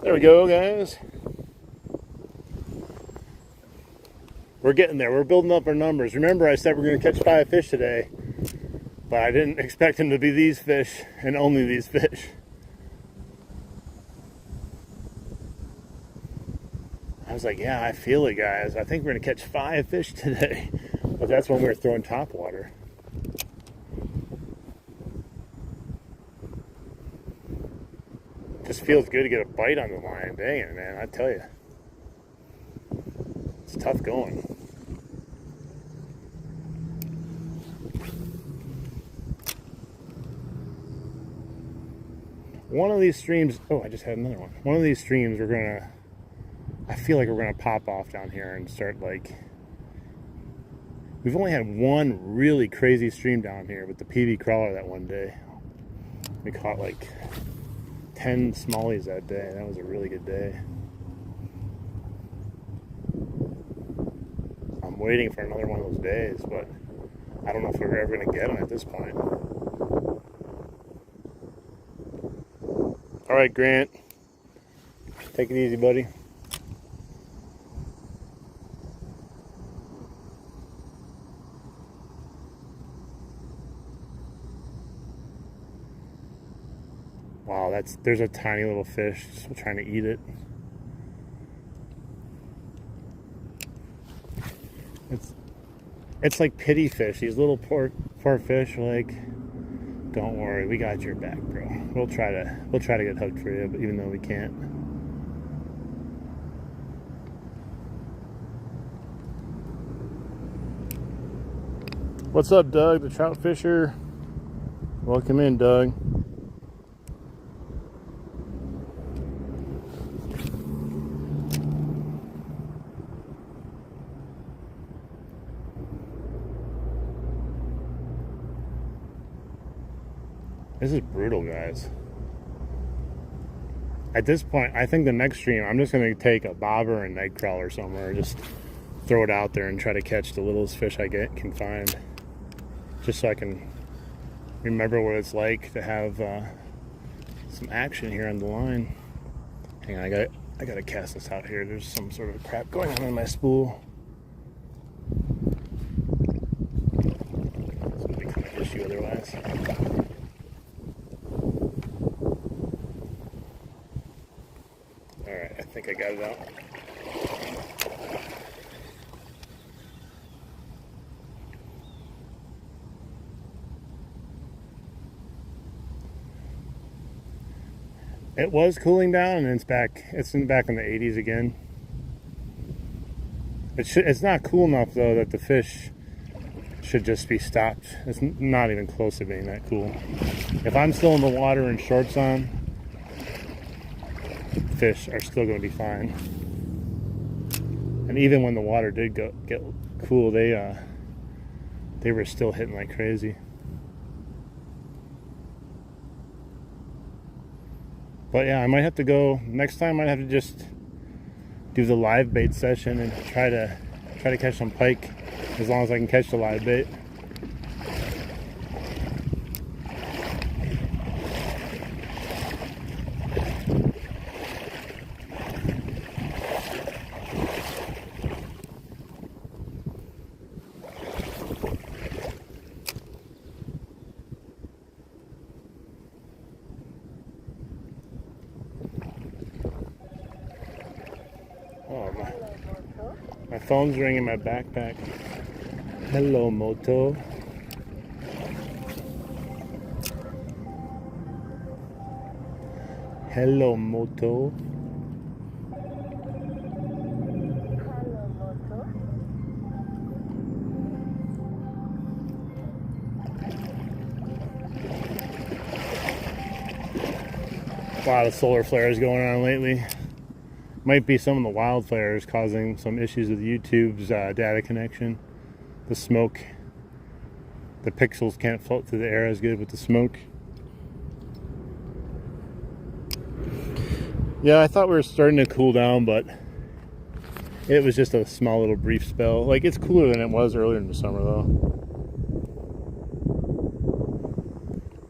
S1: There we go, guys. We're getting there. We're building up our numbers. Remember, I said we're going to catch 5 fish today, but I didn't expect them to be these fish and only these fish. I was like, yeah, I feel it, guys. I think we're going to catch 5 fish today. But that's when we were throwing top water. Just feels good to get a bite on the line. Dang it, man. I tell you. It's tough going. One of these streams, oh, I just had another one. One of these streams I feel like we're gonna pop off down here and start like, we've only had one really crazy stream down here with the PV crawler that one day. We caught like 10 smallies that day. That was a really good day. I'm waiting for another one of those days, but I don't know if we're ever going to get them at this point. All right, Grant. Take it easy, buddy. Wow, there's a tiny little fish just trying to eat it. It's like pity fish. These little poor fish are like, don't worry, we got your back, bro. We'll try to get hooked for you, but even though we can't. What's up, Doug, the trout fisher? Welcome in, Doug. This is brutal, guys. At this point, I think the next stream, I'm just going to take a bobber and night crawler somewhere, just throw it out there and try to catch the littlest fish I can find, just so I can remember what it's like to have some action here on the line. Hang on, I gotta cast this out here. There's some sort of crap going on in my spool. It's gonna become an issue otherwise. Alright, I think I got it out. It was cooling down, and it's back. It's back in the 80s again. It's not cool enough though that the fish should just be stopped. It's not even close to being that cool. If I'm still in the water and shorts on, fish are still going to be fine. And even when the water did get cool, they were still hitting like crazy. But yeah, I might have to go next time. I might have to just do the live bait session and try to catch some pike, as long as I can catch the live bait. Oh, my phone's ringing in my backpack. Hello, Moto. Hello, Moto. A lot of solar flares going on lately. Might be some of the wildfires causing some issues with YouTube's data connection. The smoke, the pixels can't float through the air as good with the smoke. Yeah, I thought we were starting to cool down, but it was just a small little brief spell. Like, it's cooler than it was earlier in the summer, though.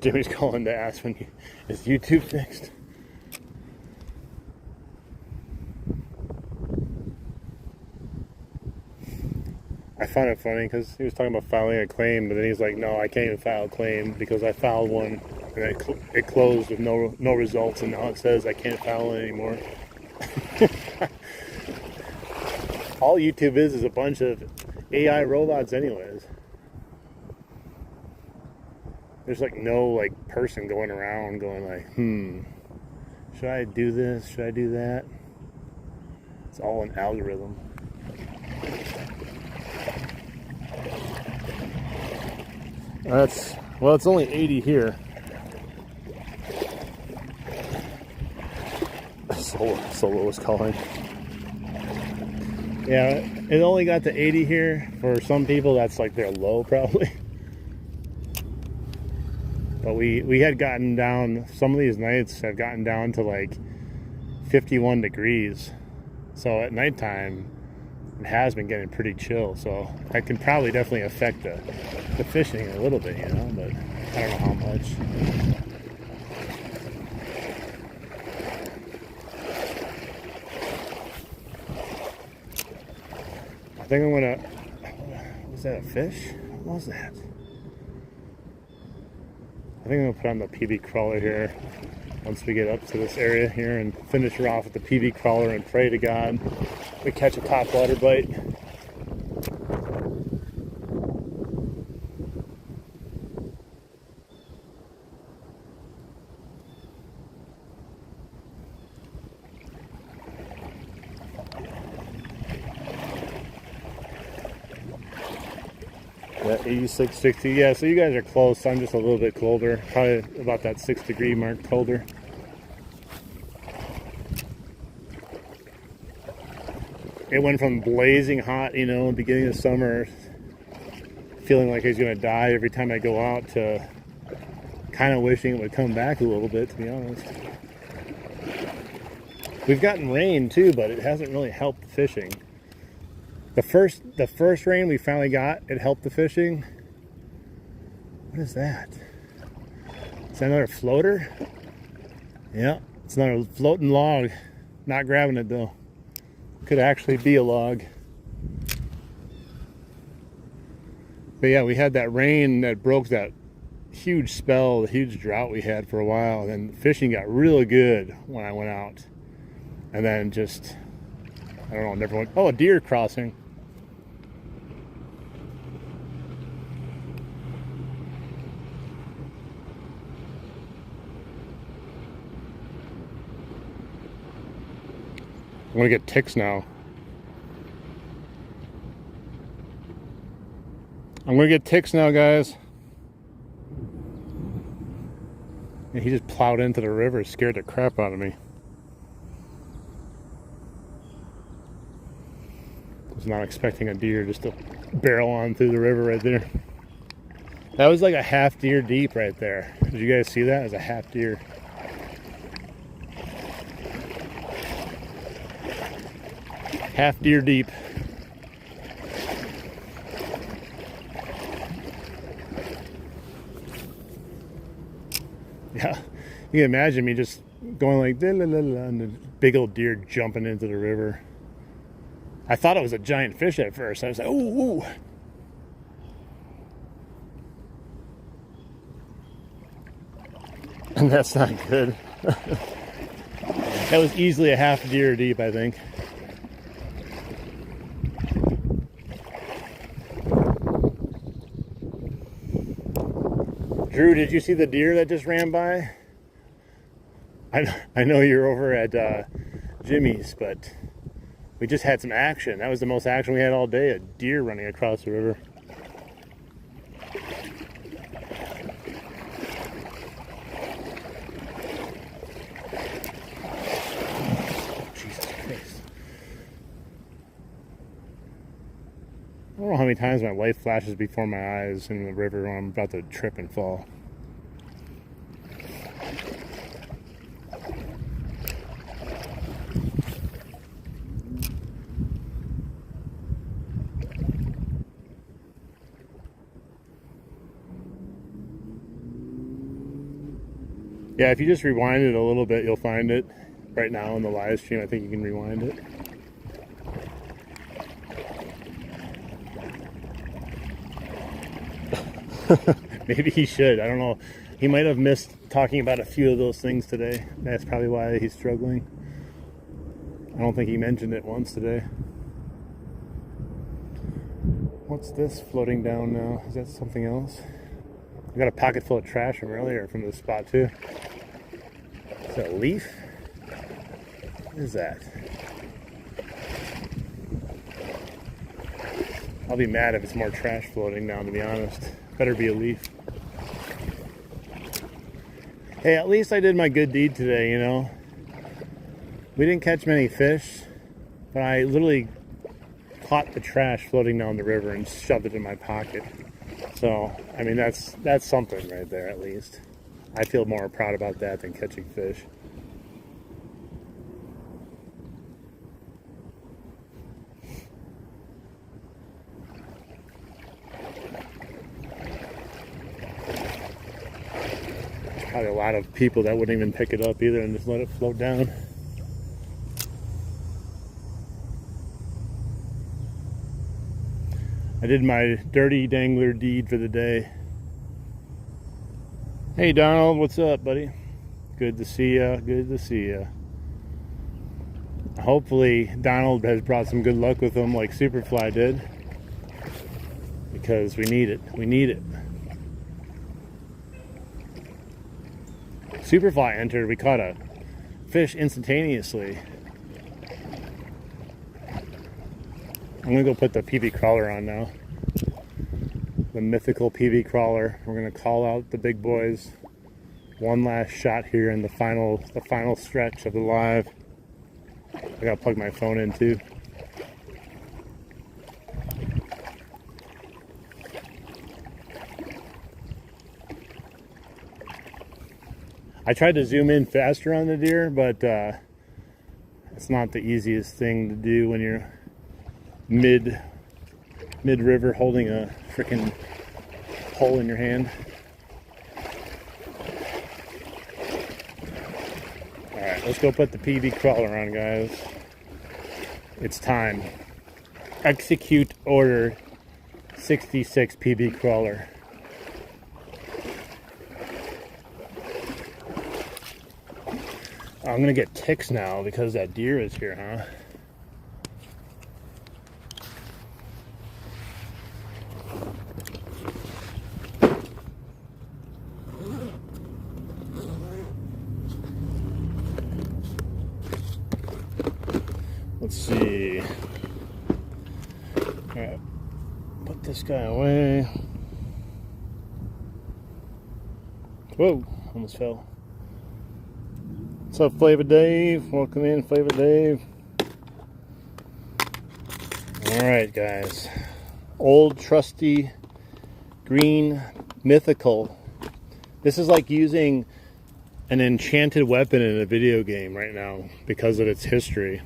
S1: Jimmy's calling to ask is YouTube fixed? I found it funny because he was talking about filing a claim, but then he's like, no, I can't even file a claim because I filed one and it closed with no results, and now it says I can't file it anymore. All YouTube is a bunch of AI robots anyways. There's like no person going around going like, should I do this? Should I do that? It's all an algorithm. Well, it's only 80 here. Solo was calling. Yeah, it only got to 80 here. For some people, that's like their low probably. But we had gotten down, some of these nights have gotten down to like 51 degrees. So at nighttime, it has been getting pretty chill, so that can probably definitely affect the fishing a little bit, but I don't know how much. I think I'm gonna, was that a fish? What was that? I think I'm gonna put on the PB crawler here once we get up to this area here and finish her off with the PB crawler and pray to God we catch a topwater bite. Yeah, 86, 60. Yeah, so you guys are close. I'm just a little bit colder. Probably about that 6-degree mark colder. It went from blazing hot, beginning of summer, feeling like he's going to die every time I go out, to kind of wishing it would come back a little bit, to be honest. We've gotten rain too, but it hasn't really helped the fishing. The first rain we finally got, it helped the fishing. What is that? Is that another floater? Yeah, it's another floating log. Not grabbing it though. Could actually be a log. But yeah, we had that rain that broke that huge spell, the huge drought we had for a while, and then the fishing got really good when I went out. And then just, I don't know, never went. Oh, a deer crossing. I'm gonna get ticks now. I'm gonna get ticks now, guys. And he just plowed into the river, scared the crap out of me. Was not expecting a deer just to barrel on through the river right there. That was like a half deer deep right there. Did you guys see that? It was a half deer. Half deer deep. Yeah, you can imagine me just going like, la, la, la, and the big old deer jumping into the river. I thought it was a giant fish at first. I was like, ooh, ooh. And that's not good. That was easily a half deer deep, I think. Drew, did you see the deer that just ran by? I know you're over at Jimmy's, but we just had some action. That was the most action we had all day, a deer running across the river. Jesus Christ. I don't know how many times my life flashes before my eyes in the river when I'm about to trip and fall. Yeah, if you just rewind it a little bit, you'll find it right now in the live stream. I think you can rewind it. Maybe he should. I don't know. He might have missed talking about a few of those things today. That's probably why he's struggling. I don't think he mentioned it once today. What's this floating down now? Is that something else? I got a pocket full of trash from earlier from this spot too. Is that a leaf? What is that? I'll be mad if it's more trash floating down, to be honest. Better be a leaf. Hey, at least I did my good deed today, you know. We didn't catch many fish, but I literally caught the trash floating down the river and shoved it in my pocket. So, I mean, that's something right there, at least. I feel more proud about that than catching fish. There's probably a lot of people that wouldn't even pick it up either and just let it float down. I did my dirty dangler deed for the day. Hey Donald, what's up, buddy? Good to see ya. Good to see ya. Hopefully Donald has brought some good luck with him like Superfly did, because we need it. We need it. Superfly entered. We caught a fish instantaneously. I'm gonna go put the PB crawler on now. The mythical PB crawler. We're gonna call out the big boys. One last shot here in the final stretch of the live. I gotta plug my phone in too. I tried to zoom in faster on the deer, but it's not the easiest thing to do when you're mid-river holding a freaking pole in your hand. Alright, let's go put the PB crawler on, guys. It's time. Execute order 66 PB crawler. I'm gonna get ticks now because that deer is here, huh? Let's see. All right. Put this guy away. Whoa, almost fell. What's up, Flavor Dave? Welcome in, Flavor Dave. Alright, guys. Old, trusty, green, mythical. This is like using an enchanted weapon in a video game right now because of its history.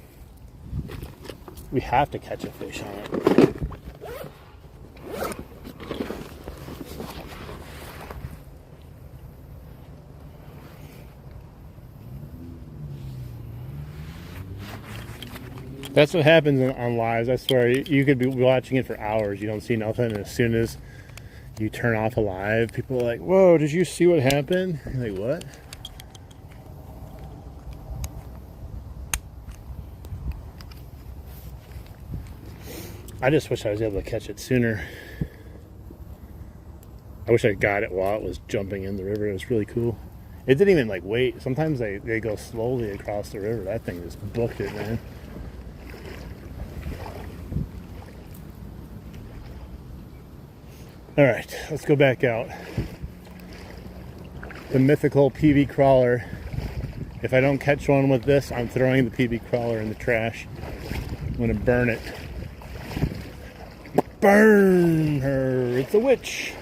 S1: We have to catch a fish on it. That's what happens on lives. I swear, you could be watching it for hours. You don't see nothing. And as soon as you turn off a live, people are like, whoa, did you see what happened? You're like, what? I just wish I was able to catch it sooner. I wish I got it while it was jumping in the river. It was really cool. It didn't even like wait. Sometimes they go slowly across the river. That thing just booked it, man. All right, let's go back out. The mythical PB crawler. If I don't catch one with this, I'm throwing the PB crawler in the trash. I'm gonna burn it. Burn her! It's a witch!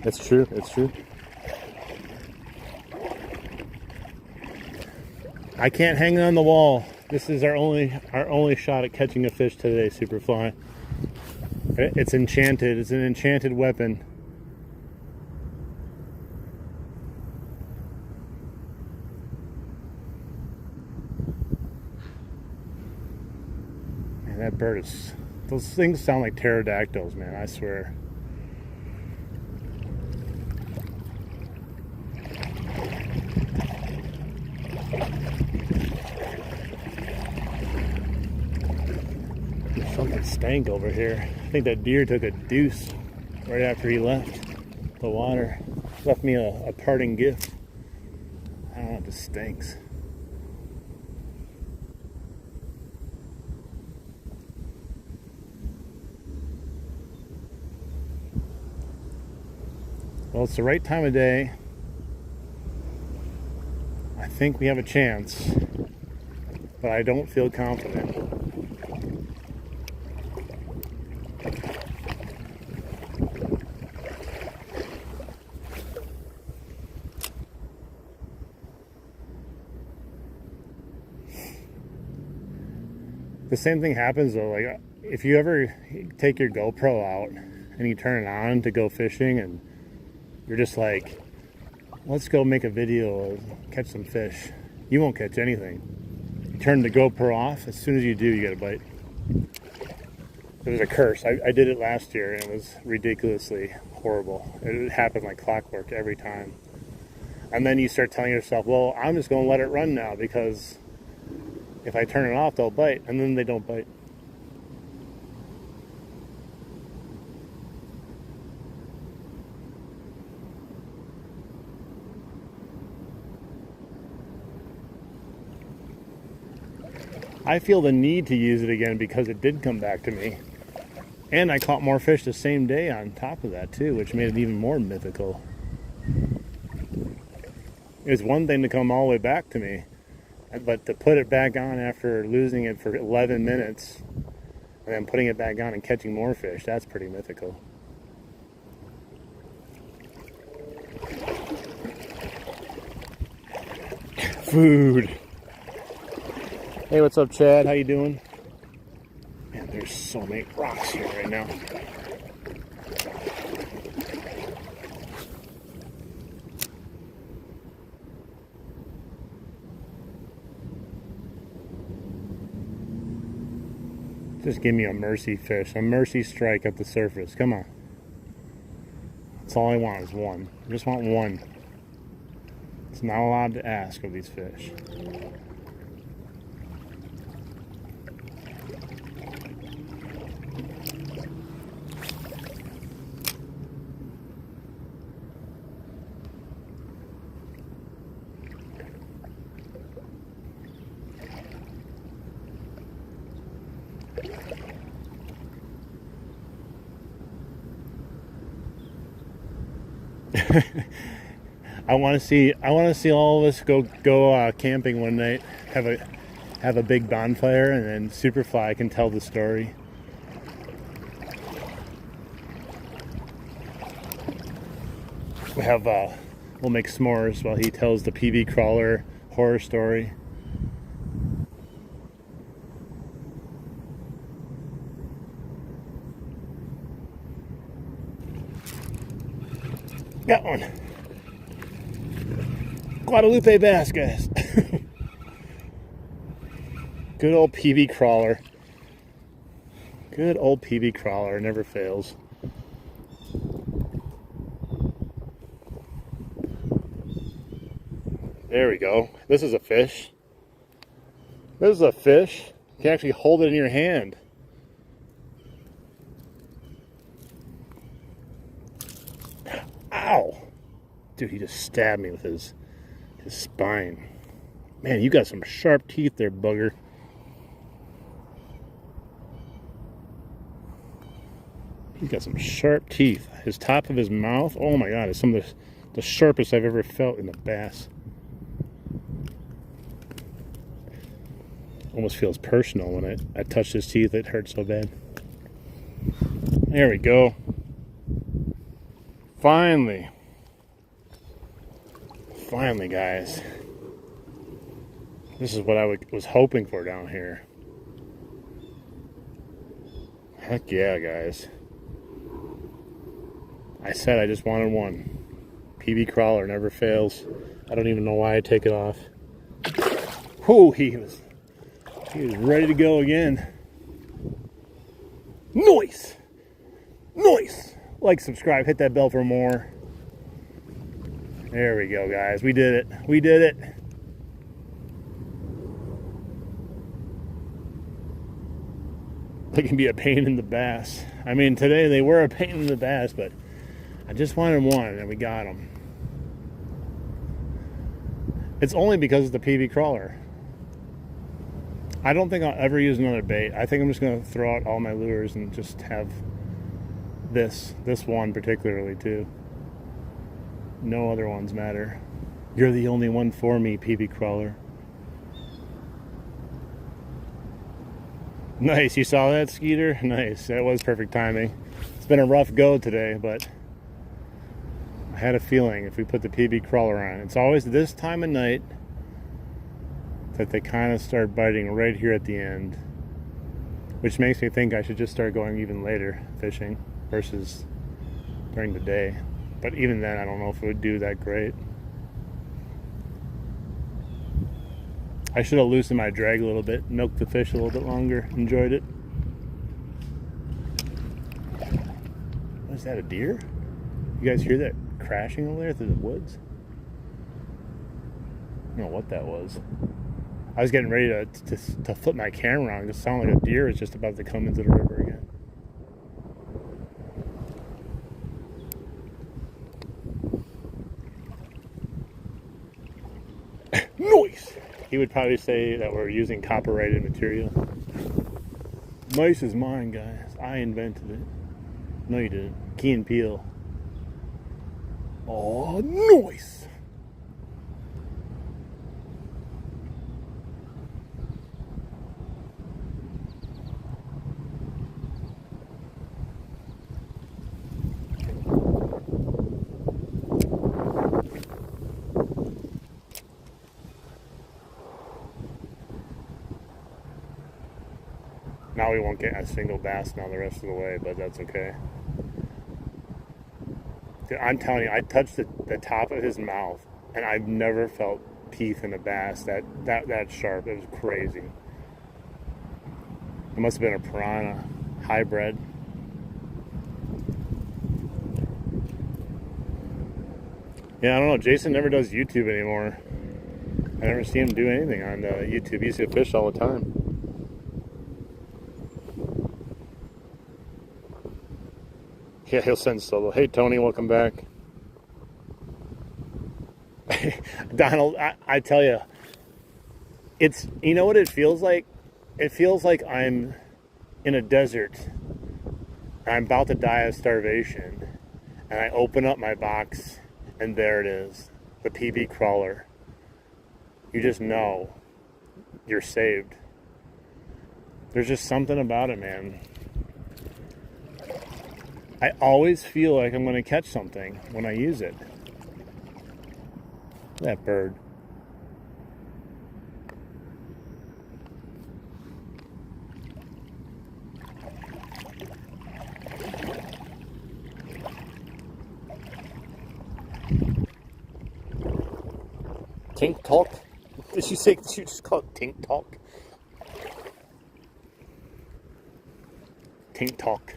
S1: It's true, it's true. I can't hang it on the wall. This is our only shot at catching a fish today, Superfly. It's enchanted. It's an enchanted weapon. Man, that bird is... Those things sound like pterodactyls, man, I swear. Something stank over here. I think that deer took a deuce right after he left the water. Left me a parting gift. I don't know, it just stinks. Well, it's the right time of day. I think we have a chance, but I don't feel confident. The same thing happens though, like if you ever take your GoPro out and you turn it on to go fishing and you're just like, let's go make a video of catch some fish. You won't catch anything. You turn the GoPro off, as soon as you do, you get a bite. It was a curse. I did it last year and it was ridiculously horrible. It happened like clockwork every time. And then you start telling yourself, well, I'm just gonna let it run now because if I turn it off, they'll bite, and then they don't bite. I feel the need to use it again because it did come back to me. And I caught more fish the same day on top of that too, which made it even more mythical. It's one thing to come all the way back to me, but to put it back on after losing it for 11 minutes and then putting it back on and catching more fish, that's pretty mythical. Food. Hey, what's up, Chad? How you doing? Man, there's so many rocks here right now. Just give me a mercy fish, a mercy strike at the surface. Come on. That's all I want is one. I just want one. It's not allowed to ask of these fish. I want to see all of us go camping one night. Have a big bonfire, and then Superfly can tell the story. We'll make s'mores while he tells the PB crawler horror story. Got one. Guadalupe bass, guys. Good old PB crawler. Good old PB crawler, never fails. There we go. This is a fish. This is a fish. You can actually hold it in your hand. Ow! Dude, he just stabbed me with his spine. Man, you got some sharp teeth there, bugger. He's got some sharp teeth. His top of his mouth, oh my god, is some of the sharpest I've ever felt in a bass. Almost feels personal when I touch his teeth. It hurts so bad. There we go. Finally, guys. This is what I was hoping for down here. Heck yeah, guys. I said I just wanted one. PB crawler never fails. I don't even know why I take it off. Whoo, he was ready to go again. Nice! Nice! Like, subscribe, hit that bell for more. There we go, guys. We did it. We did it. They can be a pain in the bass. I mean, today they were a pain in the bass, but I just wanted one, and we got them. It's only because of the PB crawler. I don't think I'll ever use another bait. I think I'm just going to throw out all my lures and just have this one particularly too. No other ones matter. You're the only one for me, PB crawler. Nice, you saw that, Skeeter? Nice, that was perfect timing. It's been a rough go today, but I had a feeling if we put the PB crawler on, it's always this time of night that they kind of start biting right here at the end, which makes me think I should just start going even later fishing versus during the day. But even then, I don't know if it would do that great. I should have loosened my drag a little bit, milked the fish a little bit longer, enjoyed it. What is that, a deer? You guys hear that crashing over there through the woods? I don't know what that was. I was getting ready to flip my camera on. It just sounded like a deer was just about to come into the river again. Nice! He would probably say that we're using copyrighted material. Mice is mine, guys. I invented it. No, you didn't. Key and Peele. Oh, nice! Now we won't get a single bass now the rest of the way, but that's okay. Dude, I'm telling you, I touched the top of his mouth, and I've never felt teeth in a bass that sharp. It was crazy. It must have been a piranha hybrid. Yeah, I don't know. Jason never does YouTube anymore. I never see him do anything on YouTube. He used to fish all the time. Yeah, he'll send solo. Hey, Tony, welcome back. Donald, I tell you, you know what it feels like? It feels like I'm in a desert. I'm about to die of starvation. And I open up my box and there it is, the PB crawler. You just know you're saved. There's just something about it, man. I always feel like I'm going to catch something when I use it. That bird. Tink talk? Did she say, did you just call it tink talk? Tink talk.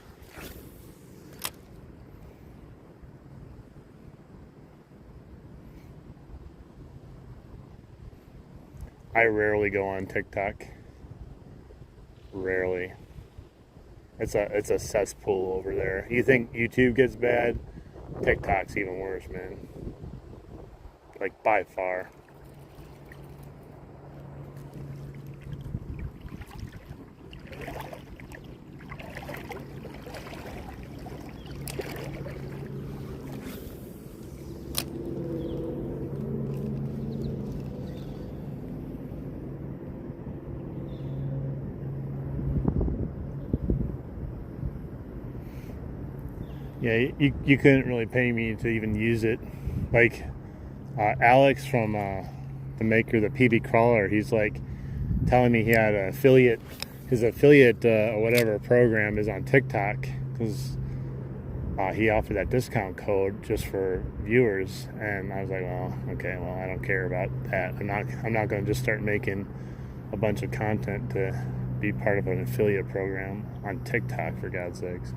S1: I rarely go on TikTok. Rarely. It's a cesspool over there. You think YouTube gets bad? TikTok's even worse, man. Like, by far. Yeah, you couldn't really pay me to even use it. Like, Alex from the maker of the PB crawler, he's like telling me he had an affiliate, his affiliate or whatever program is on TikTok, because he offered that discount code just for viewers, and I was like, well, okay, well, I don't care about that. I'm not going to just start making a bunch of content to be part of an affiliate program on TikTok, for God's sakes.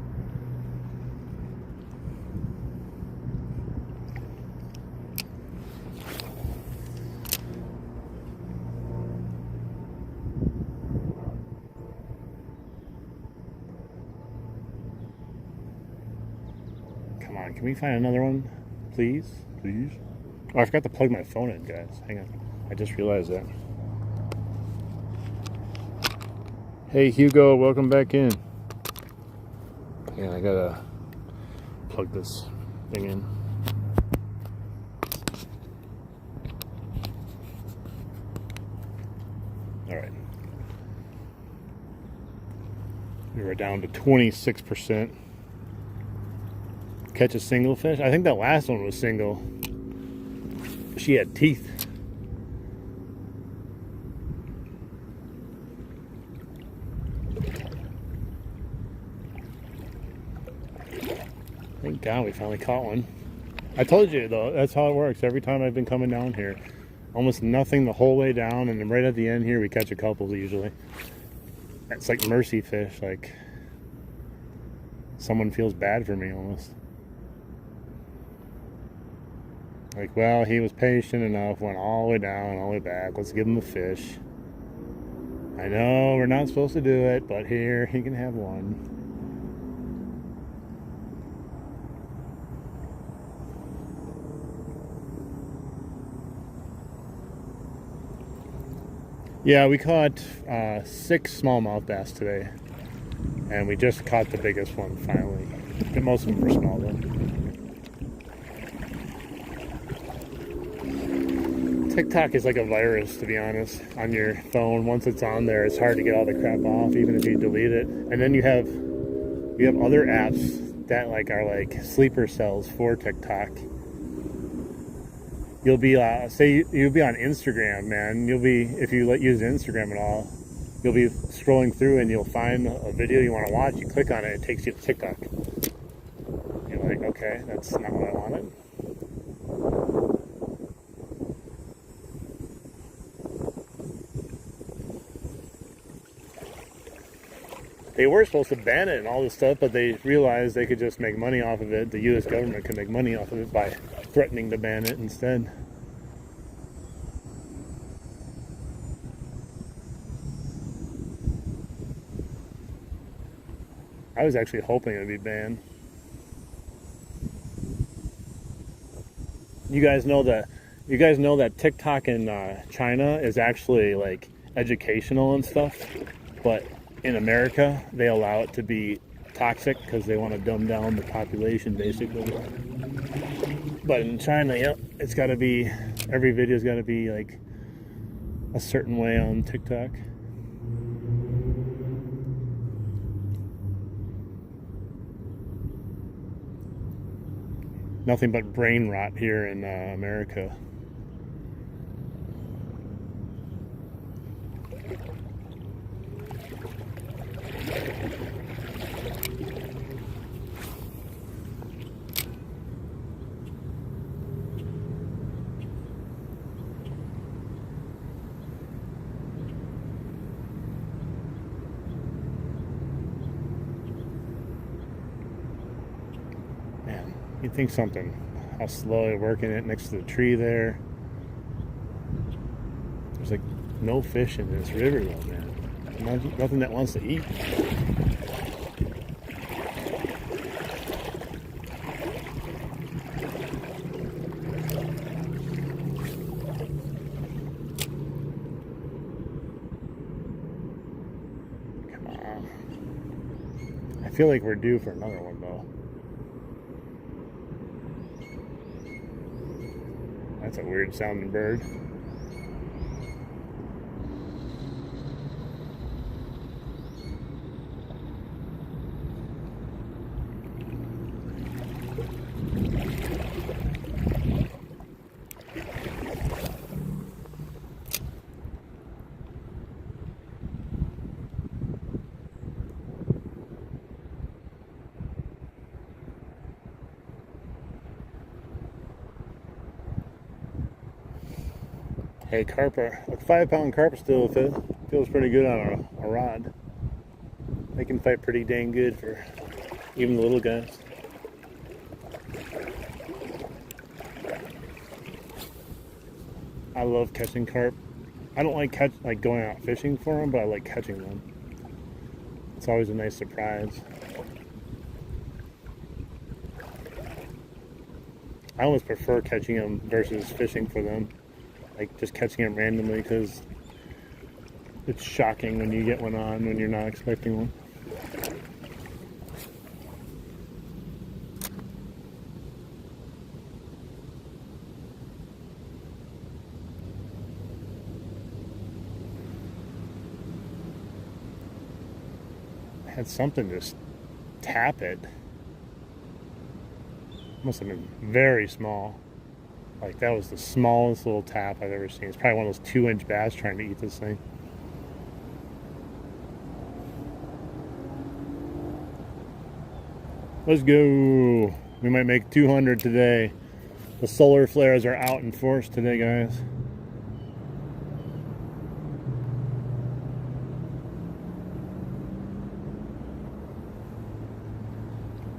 S1: Come on, can we find another one? Please? Please? Oh, I forgot to plug my phone in, guys. Hang on. I just realized that. Hey, Hugo, welcome back in. Yeah, I gotta plug this thing in. All right. We were down to 26%. Catch a single fish? I think that last one was single. She had teeth. Thank God we finally caught one. I told you though, that's how it works. Every time I've been coming down here, almost nothing the whole way down, and then right at the end here we catch a couple usually. It's like mercy fish, like someone feels bad for me almost. Like, well, he was patient enough, went all the way down, all the way back. Let's give him a fish. I know we're not supposed to do it, but here, he can have one. Yeah, we caught 6 smallmouth bass today. And we just caught the biggest one finally. Most of them were small though. TikTok is like a virus, to be honest, on your phone. Once it's on there, it's hard to get all the crap off, even if you delete it. And then you have other apps that like are like sleeper cells for TikTok. You'll be say you'll be on Instagram, man. You'll be, if you use Instagram at all, you'll be scrolling through and you'll find a video you want to watch. You click on it, it takes you to TikTok. You're like, okay, that's not what I wanted. They were supposed to ban it and all this stuff, but they realized they could just make money off of it. The U.S. government could make money off of it by threatening to ban it instead. I was actually hoping it would be banned. You guys know that TikTok in China is actually like educational and stuff, but in America they allow it to be toxic because they want to dumb down the population, basically. But in China, yep, it's got to be, every video's got to be like a certain way on TikTok. Nothing but brain rot here in America. Man, you'd think something. How slowly working it next to the tree there. There's like no fish in this river though, man. Nothing that wants to eat. Come on. I feel like we're due for another one though. That's a weird sounding bird. Hey, carp, a 5-pound carp still feels pretty good on a rod. They can fight pretty dang good for even the little guys. I love catching carp. I don't like going out fishing for them, but I like catching them. It's always a nice surprise. I almost prefer catching them versus fishing for them. Like just catching them randomly, because it's shocking when you get one on when you're not expecting one. I had something just tap it. Must have been very small. Like, that was the smallest little tap I've ever seen. It's probably one of those 2-inch bass trying to eat this thing. Let's go. We might make 200 today. The solar flares are out in force today, guys.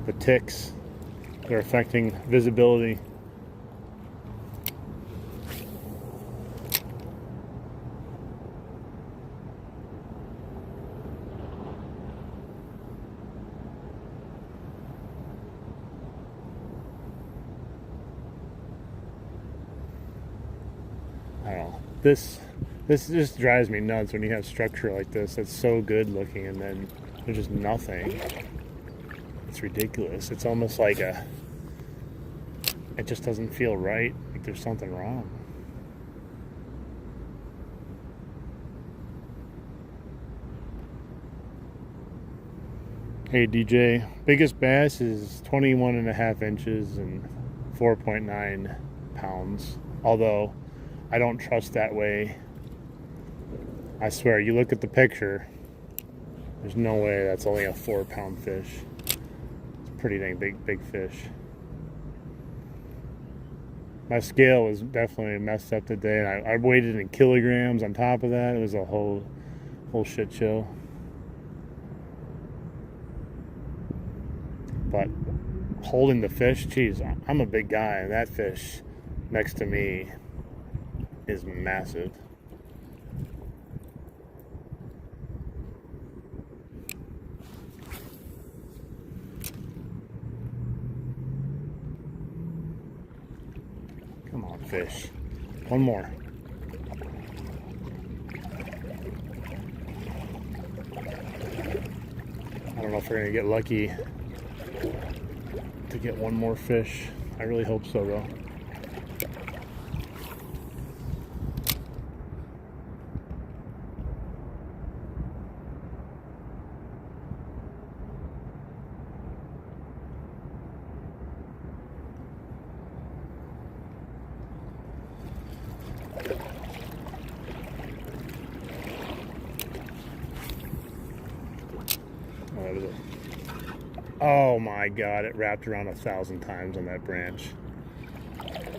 S1: The ticks, they're affecting visibility. I don't know. This just drives me nuts when you have structure like this that's so good looking and then there's just nothing. It's ridiculous. It's almost like it just doesn't feel right. Like there's something wrong. Hey DJ, biggest bass is 21.5 inches and 4.9 pounds. Although I don't trust that way. I swear, you look at the picture, there's no way that's only a 4-pound fish. It's a pretty dang big fish. My scale was definitely messed up today, and I weighed it in kilograms on top of that. It was a whole shit show. But holding the fish, geez, I'm a big guy, and that fish next to me is massive. Come on, fish. One more. I don't know if we're gonna get lucky to get one more fish. I really hope so, though. What is it? Oh my god, it wrapped around 1,000 times on that branch.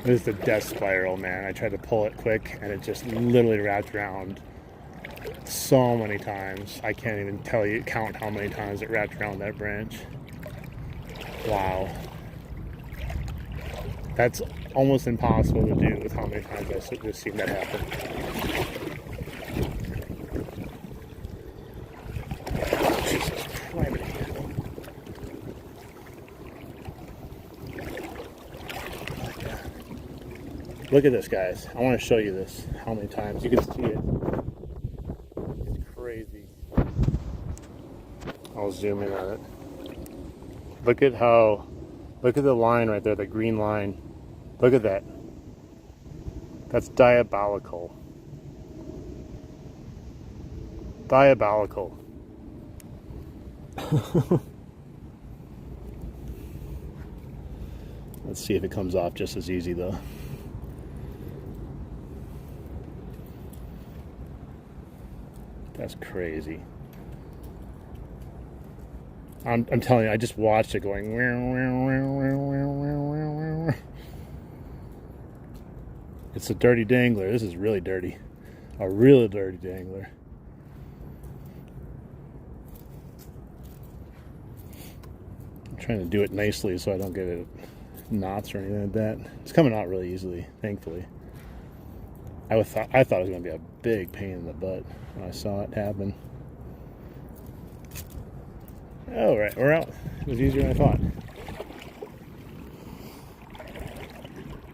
S1: This is the death spiral, man. I tried to pull it quick and it just literally wrapped around so many times. I can't even count how many times it wrapped around that branch. Wow. That's almost impossible to do with how many times I've just seen that happen. Jesus Christ. Look at this, guys. I want to show you this. How many times you can see it. It's crazy. I'll zoom in on it. Look at the line right there, the green line. Look at that. That's diabolical. Diabolical. Let's see if it comes off just as easy, though. That's crazy. I'm telling you, I just watched it going. It's a dirty dangler. This is really dirty. A really dirty dangler. I'm trying to do it nicely so I don't get it knots or anything like that. It's coming out really easily, thankfully. I thought it was going to be a big pain in the butt when I saw it happen. Oh, right, we're out. It was easier than I thought.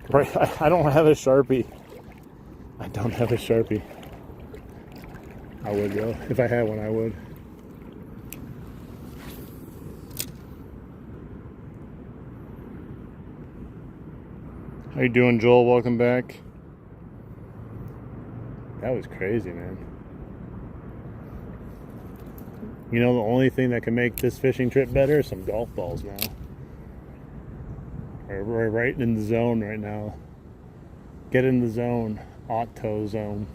S1: Right, I don't have a Sharpie. I don't have a Sharpie. I would though. If I had one, I would. How you doing, Joel? Welcome back. That was crazy, man. You know, the only thing that can make this fishing trip better is some golf balls now. We're right in the zone right now. Get in the zone. Auto zone.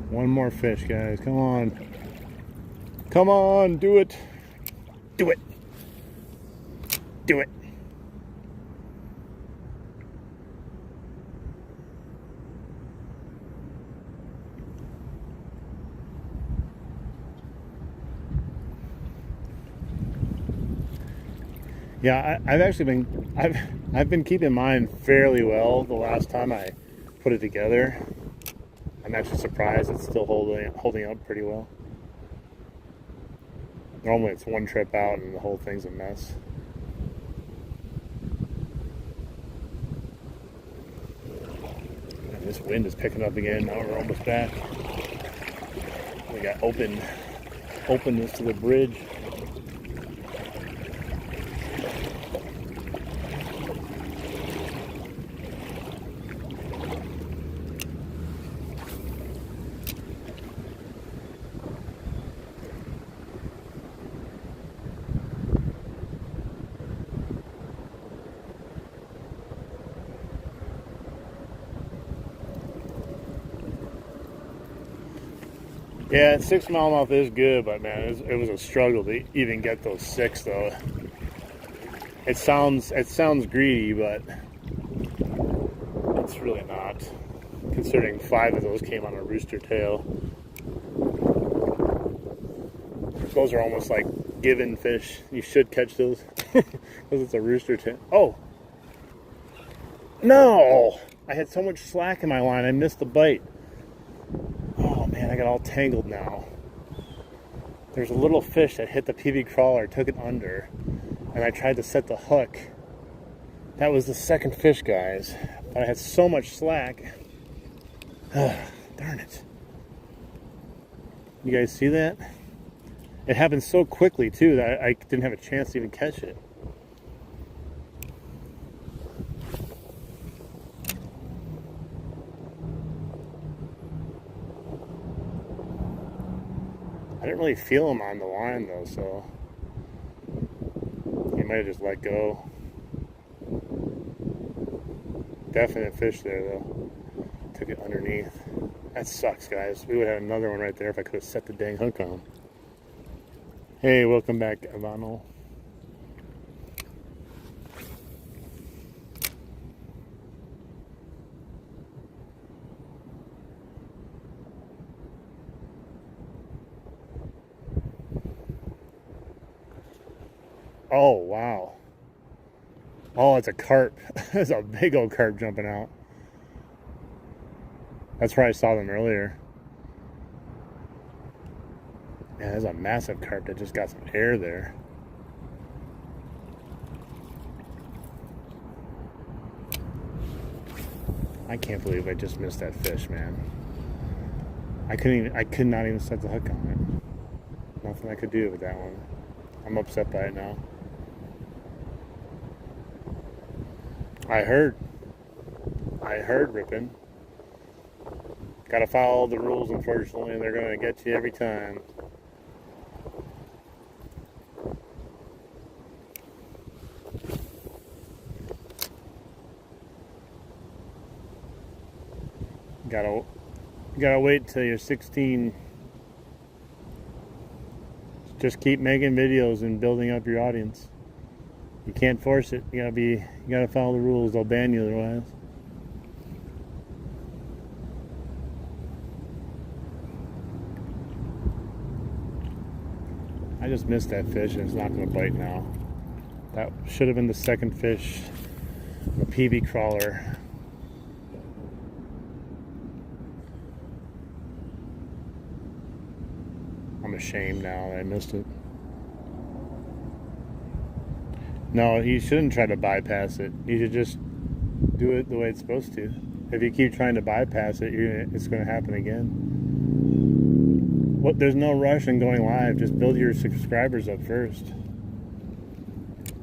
S1: One more fish, guys. Come on. Come on, do it. Do it. Do it. Yeah, I've been keeping mine fairly well the last time I put it together. I'm actually surprised it's still holding up pretty well. Normally it's one trip out and the whole thing's a mess. And this wind is picking up again. Now we're almost back. We got openness to the bridge. Yeah, 6 smallmouth is good, but man, it was a struggle to even get those 6 though. It sounds greedy, but it's really not. Considering 5 of those came on a rooster tail. Those are almost like given fish. You should catch those because it's a rooster tail. Oh no! I had so much slack in my line. I missed the bite. Oh man, I got all tangled now. There's a little fish that hit the PB crawler, took it under, and I tried to set the hook. That was the second fish, guys. But I had so much slack. Darn it. You guys see that? It happened so quickly, too, that I didn't have a chance to even catch it. I didn't really feel him on the line, though, so he might have just let go. Definite fish there, though. Took it underneath. That sucks, guys. We would have another one right there if I could have set the dang hook on. Hey, welcome back, Ivano. Oh, wow. Oh, it's a carp. There's a big old carp jumping out. That's where I saw them earlier. Yeah, there's a massive carp that just got some air there. I can't believe I just missed that fish, man. I could not even set the hook on it. Nothing I could do with that one. I'm upset by it now. I heard ripping. Gotta follow the rules, unfortunately. They're gonna get you every time. Gotta wait till you're 16. Just keep making videos and building up your audience. You can't force it. You gotta follow the rules. They'll ban you otherwise. I just missed that fish and it's not gonna bite now. That should have been the second fish. The PB crawler. I'm ashamed now that I missed it. No, you shouldn't try to bypass it. You should just do it the way it's supposed to. If you keep trying to bypass it, it's going to happen again. There's no rush in going live. Just build your subscribers up first.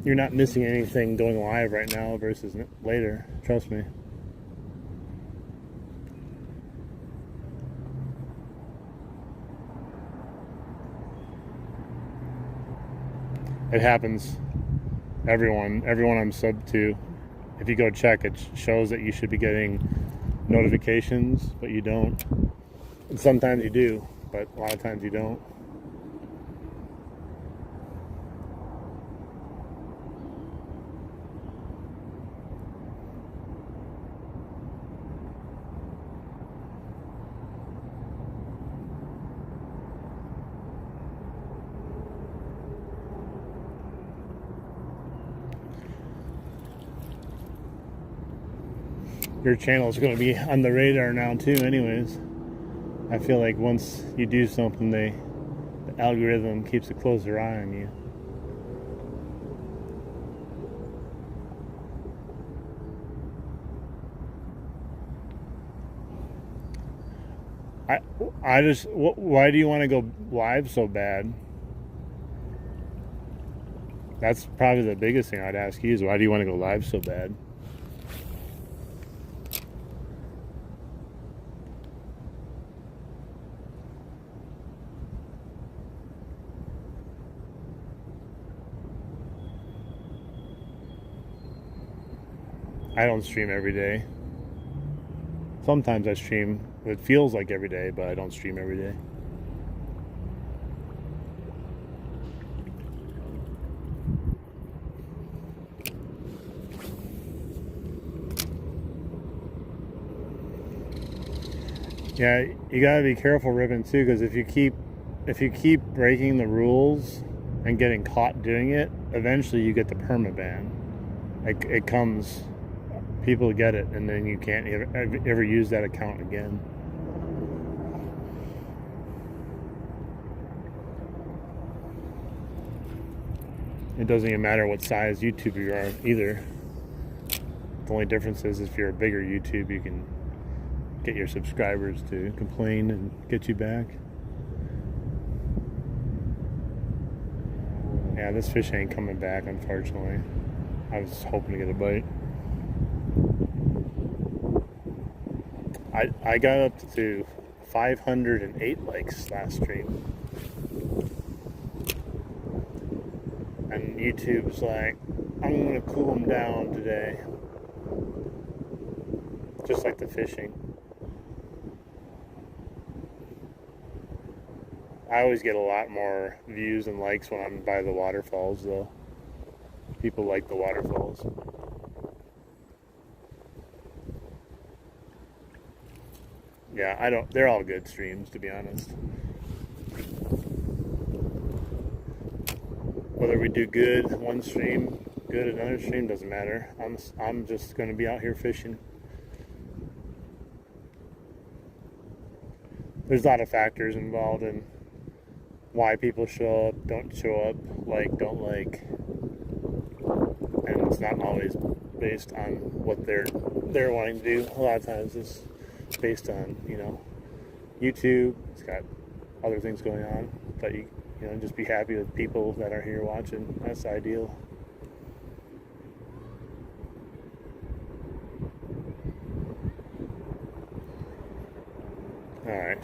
S1: You're not missing anything going live right now versus later. Trust me. It happens. Everyone I'm subbed to, if you go check, it shows that you should be getting notifications, but you don't. And sometimes you do, but a lot of times you don't. Your channel is going to be on the radar now too anyways. I feel like once you do something, the algorithm keeps a closer eye on you. Why do you want to go live so bad? That's probably the biggest thing I'd ask you is why do you want to go live so bad? I don't stream every day. Sometimes I stream. It feels like every day, but I don't stream every day. Yeah, you gotta be careful, Ribbon, too, because if you keep breaking the rules and getting caught doing it, eventually you get the permaban. It comes. People get it, and then you can't ever use that account again. It doesn't even matter what size YouTuber you are either. The only difference is if you're a bigger YouTube, you can get your subscribers to complain and get you back. Yeah, this fish ain't coming back, unfortunately. I was hoping to get a bite. I got up to 508 likes last stream. And YouTube's like, I'm gonna cool them down today. Just like the fishing. I always get a lot more views and likes when I'm by the waterfalls, though. People like the waterfalls. Yeah, they're all good streams, to be honest. Whether we do good one stream, good another stream, doesn't matter. I'm just going to be out here fishing. There's a lot of factors involved in why people show up, don't show up, like, don't like, and it's not always based on what they're wanting to do. A lot of times it's based on, YouTube. It's got other things going on, but you just be happy with people that are here watching. That's ideal. All right.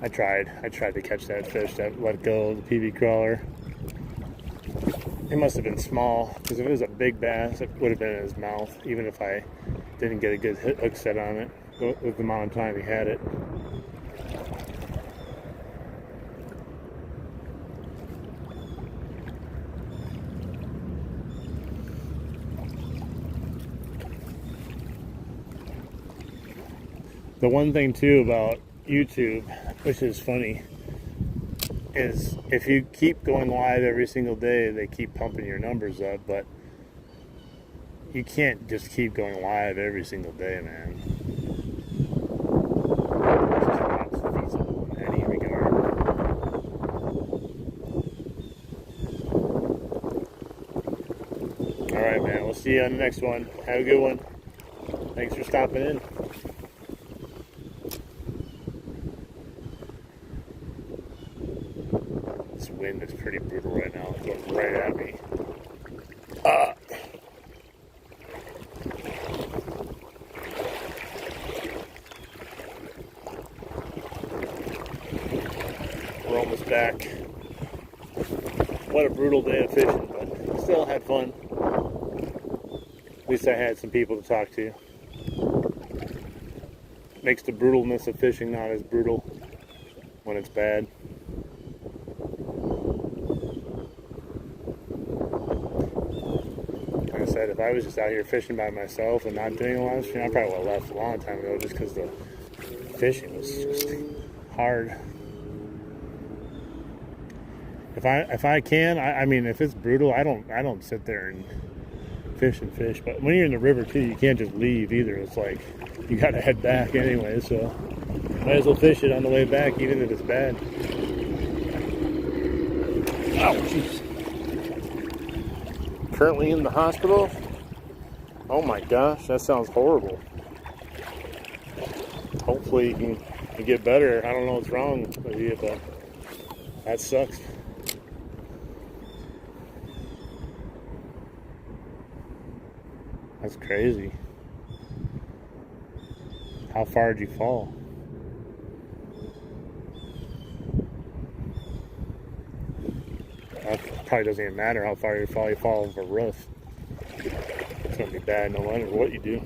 S1: I tried to catch that fish that let go of the PB crawler. It must have been small, because if it was a big bass, it would have been in his mouth, even if I didn't get a good hook set on it with the amount of time he had it. The one thing too about YouTube, which is funny, is if you keep going live every single day, they keep pumping your numbers up, but you can't just keep going live every single day, man. It's not feasible in any regard. Alright, man, we'll see you on the next one. Have a good one. Thanks for stopping in. Wind is pretty brutal right now. It's going right at me. We're almost back. What a brutal day of fishing, but still had fun. At least I had some people to talk to. Makes the brutalness of fishing not as brutal when it's bad. Said if I was just out here fishing by myself and not doing a lot of fishing, I probably would have left a long time ago, just because the fishing was just hard. If I can, I mean, if it's brutal, I don't sit there and fish, but when you're in the river too, you can't just leave either. It's like you got to head back anyway, so might as well fish it on the way back, even if it's bad. Oh, jeez. Currently in the hospital. Oh my gosh, that sounds horrible. Hopefully you can get better. I don't know what's wrong with you, but that sucks. That's crazy. How far did you fall? That probably doesn't even matter how far you fall over a roof. It's going to be bad no matter what you do.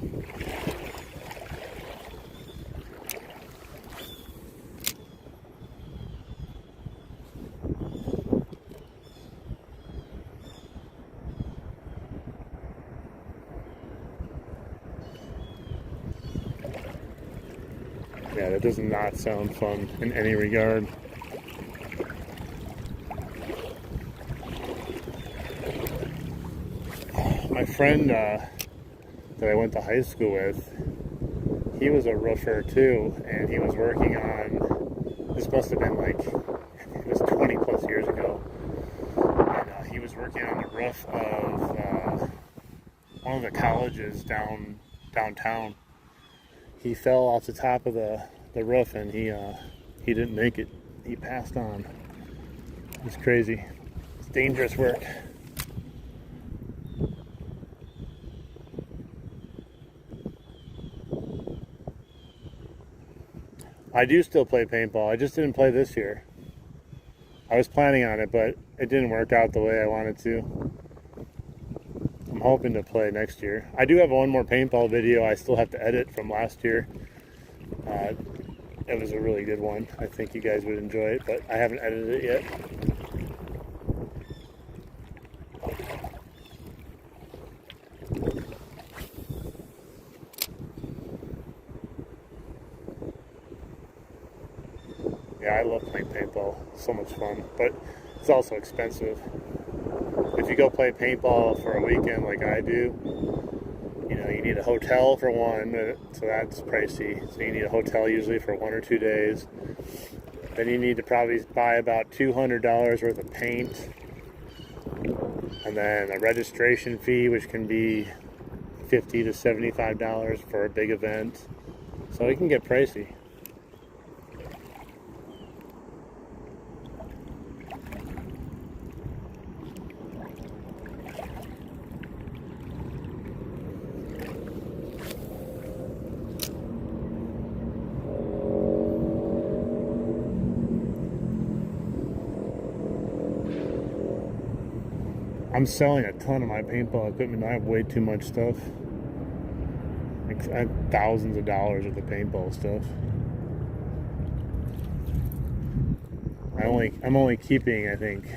S1: Yeah, that does not sound fun in any regard. My friend that I went to high school with, he was a roofer too, and he was working on, this must have been like, it was 20 plus years ago, and he was working working on the roof of one of the colleges downtown. He fell off the top of the roof, and he didn't make it. He passed on. It's crazy. It's dangerous work. I do still play paintball. I just didn't play this year. I was planning on it, but it didn't work out the way I wanted to. I'm hoping to play next year. I do have one more paintball video I still have to edit from last year. It was a really good one. I think you guys would enjoy it, but I haven't edited it yet. Yeah, I love playing paintball. It's so much fun, but it's also expensive. If you go play paintball for a weekend like I do, you know, you need a hotel for one, so that's pricey. So you need a hotel usually for 1 or 2 days. Then you need to probably buy about $200 worth of paint. And then a registration fee, which can be $50 to $75 for a big event. So it can get pricey. I'm selling a ton of my paintball equipment. I have way too much stuff. Like, I have thousands of dollars worth of paintball stuff. I'm only keeping, I think,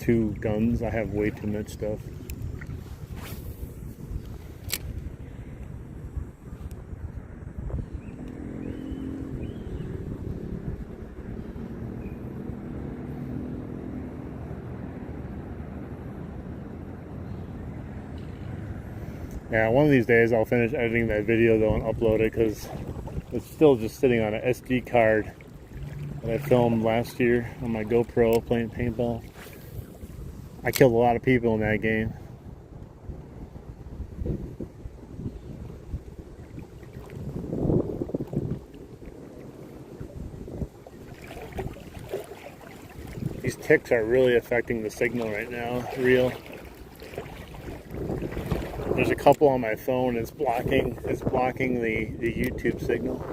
S1: 2 guns. I have way too much stuff. Yeah, one of these days I'll finish editing that video though and upload it, because it's still just sitting on an SD card that I filmed last year on my GoPro playing paintball. I killed a lot of people in that game. These ticks are really affecting the signal right now, real. There's a couple on my phone. It's blocking the YouTube signal.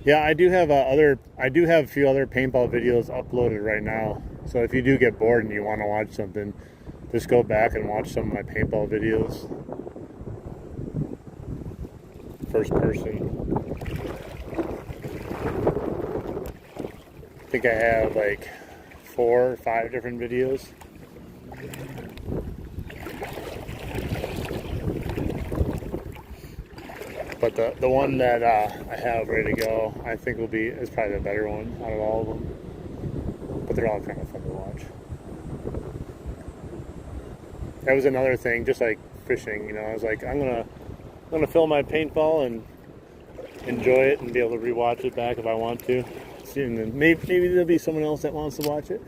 S1: Yeah, I do have a few other paintball videos uploaded right now. So if you do get bored and you want to watch something, just go back and watch some of my paintball videos. First person. I think I have like 4 or 5 different videos. But the one that I have ready to go, I think is probably the better one out of all of them. But they're all kind of fun to watch. That was another thing, just like fishing, you know. I was like, I'm gonna film my paintball and enjoy it and be able to rewatch it back if I want to. And then maybe there'll be someone else that wants to watch it.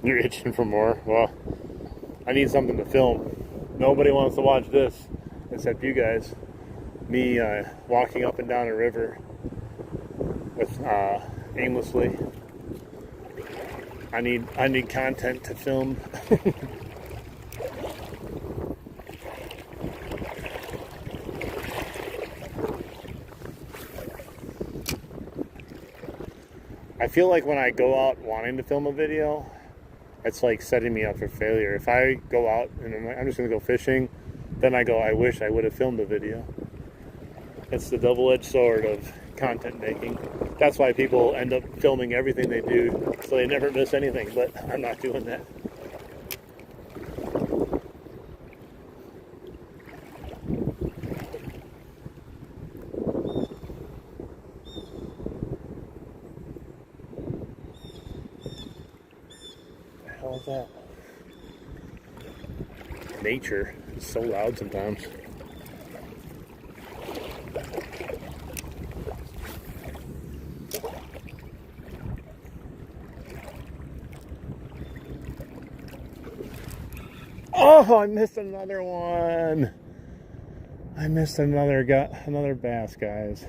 S1: You're itching for more? Well, I need something to film. Nobody wants to watch this except you guys. Me walking up and down a river with aimlessly. I need content to film. I feel like when I go out wanting to film a video, it's like setting me up for failure. If I go out and I'm just going to go fishing, then I go, I wish I would have filmed a video. It's the double-edged sword of content making. That's why people end up filming everything they do, so they never miss anything, but I'm not doing that. What the hell is that? Nature is so loud sometimes. Oh, I missed another one. I missed another bass, guys.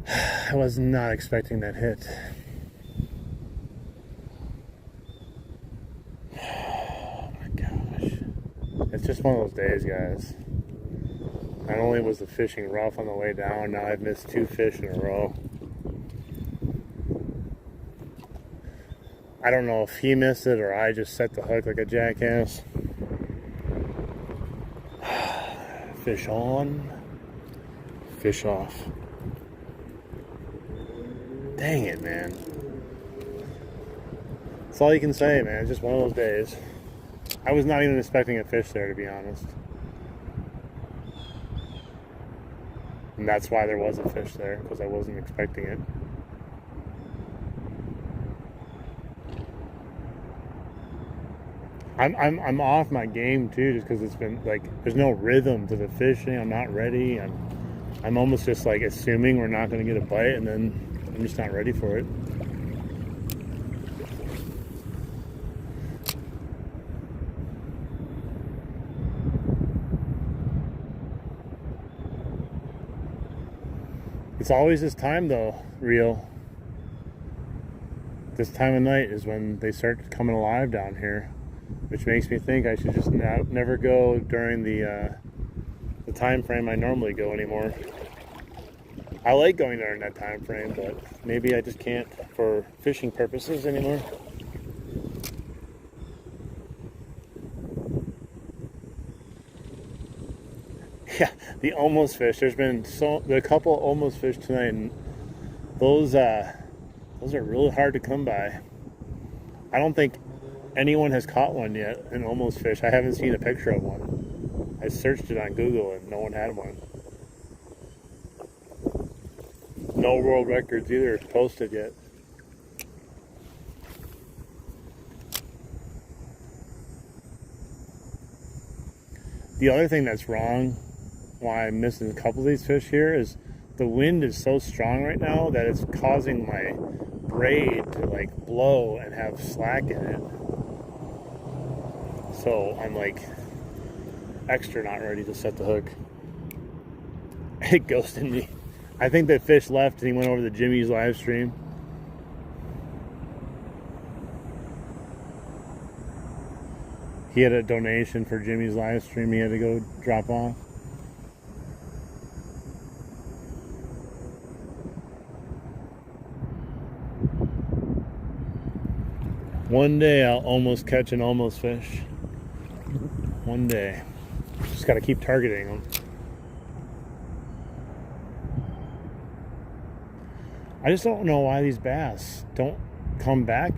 S1: I was not expecting that hit. Oh my gosh. It's just one of those days, guys. Not only was the fishing rough on the way down, now I've missed 2 fish in a row. I don't know if he missed it or I just set the hook like a jackass. Fish on, fish off. Dang it, man. That's all you can say, man. It's just one of those days. I was not even expecting a fish there, to be honest. And that's why there was a fish there, because I wasn't expecting it. I'm off my game too, just because it's been like there's no rhythm to the fishing. I'm not ready. I'm almost just like assuming we're not going to get a bite, and then I'm just not ready for it. It's always this time though, Rio. This time of night is when they start coming alive down here, which makes me think I should just never go during the time frame I normally go anymore. I like going during that time frame, but maybe I just can't for fishing purposes anymore. Yeah, the almost fish. There's been a couple almost fish tonight, and those are really hard to come by. I don't think anyone has caught one yet, an almost fish. I haven't seen a picture of one. I searched it on Google and no one had one. No world records either posted yet. The other thing that's wrong, why I'm missing a couple of these fish here, is the wind is so strong right now that it's causing my braid to like blow and have slack in it. So I'm like extra not ready to set the hook. It ghosted me. I think that fish left and he went over to Jimmy's live stream. He had a donation for Jimmy's live stream he had to go drop off. One day I'll almost catch an almost fish. One day. Just got to keep targeting them. I just don't know why these bass don't come back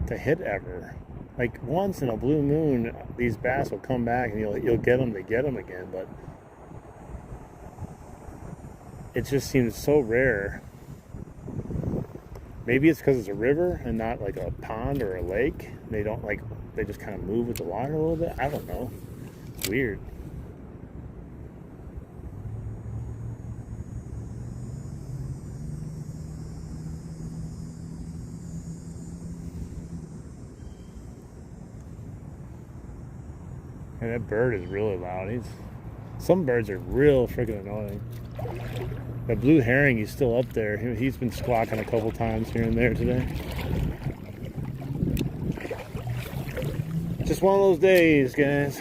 S1: to hit ever. Like once in a blue moon, these bass will come back and you'll get them to get them again, but it just seems so rare. Maybe it's because it's a river and not like a pond or a lake. They just kind of move with the water a little bit. I don't know. It's weird. Yeah, that bird is really loud. Some birds are real freaking annoying. That blue herring, he's still up there. He's been squawking a couple times here and there today. Just one of those days, guys.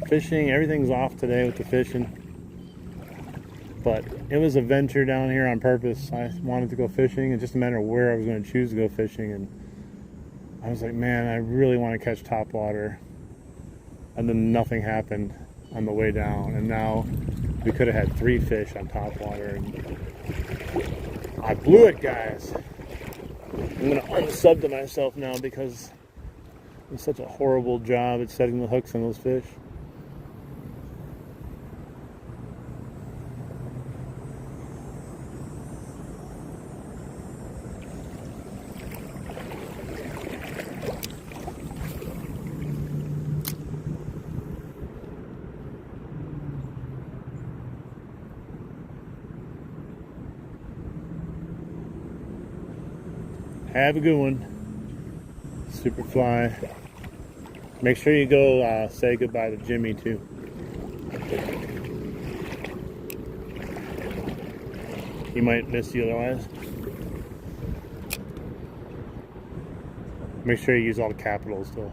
S1: Fishing, everything's off today with the fishing. But it was a venture down here on purpose. I wanted to go fishing. It's just a matter of where I was going to choose to go fishing. And I was like, man, I really want to catch topwater. And then nothing happened on the way down. And now we could have had 3 fish on topwater. And I blew it, guys. I'm going to unsub to myself now because it's such a horrible job at setting the hooks on those fish. Have a good one. Superfly. Make sure you go say goodbye to Jimmy too. He might miss you otherwise. Make sure you use all the capitals though.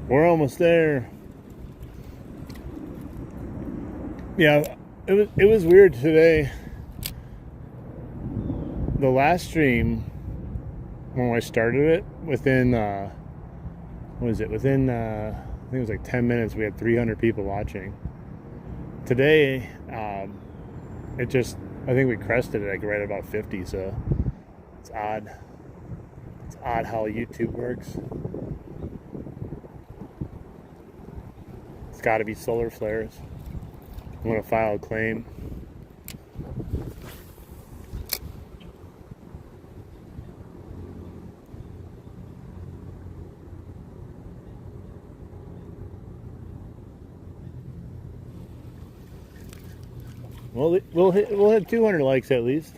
S1: We're almost there. Yeah, it was weird today. The last stream, when I started it, within what was it? Within I think it was like 10 minutes, we had 300 people watching. Today, it just, I think we crested it like right about 50. So it's odd. It's odd how YouTube works. It's got to be solar flares. I'm going to file a claim. Well, we'll hit 200 likes at least.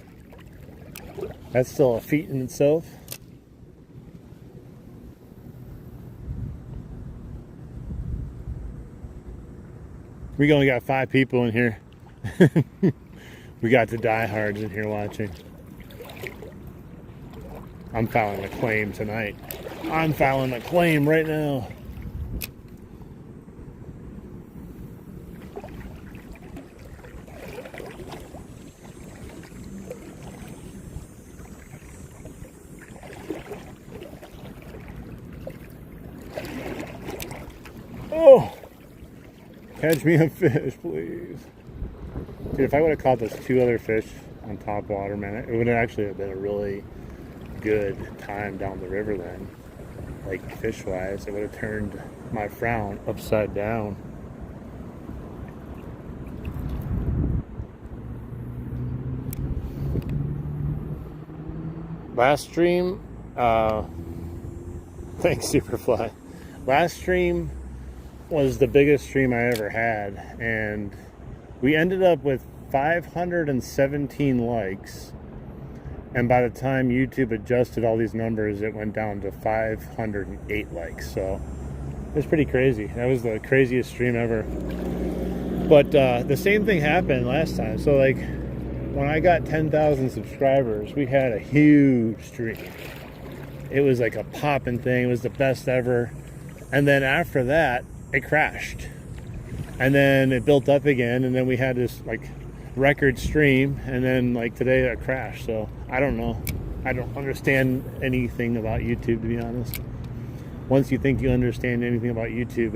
S1: That's still a feat in itself. We only got 5 people in here. We got the diehards in here watching. I'm filing a claim tonight. I'm filing a claim right now. Oh! Catch me a fish, please. Dude, if I would have caught those 2 other fish on top water, man, it would have actually have been a really good time down the river then. Like, fish-wise, it would have turned my frown upside down. Last stream, thanks, Superfly. Last stream was the biggest stream I ever had, and we ended up with 517 likes, and by the time YouTube adjusted all these numbers, it went down to 508 likes. So it was pretty crazy. That was the craziest stream ever. But the same thing happened last time. So like when I got 10,000 subscribers, we had a huge stream. It was like a poppin' thing. It was the best ever. And then after that, it crashed, and then it built up again, and then we had this like record stream, and then like today it crashed. So I don't know. I don't understand anything about YouTube, to be honest. Once you think you understand anything about YouTube,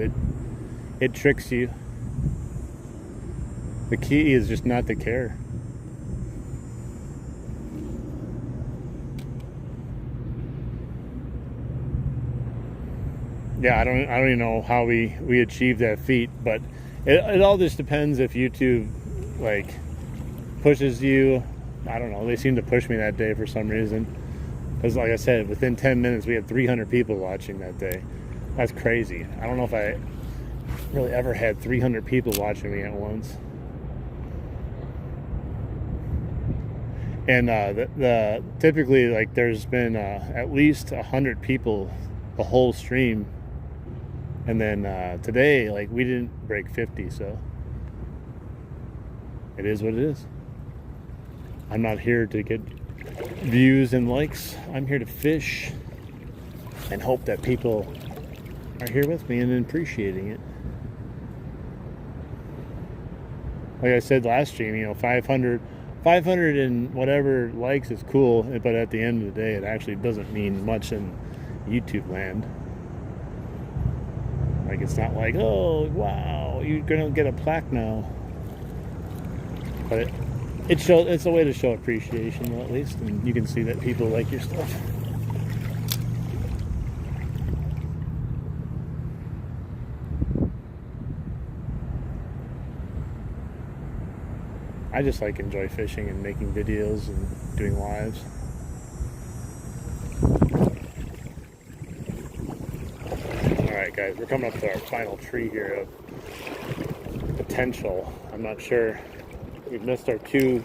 S1: it tricks you. The key is just not to care. Yeah, I don't even know how we achieved that feat, but it all just depends if YouTube like pushes you. I don't know. They seemed to push me that day for some reason. Because like I said, within 10 minutes we had 300 people watching that day. That's crazy. I don't know if I really ever had 300 people watching me at once. And the typically like there's been at least 100 people the whole stream. And then today, like, we didn't break 50, so it is what it is. I'm not here to get views and likes. I'm here to fish and hope that people are here with me and appreciating it. Like I said last stream, you know, 500 and whatever likes is cool, but at the end of the day, it actually doesn't mean much in YouTube land. Like, it's not like, oh, wow, you're gonna get a plaque now. But it's a way to show appreciation, at least, and you can see that people like your stuff. I just like enjoy fishing and making videos and doing lives. Alright guys, we're coming up to our final tree here of potential. I'm not sure We've missed our 2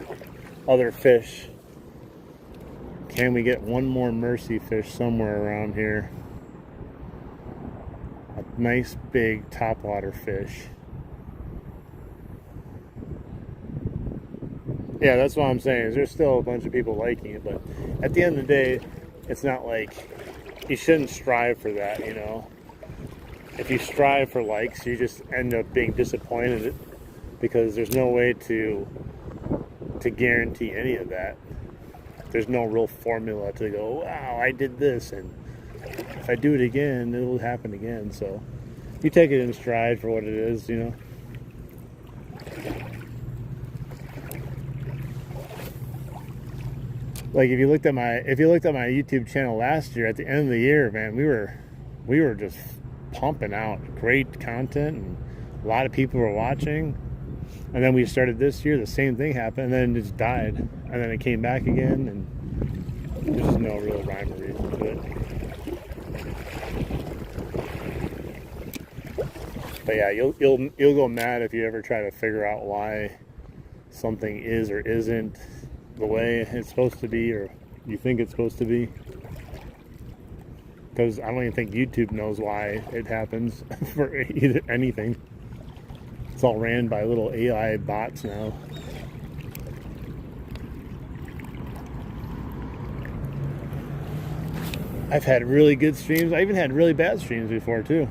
S1: other fish. Can we get one more mercy fish somewhere around here? A nice big topwater fish. Yeah, that's what I'm saying. Is there's still a bunch of people liking it, but at the end of the day, it's not like you shouldn't strive for that, you know. If you strive for likes, you just end up being disappointed because there's no way to guarantee any of that. There's no real formula to go, wow, I did this, and if I do it again, it'll happen again. So you take it in stride for what it is, you know. Like if you looked at my YouTube channel last year, at the end of the year, man, we were just pumping out great content and a lot of people were watching. And then we started this year, the same thing happened, and then it just died. And then it came back again, and there's just no real rhyme or reason to it. But yeah, you'll go mad if you ever try to figure out why something is or isn't the way it's supposed to be, or you think it's supposed to be. Because I don't even think YouTube knows why it happens for either anything. It's all ran by little AI bots now. I've had really good streams. I even had really bad streams before too.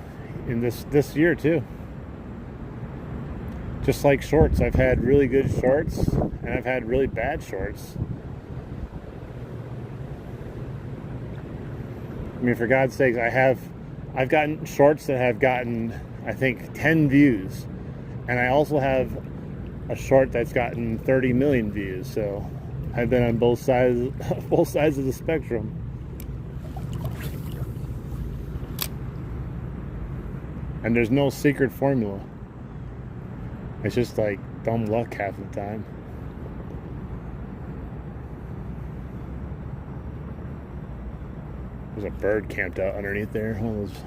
S1: In this year too. Just like shorts, I've had really good shorts and I've had really bad shorts. I mean, for God's sakes, I've gotten shorts that have gotten, I think, 10 views. And I also have a short that's gotten 30 million views. So I've been on both sides of the spectrum. And there's no secret formula. It's just like dumb luck half the time. There's a bird camped out underneath there. One of those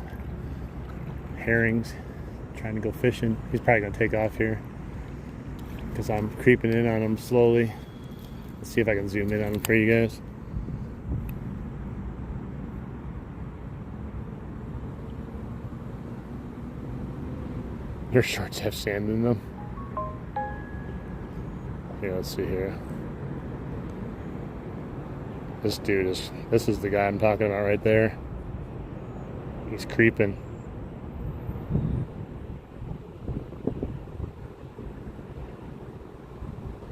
S1: herrings trying to go fishing. He's probably going to take off here because I'm creeping in on him slowly. Let's see if I can zoom in on him for you guys. Their shorts have sand in them. Here, let's see here. This is the guy I'm talking about right there. He's creeping.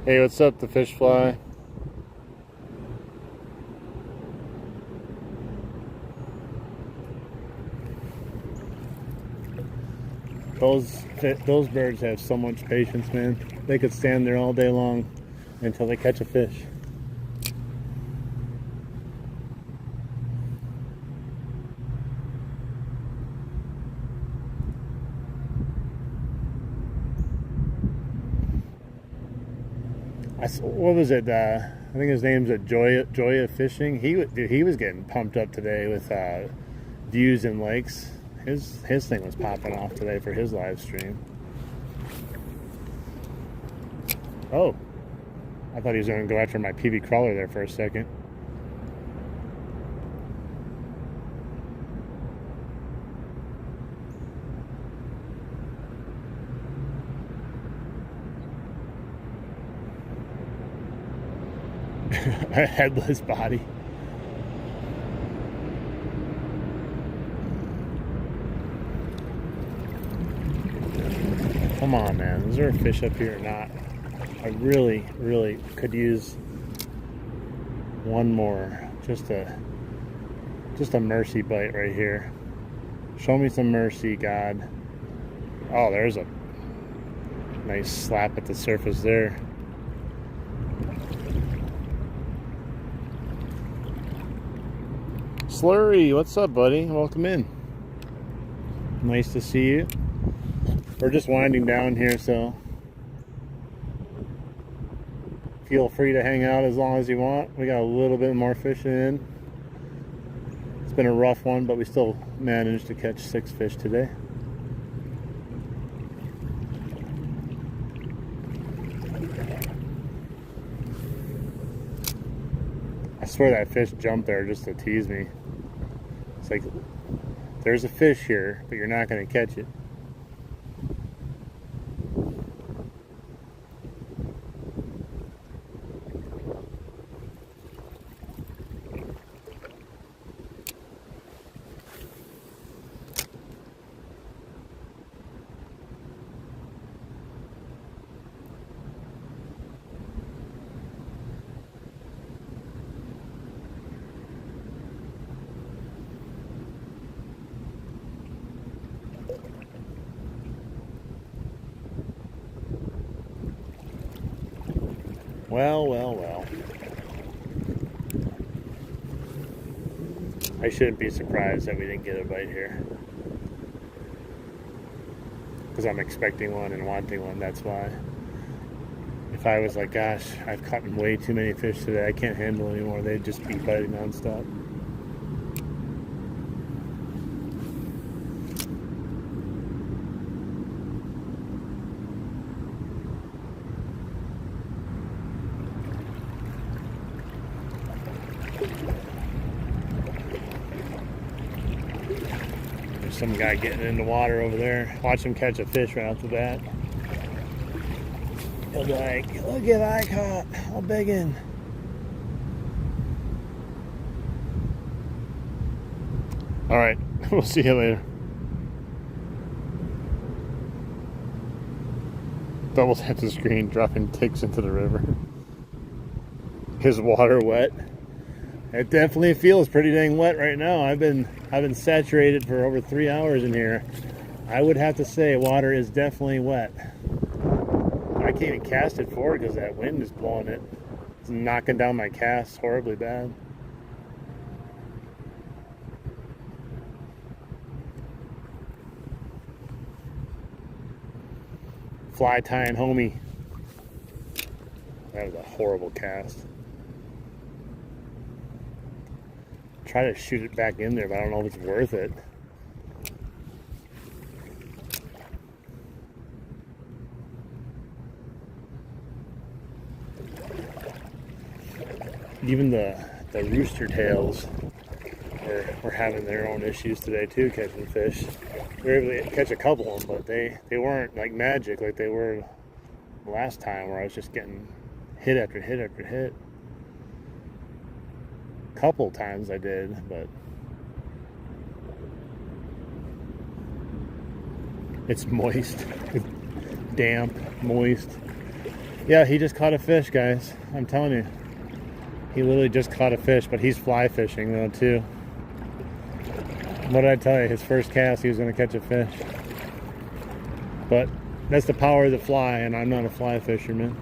S1: Hey, what's up, the fish fly? Those birds have so much patience, man. They could stand there all day long until they catch a fish. What was it? I think his name's Joya Fishing. He was getting pumped up today with views and likes. His thing was popping off today for his live stream. Oh, I thought he was going to go after my PB crawler there for a second. A headless body. Come on, man. Is there a fish up here or not? I really, really could use one more. Just a mercy bite right here. Show me some mercy, God. Oh, there's a nice slap at the surface there. Slurry, what's up, buddy? Welcome in. Nice to see you. We're just winding down here, so feel free to hang out as long as you want. We got a little bit more fishing in. It's been a rough one, but we still managed to catch 6 fish today. swear that fish jumped there just to tease me. It's like, there's a fish here, but you're not going to catch it. Well. I shouldn't be surprised that we didn't get a bite here. Because I'm expecting one and wanting one, that's why. If I was like, gosh, I've caught way too many fish today, I can't handle anymore, they'd just be biting nonstop. Some guy getting in the water over there. Watch him catch a fish right off the bat. He'll be like, look at I caught a big one. Alright, we'll see you later. Double tap the screen, dropping ticks into the river. Is water wet? It definitely feels pretty dang wet right now. I've been saturated for over 3 hours in here. I would have to say water is definitely wet. I can't even cast it forward because that wind is blowing it. It's knocking down my casts horribly bad. Fly tying homie. That was a horrible cast. Try to shoot it back in there, but I don't know if it's worth it. Even the rooster tails were having their own issues today too, catching fish. We were able to catch a couple of them, but they weren't like magic like they were last time, where I was just getting hit after hit after hit. Couple times I did, but it's moist. It's damp, moist. Yeah, he just caught a fish, guys. I'm telling you. He literally just caught a fish, but he's fly fishing though too. What did I tell you? His first cast, he was going to catch a fish. But that's the power of the fly, and I'm not a fly fisherman.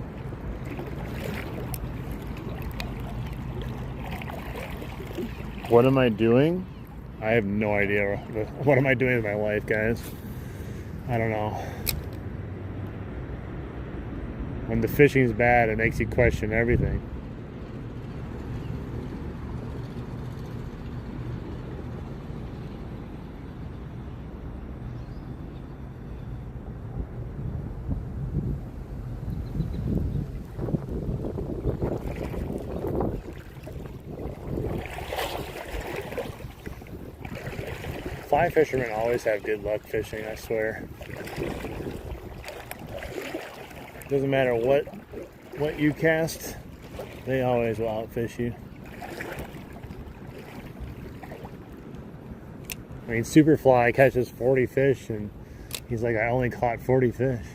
S1: What am I doing? I have no idea. What am I doing with my life, guys? I don't know. When the fishing's bad, it makes you question everything. Fly fishermen always have good luck fishing, I swear. Doesn't matter what you cast, they always will outfish you. I mean, Superfly catches 40 fish and he's like, I only caught 40 fish.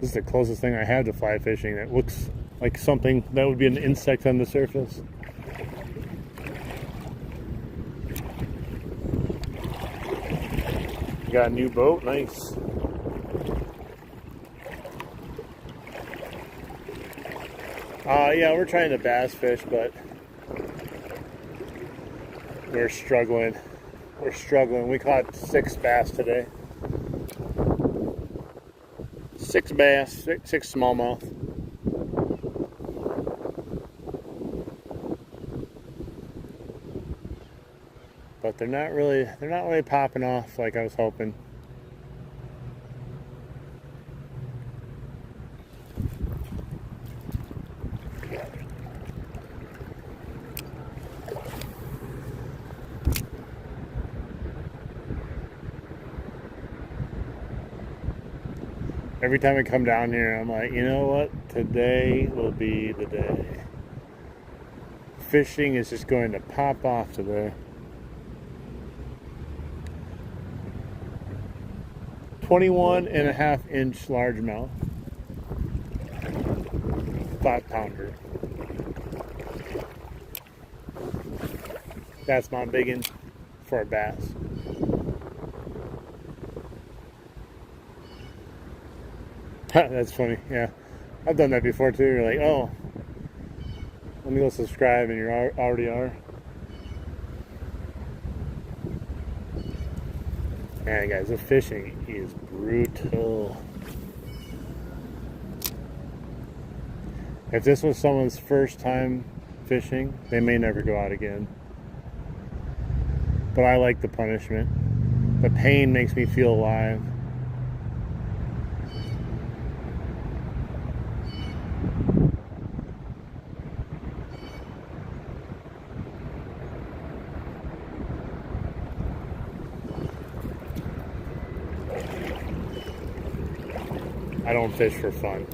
S1: This is the closest thing I have to fly fishing that looks like something that would be an insect on the surface. You got a new boat? Nice. Yeah, we're trying to bass fish, but we're struggling. We caught 6 bass today. 6 bass, 6 smallmouth. but they're not really popping off like I was hoping. Every time I come down here, I'm like, you know what? Today will be the day. Fishing is just going to pop off today. 21.5-inch largemouth. 5-pounder. That's my biggin for a bass. That's funny, yeah. I've done that before too. You're like, oh, let me go subscribe, and you already are. Man, guys, the fishing is brutal. If this was someone's first time fishing, they may never go out again. But I like the punishment. The pain makes me feel alive. I don't fish for fun.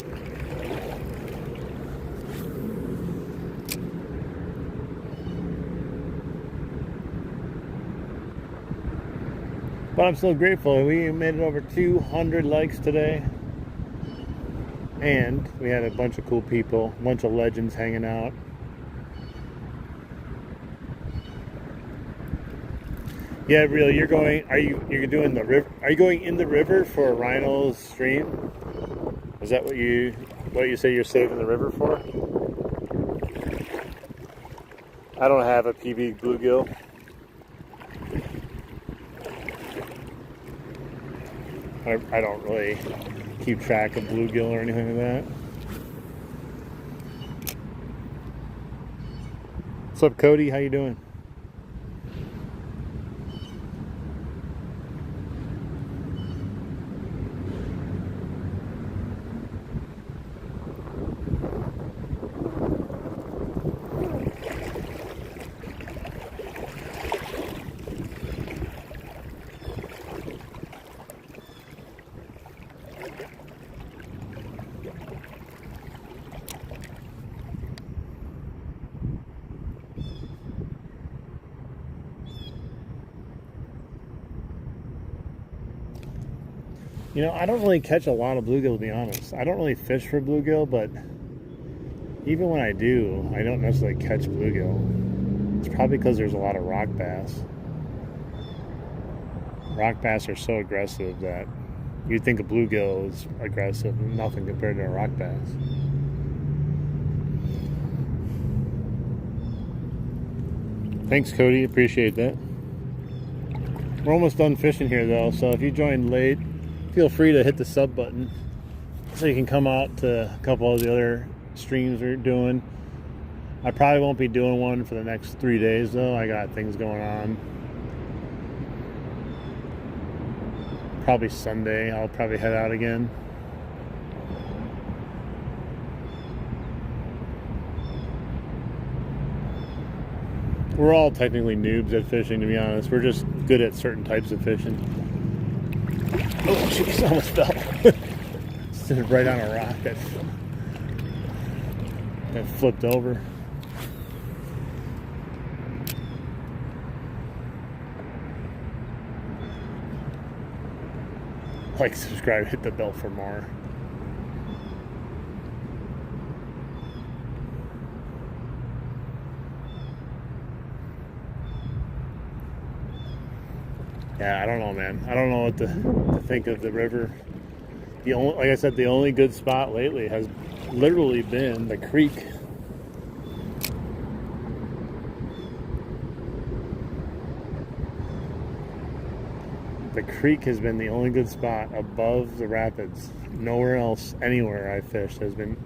S1: But I'm still grateful. We made it over 200 likes today. And we had a bunch of cool people, a bunch of legends hanging out. Yeah, really, you're doing the river? Are you going in the river for a rhino stream? Is that what you say you're saving the river for? I don't have a PB bluegill. I don't really keep track of bluegill or anything like that. What's up, Cody? How you doing? You know, I don't really catch a lot of bluegill, to be honest. I don't really fish for bluegill, but even when I do, I don't necessarily catch bluegill. It's probably because there's a lot of rock bass. Rock bass are so aggressive that you'd think a bluegill is aggressive, nothing compared to a rock bass. Thanks, Cody. Appreciate that. We're almost done fishing here, though, so if you joined late, feel free to hit the sub button so you can come out to a couple of the other streams we're doing. I probably won't be doing one for the next 3 days, though. I got things going on. Probably Sunday I'll probably head out again. We're all technically noobs at fishing, to be honest. We're just good at certain types of fishing. Oh, jeez, almost fell. Stood right on a rock that flipped over. Like, subscribe, hit the bell for more. Yeah, I don't know, man. I don't know what to think of the river. Like I said, the only good spot lately has literally been the creek. The creek has been the only good spot above the rapids. Nowhere else, anywhere I fished has been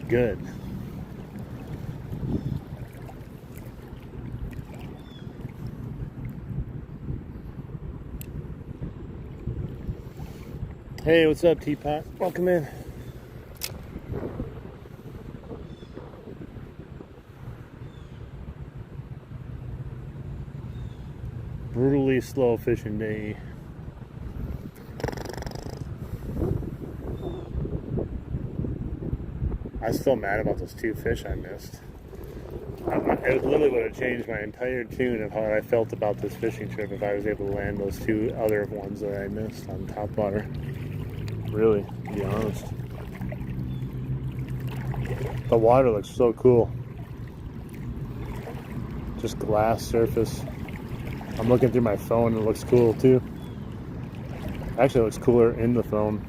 S1: good. Hey, what's up, Teapot? Welcome in. Brutally slow fishing day. I'm still mad about those 2 fish I missed. It literally would have changed my entire tune of how I felt about this fishing trip if I was able to land those 2 other ones that I missed on topwater. Really, to be honest. The water looks so cool. Just glass surface. I'm looking through my phone and it looks cool too. Actually, it looks cooler in the phone.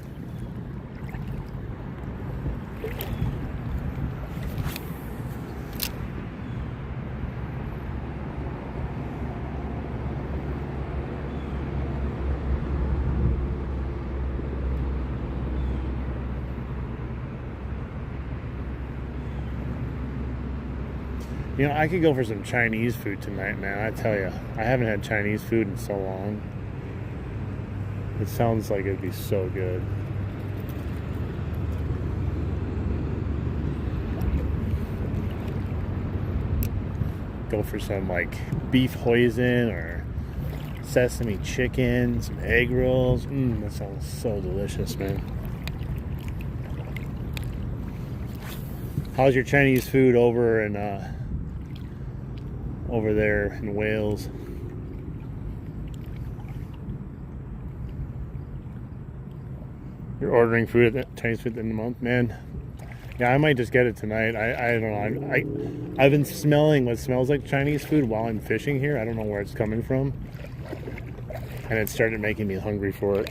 S1: You know, I could go for some Chinese food tonight, man. I tell you, I haven't had Chinese food in so long. It sounds like it'd be so good. Go for some like beef hoisin or sesame chicken, some egg rolls. That sounds so delicious, man. How's your Chinese food over there in Wales? You're ordering food at Chinese food in the month, man. Yeah, I might just get it tonight. I don't know. I've been smelling what smells like Chinese food while I'm fishing here. I don't know where it's coming from, and it started making me hungry for it.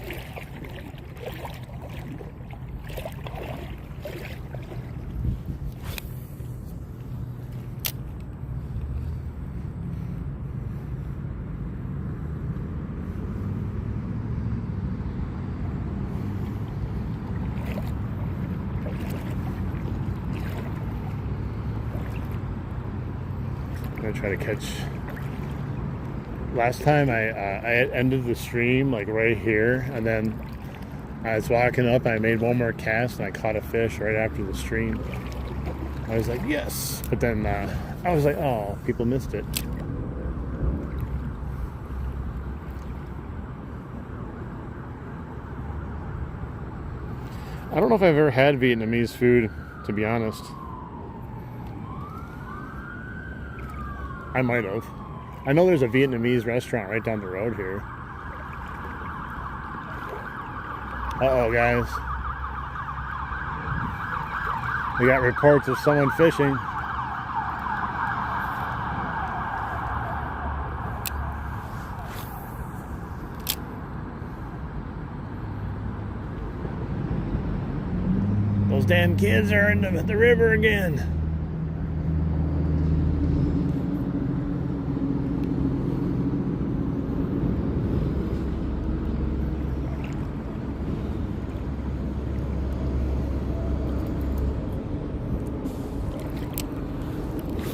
S1: Try to catch. Last time I ended the stream like right here, and then I was walking up and I made one more cast and I caught a fish right after the stream. I was like, yes, but then I was like, oh, people missed it. I don't know if I've ever had Vietnamese food, to be honest. I might have. I know there's a Vietnamese restaurant right down the road here. Uh-oh, guys. We got reports of someone fishing. Those damn kids are in the river again.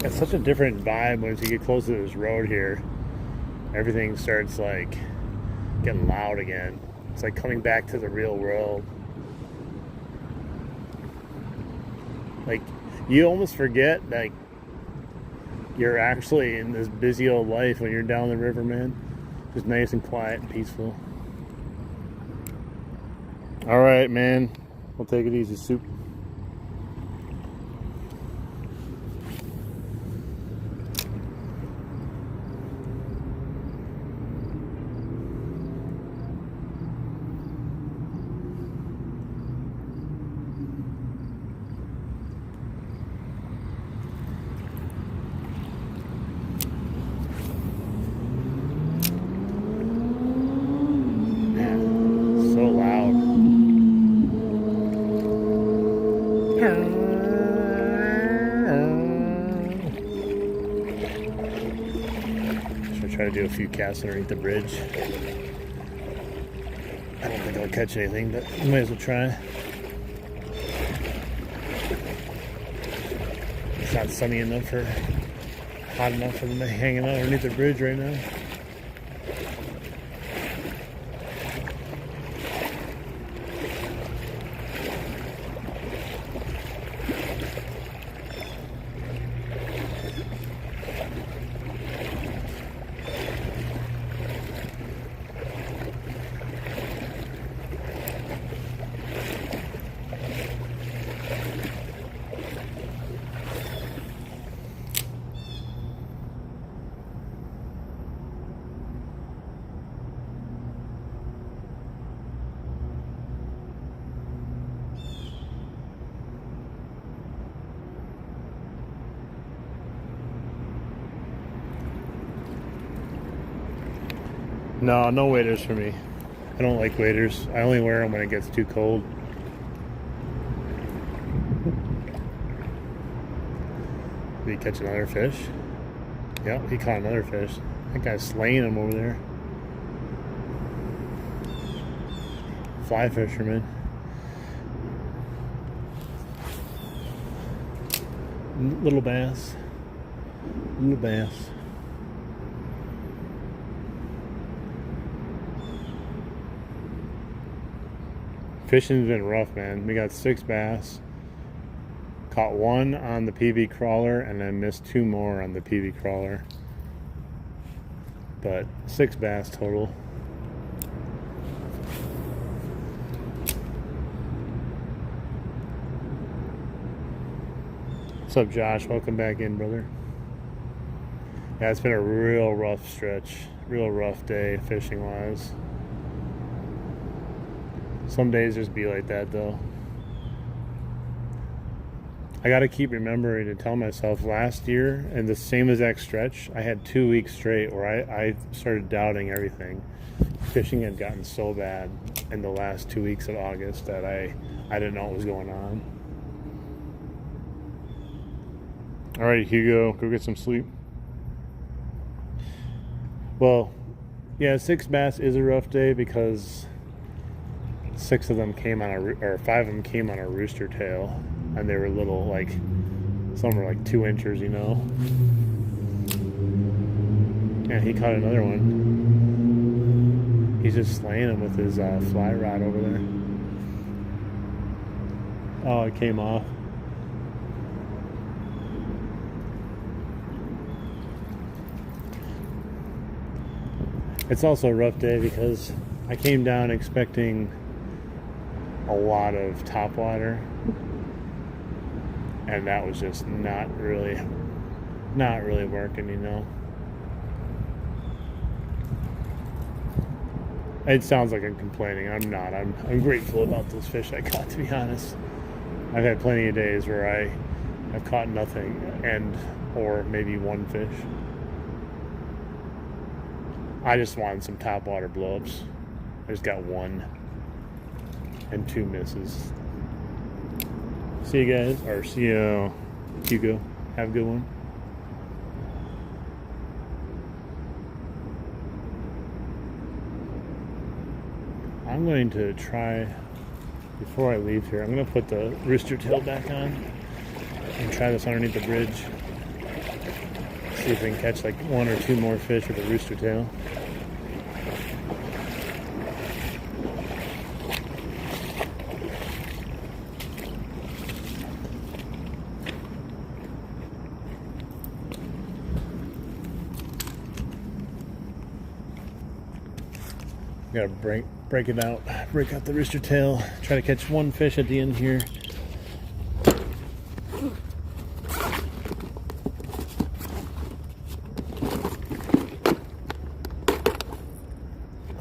S1: It's such a different vibe once you get close to this road here. Everything starts like getting loud again. It's like coming back to the real world. Like you almost forget like you're actually in this busy old life when you're down the river, man. Just nice and quiet and peaceful. All right, man. We'll take it easy, Soup. Try to do a few casts underneath the bridge. I don't think I'll catch anything, but I might as well try. It's not sunny enough or hot enough for them to hang out underneath the bridge right now. No, no waders for me. I don't like waders. I only wear them when it gets too cold. Did he catch another fish? Yep, he caught another fish. That guy's slaying him over there. Fly fisherman. Little bass. Little bass. Fishing's been rough, man. We got 6 bass. Caught 1 on the PB crawler and then missed 2 more on the PB crawler. But 6 bass total. What's up, Josh? Welcome back in, brother. Yeah, it's been a real rough stretch. Real rough day fishing wise. Some days just be like that though. I gotta keep remembering to tell myself last year and the same exact stretch, I had 2 weeks straight where I started doubting everything. Fishing had gotten so bad in the last 2 weeks of August that I didn't know what was going on. Alright, Hugo, go get some sleep. Well, yeah, 6 bass is a rough day because 6 of them came on or 5 of them came on a rooster tail, and they were little, like some were like 2 inches, you know. And he caught another one. He's just slaying him with his fly rod over there. Oh, it came off. It's also a rough day because I came down expecting a lot of topwater, and that was just not really working, you know. It sounds like I'm complaining. I'm not. I'm grateful about those fish I caught, to be honest. I've had plenty of days where I've caught nothing or maybe 1 fish. I just wanted some topwater blowups. I just got 1 and 2 misses. See you guys, or see you, Hugo. Have a good one. I'm going to try, before I leave here, I'm going to put the rooster tail back on and try this underneath the bridge. See if we can catch like 1 or 2 more fish with a rooster tail. Gotta break it out, break out the rooster tail, try to catch 1 fish at the end here.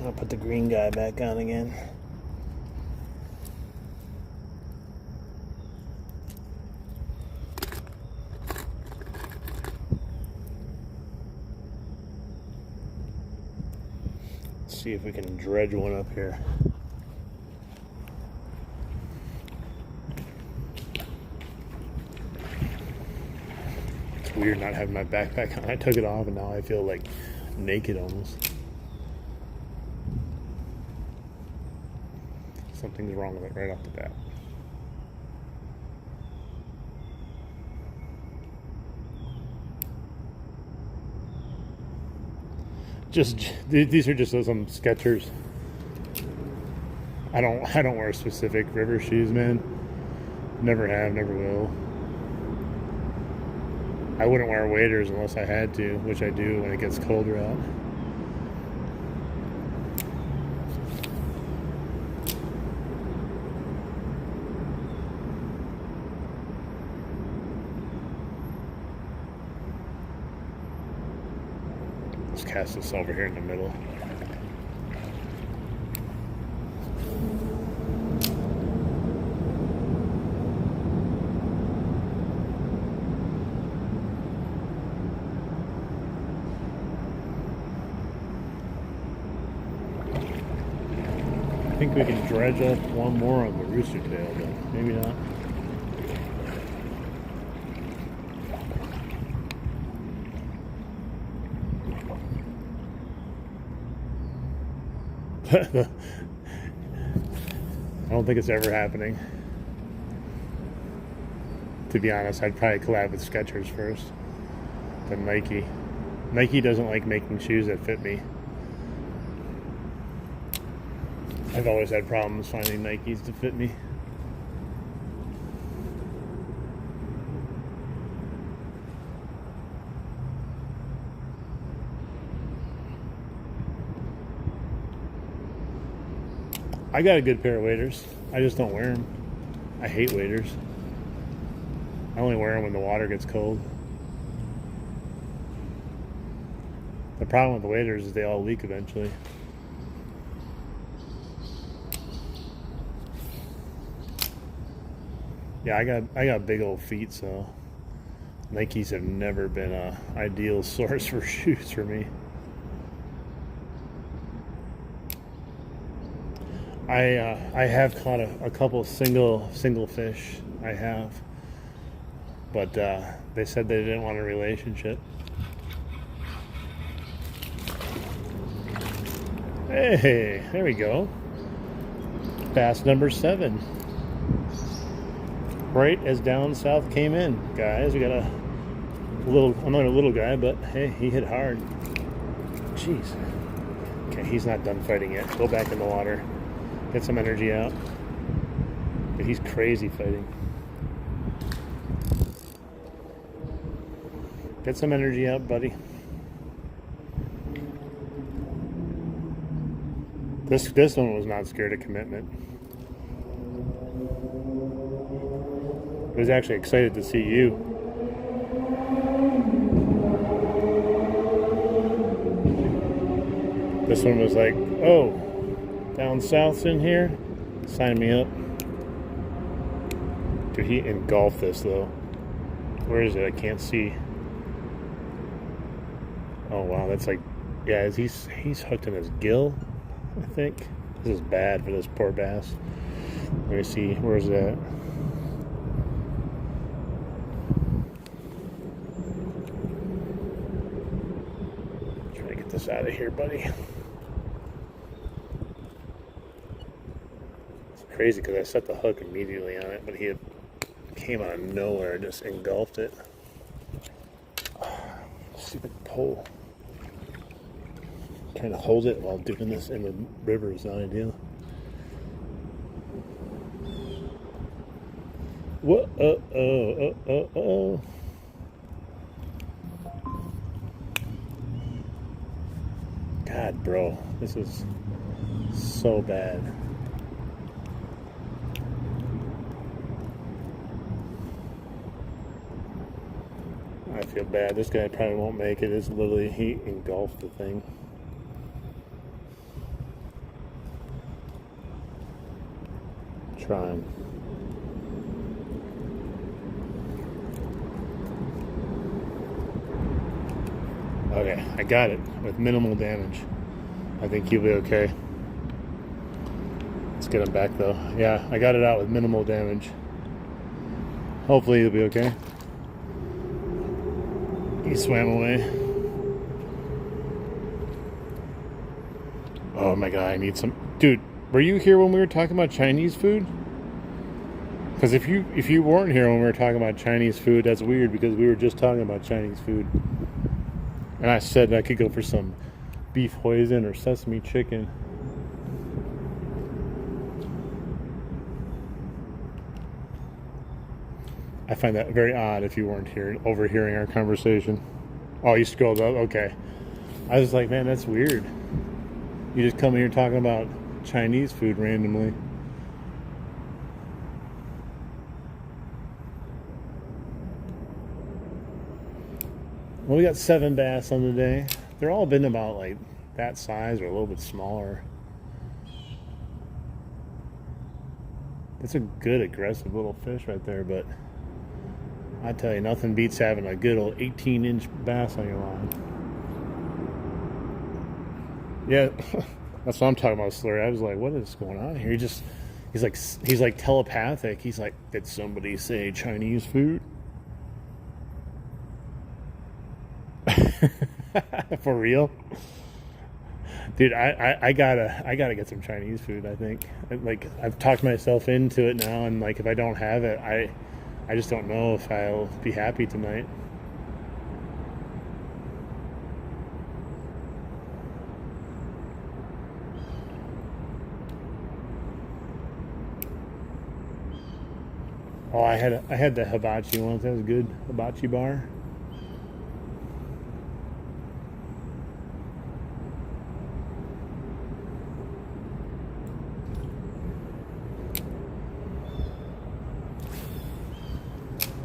S1: I'll put the green guy back on again. See if we can dredge one up here. It's weird not having my backpack on. I took it off and now I feel like naked almost. Something's wrong with it right off the bat. These are just some Skechers. I don't wear specific river shoes, man. Never have, never will. I wouldn't wear waders unless I had to, which I do when it gets colder out. Let's cast this over here in the middle. think we can dredge up one more on the rooster tail, but maybe not. I don't think it's ever happening. To be honest, I'd probably collab with Skechers first, then Nike. Nike doesn't like making shoes that fit me. I've always had problems finding Nikes to fit me. I got a good pair of waders. I just don't wear them. I hate waders. I only wear them when the water gets cold. The problem with the waders is they all leak eventually. Yeah, I got big old feet, so Nikes have never been an ideal source for shoes for me. I have caught a couple single fish. I have, but they said they didn't want a relationship. Hey, there we go. Bass number 7. Right as down south came in, guys. We got a little. I'm not a little guy, but hey, he hit hard. Jeez. Okay, he's not done fighting yet. Go back in the water. Get some energy out. But he's crazy fighting. Get some energy out, buddy. This one was not scared of commitment. I was actually excited to see you. This one was like, oh, down south's in here? Sign me up. Dude, he engulfed this though. Where is it? I can't see. Oh wow, that's like, yeah, he's hooked in his gill, I think. This is bad for this poor bass. Let me see, where's that? Try to get this out of here, buddy. It's crazy because I set the hook immediately on it, but he came out of nowhere and just engulfed it. Stupid pole. Trying to hold it while doing this in the river is not ideal. What? God, bro, this is so bad. I feel bad. This guy probably won't make it. It's literally, he engulfed the thing. Trying. Okay, I got it with minimal damage. I think he'll be okay. Let's get him back though. Yeah, I got it out with minimal damage. Hopefully he'll be okay. He swam away. Oh my god, I need some... Dude, were you here when we were talking about Chinese food? Because if you weren't here when we were talking about Chinese food, that's weird because we were just talking about Chinese food. And I said I could go for some beef hoisin or sesame chicken. I find that very odd if you weren't here overhearing our conversation. Oh, you scrolled up? Okay. I was like, man, that's weird. You just come here talking about Chinese food randomly. Well, we got 7 bass on the day. They're all been about like that size or a little bit smaller. That's a good aggressive little fish right there, but I tell you, nothing beats having a good old 18-inch bass on your line. Yeah, That's what I'm talking about, slurry. I was like, what is going on here? He's like telepathic. He's like, did somebody say Chinese food? For real? Dude, I gotta get some Chinese food, I think. Like, I've talked myself into it now, and like if I don't have it, I just don't know if I'll be happy tonight. Oh, I had the hibachi once. That was good. Hibachi bar.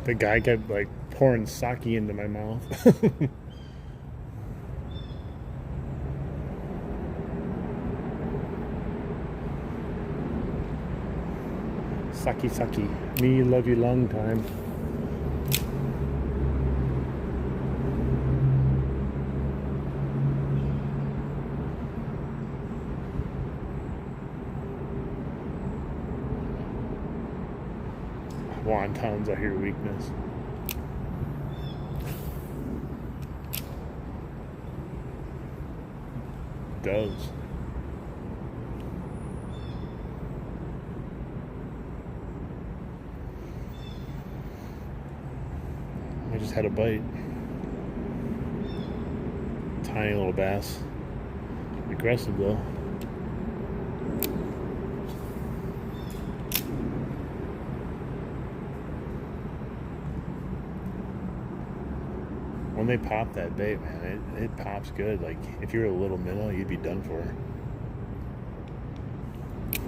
S1: The guy kept like pouring sake into my mouth. Sake. Me love you long time. Wontons are your weakness. Does. I just had a bite. Tiny little bass. Aggressive though. When they pop that bait, man, it pops good. Like, if you're a little minnow, you'd be done for.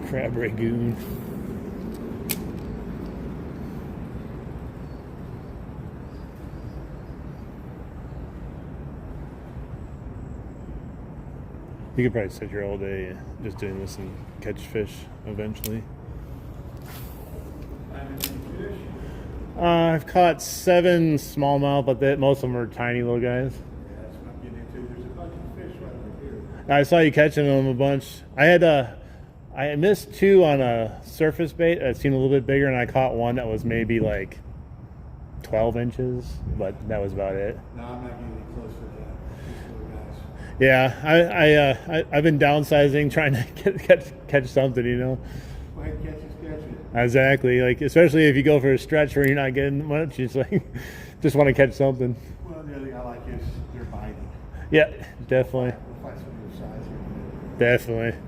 S1: Crab Ragoon. You could probably sit here all day just doing this and catch fish eventually. I've caught 7 smallmouth, but most of them are tiny little guys.
S2: Yeah, that's what I'm getting into. There's a bunch of fish right over here.
S1: I saw you catching them a bunch. I missed 2 on a surface bait that seemed a little bit bigger, and I caught one that was maybe like 12 inches, but that was about it.
S2: No, I'm not getting close to that.
S1: Yeah, I've been downsizing, trying to catch something, you know.
S2: Go ahead, catch it.
S1: Exactly, like especially if you go for a stretch where you're not getting much, it's like just want to catch something.
S2: Well, the other thing I like is they're biting.
S1: Yeah, definitely.
S2: We'll find some of your size here.
S1: Definitely.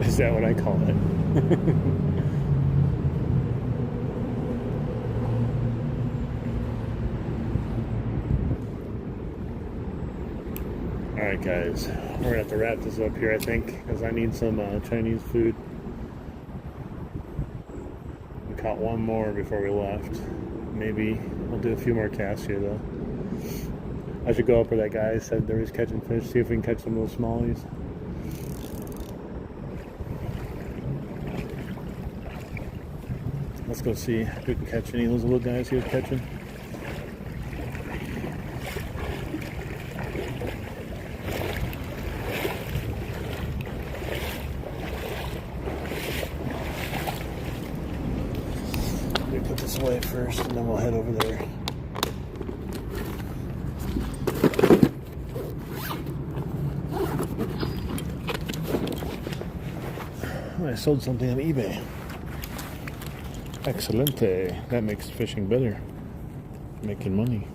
S1: Is that what I call it? Alright guys, we're gonna have to wrap this up here, I think, because I need some Chinese food. We caught one more before we left. Maybe we'll do a few more casts here though. I should go up where that guy said there was catching fish, see if we can catch some of those smallies. Let's go see if we can catch any of those little guys he was catching. Let me put this away first and then we'll head over there. I sold something on eBay. Excelente. That makes fishing better. Making money.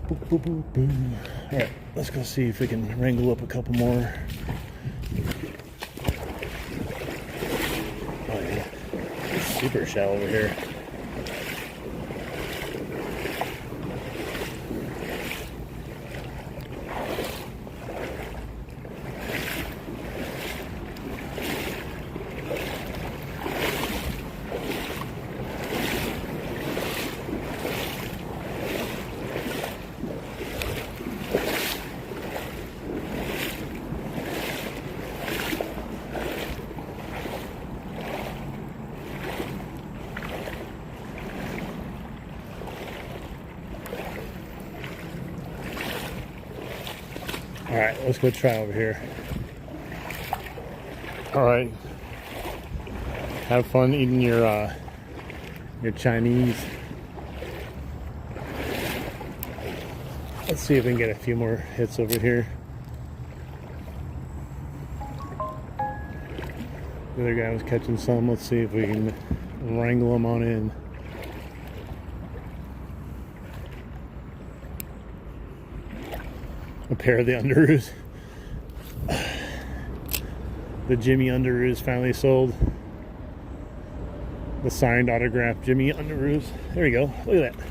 S1: Boop, boop, boop, boop. Alright, let's go see if we can wrangle up a couple more. Oh yeah. It's super shallow over here. Alright, let's go try over here. Alright. Have fun eating your Chinese. Let's see if we can get a few more hits over here. The other guy was catching some. Let's see if we can wrangle them on in. A pair of the underoos. The Jimmy underoos finally sold. The signed autograph Jimmy underoos. There we go. Look at that.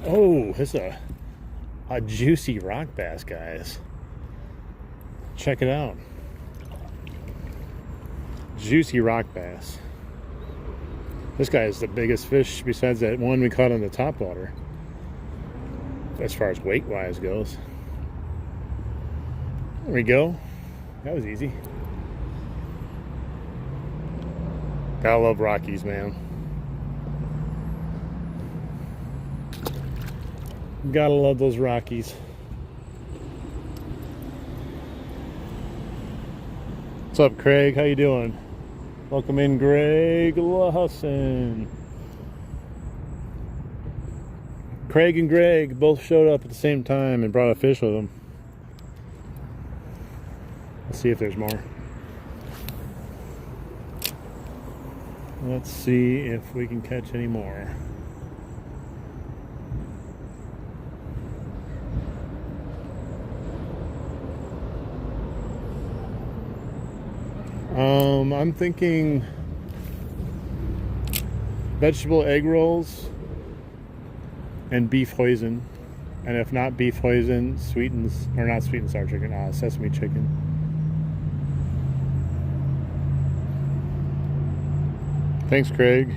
S1: Oh, this is a juicy rock bass, guys. Check it out. Juicy rock bass. This guy is the biggest fish besides that one we caught on the top water, as far as weight wise goes. There we go. That was easy. Gotta love Rockies, man. Gotta love those Rockies. What's up, Craig? How you doing? Welcome in, Greg Lawson. Craig and Greg both showed up at the same time and brought a fish with them. Let's see if there's more. Let's see if we can catch any more. I'm thinking vegetable egg rolls and beef hoisin. And if not beef hoisin, sweet and, or not sweet and sour chicken, sesame chicken. Thanks, Craig.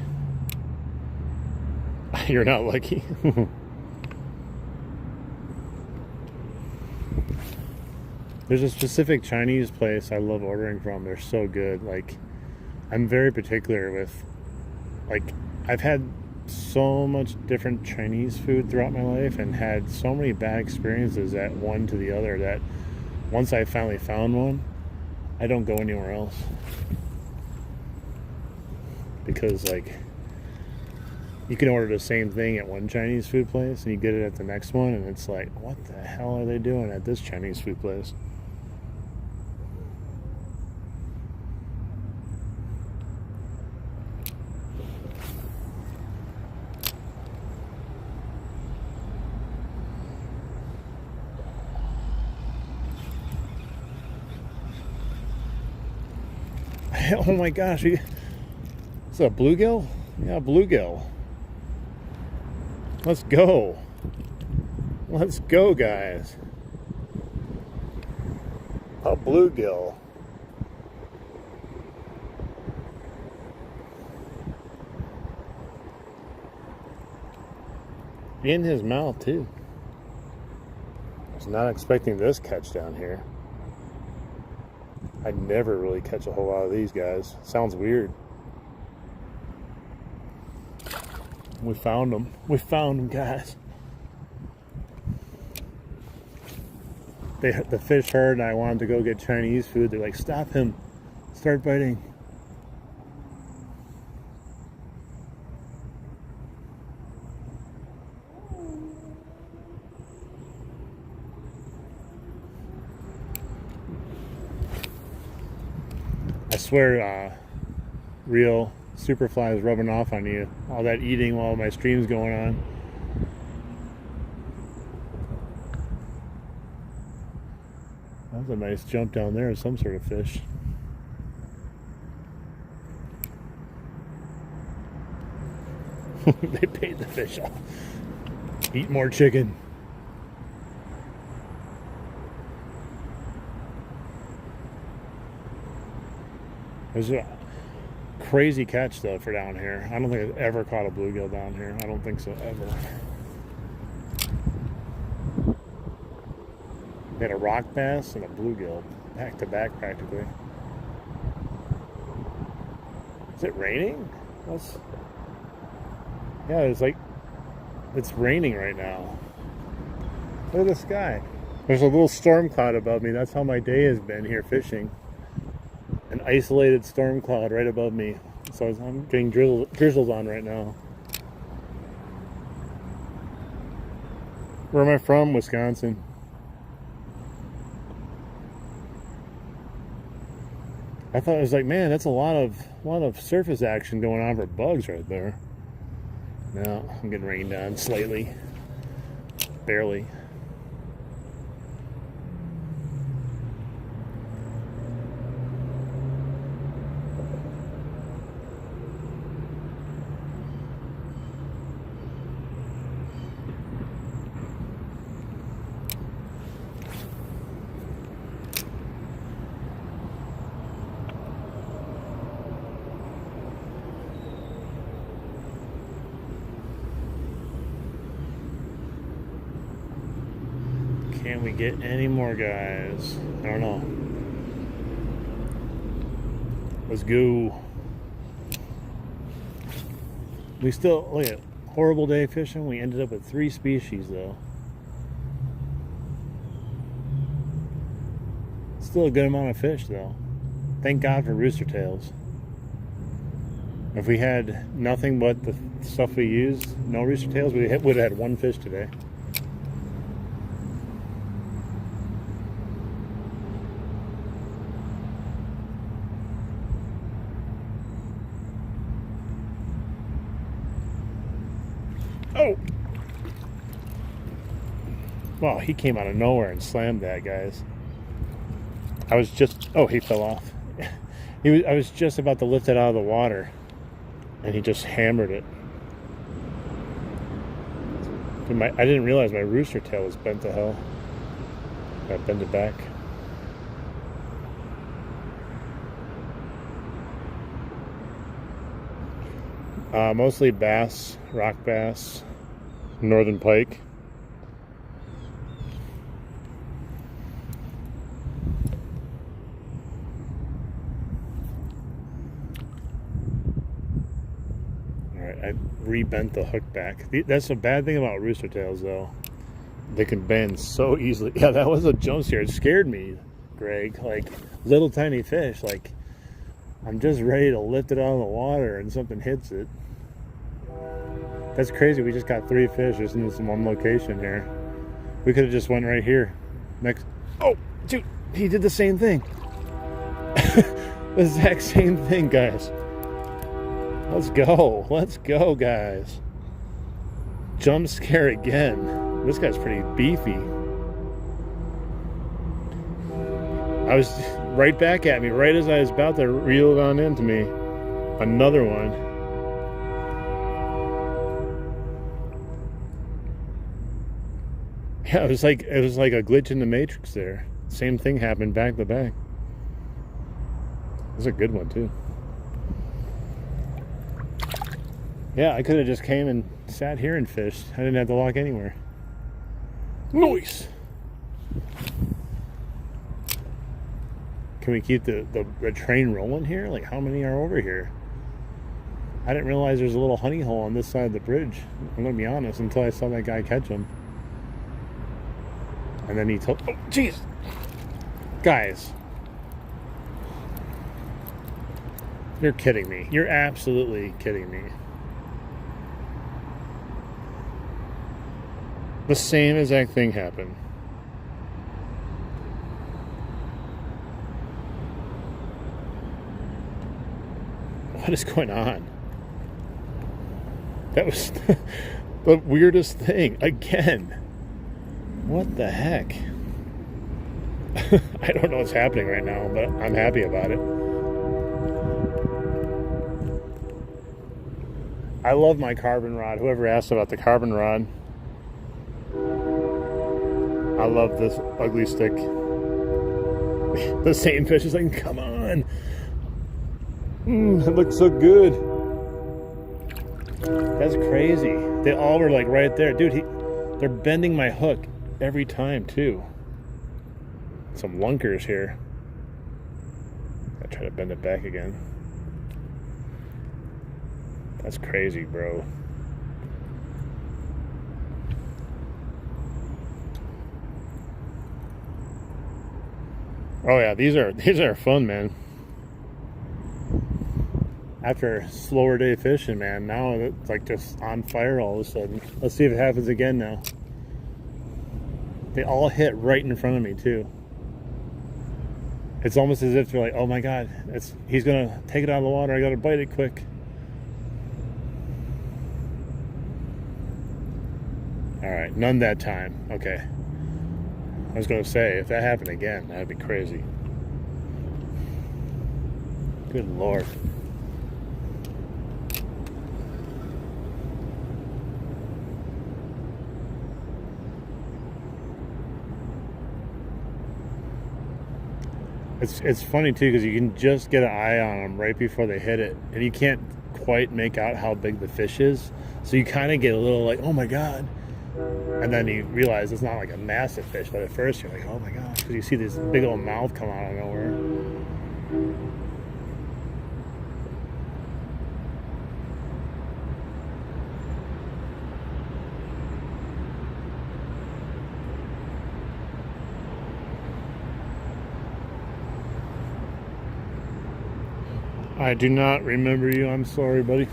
S1: You're not lucky. There's a specific Chinese place I love ordering from. They're so good. Like, I'm very particular with, like, I've had so much different Chinese food throughout my life and had so many bad experiences at one to the other that once I finally found one, I don't go anywhere else. Because, like, you can order the same thing at one Chinese food place and you get it at the next one, and it's like, what the hell are they doing at this Chinese food place? Oh my gosh, is that a bluegill? Yeah, bluegill. Let's go. Let's go, guys. A bluegill. In his mouth, too. I was not expecting this catch down here. I never really catch a whole lot of these guys. Sounds weird. We found them. We found them, guys. The fish heard and I wanted to go get Chinese food. They're like, stop him. Start biting. I swear, real Superfly is rubbing off on you. All that eating while my stream's going on. That was a nice jump down there of some sort of fish. They paid the fish off. Eat more chicken. There's a crazy catch though for down here. I don't think I've ever caught a bluegill down here. I don't think so, ever. They had a rock bass and a bluegill back to back practically. Is it raining? Yeah, it's like it's raining right now. Look at the sky. There's a little storm cloud above me. That's how my day has been here fishing. An isolated storm cloud right above me. So I'm getting drizzles on right now. Where am I from? Wisconsin. I thought it was like, man, that's a lot of surface action going on for bugs right there. No, I'm getting rained on slightly. Barely. Can we get any more guys? I don't know. Let's go. We still, look at, horrible day fishing. We ended up with 3 species though. Still a good amount of fish though. Thank God for rooster tails. If we had nothing but the stuff we used, no rooster tails, we would have had 1 fish today. Oh! Wow, he came out of nowhere and slammed that, guys. I was just... Oh, he fell off. I was just about to lift it out of the water, and he just hammered it. I didn't realize my rooster tail was bent to hell. I bent it back. Mostly bass, rock bass, northern pike. Alright, I re-bent the hook back. That's the bad thing about rooster tails though. They can bend so easily. Yeah, that was a jump scare. It scared me, Greg. Like, little tiny fish. Like, I'm just ready to lift it out of the water and something hits it. That's crazy. We just got 3 fish just in this one location here. We could have just went right here. Next. Oh, dude, he did the same thing. The exact same thing, guys. Let's go. Let's go, guys. Jump scare again. This guy's pretty beefy. I was right back at me, right as I was about to reel it on into me. Another one. Yeah, it was like a glitch in the matrix there. Same thing happened back to back. It was a good one too. Yeah, I could have just came and sat here and fished. I didn't have to walk anywhere. Nice. Can we keep the train rolling here? Like, how many are over here? I didn't realize there's a little honey hole on this side of the bridge. I'm gonna be honest, until I saw that guy catch him. And then he told... Oh, jeez! Guys. You're kidding me. You're absolutely kidding me. The same exact thing happened. What is going on? That was the weirdest thing. Again. What the heck? I don't know what's happening right now, but I'm happy about it. I love my carbon rod. Whoever asked about the carbon rod. I love this ugly stick. The same fish is like, come on. It looks so good. That's crazy. They all were like right there. Dude, they're bending my hook every time too. Some lunkers here. I try to bend it back again. That's crazy, bro. Oh yeah, these are fun, man. After a slower day fishing, man, now it's like just on fire all of a sudden. Let's see if it happens again now. They all hit right in front of me too. It's almost as if they're like, oh my god, he's gonna take it out of the water, I gotta bite it quick. Alright, none that time. Okay. I was gonna say, if that happened again, that'd be crazy. Good Lord. It's funny too, because you can just get an eye on them right before they hit it, and you can't quite make out how big the fish is, so you kind of get a little like, oh my god, and then you realize it's not like a massive fish, but at first you're like, oh my gosh, because you see this big old mouth come out of nowhere. I do not remember you. I'm sorry, buddy.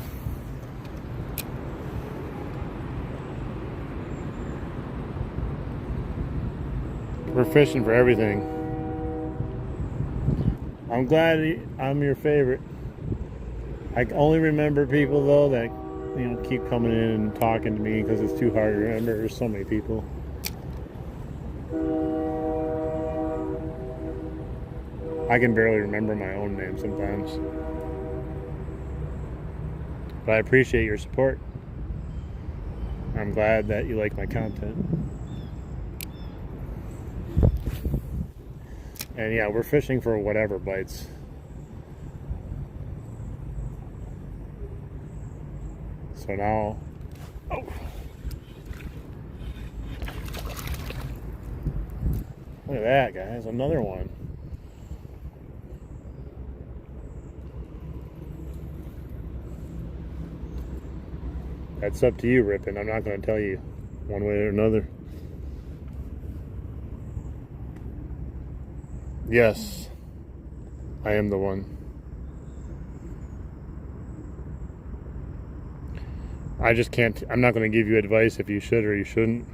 S1: We're fishing for everything. I'm glad I'm your favorite. I only remember people, though, that keep coming in and talking to me because it's too hard to remember. There's so many people. I can barely remember my own name sometimes. But I appreciate your support. I'm glad that you like my content. And yeah, we're fishing for whatever bites. So now, oh. Look at that, guys, another one. That's up to you, Rippin'. I'm not going to tell you one way or another. Yes, I am the one. I just can't, I'm not going to give you advice if you should or you shouldn't.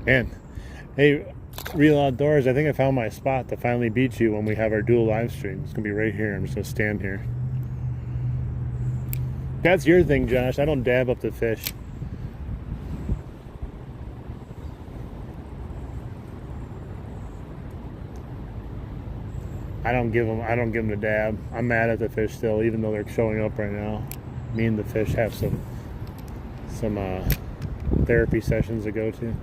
S1: Man, hey, Real Outdoors, I think I found my spot to finally beat you when we have our dual live stream. It's going to be right here. I'm just going to stand here. That's your thing, Josh. I don't dab up the fish. I don't give them the dab. I'm mad at the fish still, even though they're showing up right now. Me and the fish have some therapy sessions to go to.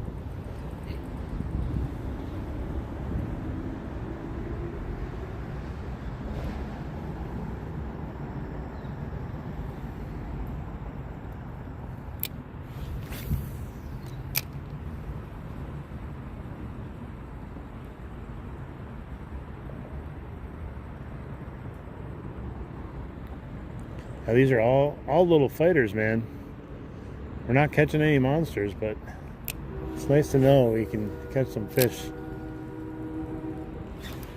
S1: Now, these are all little fighters, man. We're not catching any monsters, but it's nice to know we can catch some fish.